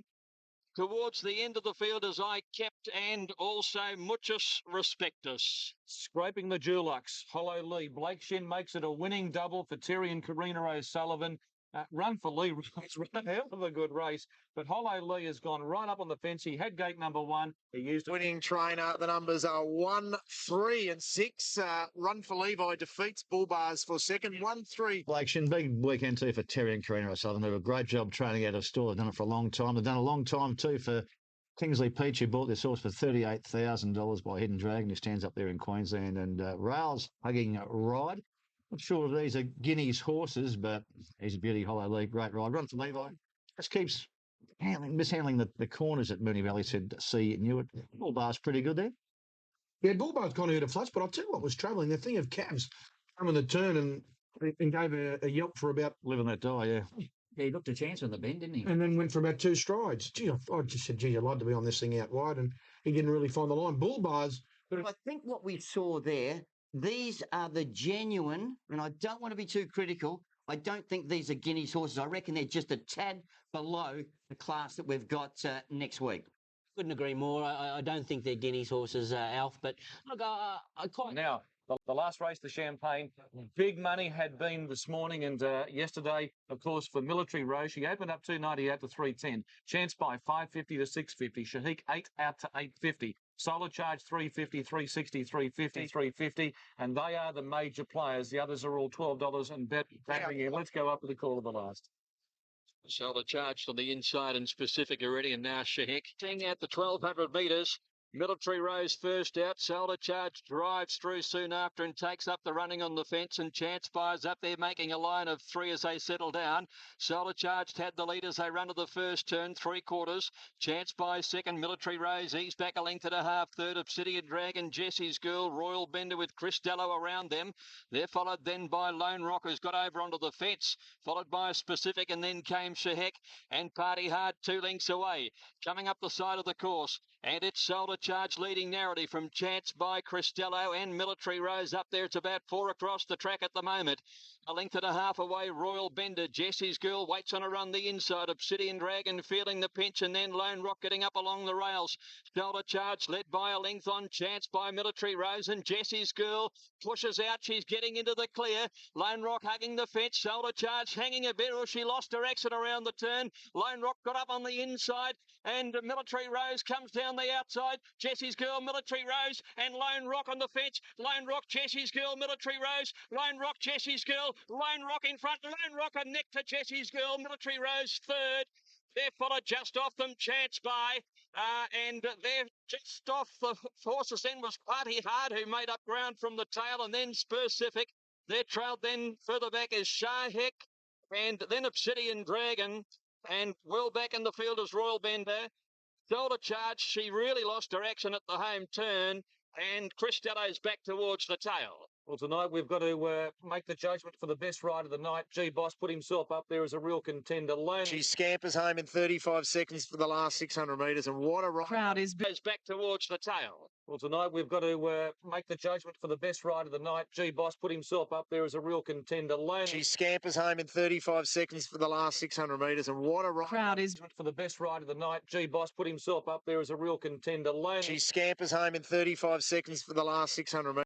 [SPEAKER 11] towards the end of the field as I kept, and also Muchos Respectus.
[SPEAKER 23] Scraping the Dulux. Hollow Lee. Blake Shin makes it a winning double for Terry and Karina O'Sullivan. Run for Lee has run a hell of a good race, but Hollow Lee has gone right up on the fence. He had gate number 1. He used
[SPEAKER 7] winning trainer. The numbers are 1, 3, and 6. Run for Levi defeats Bull Bars for second. 1, 3.
[SPEAKER 1] Blake Shin, big weekend too for Terry and Karina O'Sullivan. They do a great job training out of store. They've done it for a long time. They've done a long time too for Kingsley Peach, who bought this horse for $38,000 by Hidden Dragon, who stands up there in Queensland. And Rails hugging Ride. Not sure if these are Guineas horses, but he's a beauty. Hollow Lee, great ride. Run for Levi. Just keeps mishandling the corners at Mooney Valley, said C. Newitt. Bull Bar's pretty good there.
[SPEAKER 6] Yeah, Bull Bar's gone out of flats, but I'll tell you what was travelling. The thing of Cavs coming the turn and gave a yelp for about...
[SPEAKER 1] Live and let die, yeah.
[SPEAKER 16] Yeah, he looked a chance on the bend, didn't he?
[SPEAKER 6] And then went for about 2 strides. Gee, I just said, gee, I'd like to be on this thing out wide, and he didn't really find the line. Bull Bars...
[SPEAKER 24] I think what we saw there, these are the genuine, and I don't want to be too critical, I don't think these are Guineas horses. I reckon they're just a tad below the class that we've got next week.
[SPEAKER 4] Couldn't agree more. I don't think they're Guineas horses, Alf, but look, I quite...
[SPEAKER 23] Now, the last race, the Champagne, big money had been this morning and yesterday, of course, for Military Rose. She opened up 298 to 310. Chance by 550 to 650. Shahik 8 out to 850. Solar Charge 350, 360, 350, 350, and they are the major players. The others are all $12 and bet. Let's go up to the call of the last.
[SPEAKER 11] Solar Charge to the inside and specific already, and now Shahik. Seeing out the 1,200 metres. Military Rose first out. Solar Charge drives through soon after and takes up the running on the fence, and Chance Fire's up there making a line of 3 as they settle down. Solar Charge had the lead as they run to the first turn, 3/4. Chance Fire second. Military Rose ease back a length and a half. Third, Obsidian Dragon, Jessie's Girl, Royal Bender with Chris Dello around them. They're followed then by Lone Rock, who's got over onto the fence, followed by Specific, and then came Shahek and Party Hard 2 lengths away. Coming up the side of the course, and it's Solar Charge leading narrowly from Chance by Cristello and Military Rose up there. It's about 4 across the track at the moment. A length and a half away, Royal Bender. Jessie's Girl waits on a run the inside. Obsidian Dragon feeling the pinch, and then Lone Rock getting up along the rails. Solar Charge led by a length on Chance by Military Rose, and Jessie's Girl pushes out. She's getting into the clear. Lone Rock hugging the fence. Solar Charge hanging a bit, or she lost her exit around the turn. Lone Rock got up on the inside, and Military Rose comes down the outside. Jessie's Girl, Military Rose, and Lone Rock on the fence. Lone Rock, Jessie's Girl, Military Rose. Lone Rock, Jessie's Girl. Lone Rock in front. Lone Rock a neck to Jessie's Girl. Military Rose third. They're followed just off them, Chance by, and they're just off the horses. Then was Party Hard, who made up ground from the tail, and then Specific. They're trailed then further back is Shahek, and then Obsidian Dragon, and well back in the field is Royal Bender. Solar Charge, she really lost her action at the home turn, and Cristello's back towards the tail.
[SPEAKER 23] Well, tonight we've got to make the judgment for the best ride of the night. G-Boss put himself up there as a real contender.
[SPEAKER 7] She scampers home in 35 seconds for the last 600 metres, and what a ride.
[SPEAKER 15] Crowd is
[SPEAKER 11] back towards the tail.
[SPEAKER 23] Well, tonight we've got to make the judgment for the best ride of the night. G-Boss put himself up there as a real contender.
[SPEAKER 7] She scampers home in 35 seconds for the last 600 metres, and what a ride.
[SPEAKER 15] Crowd is
[SPEAKER 23] for the best ride of the night. G-Boss put himself up there as a real contender.
[SPEAKER 7] She scampers home in 35 seconds for the last 600 metres.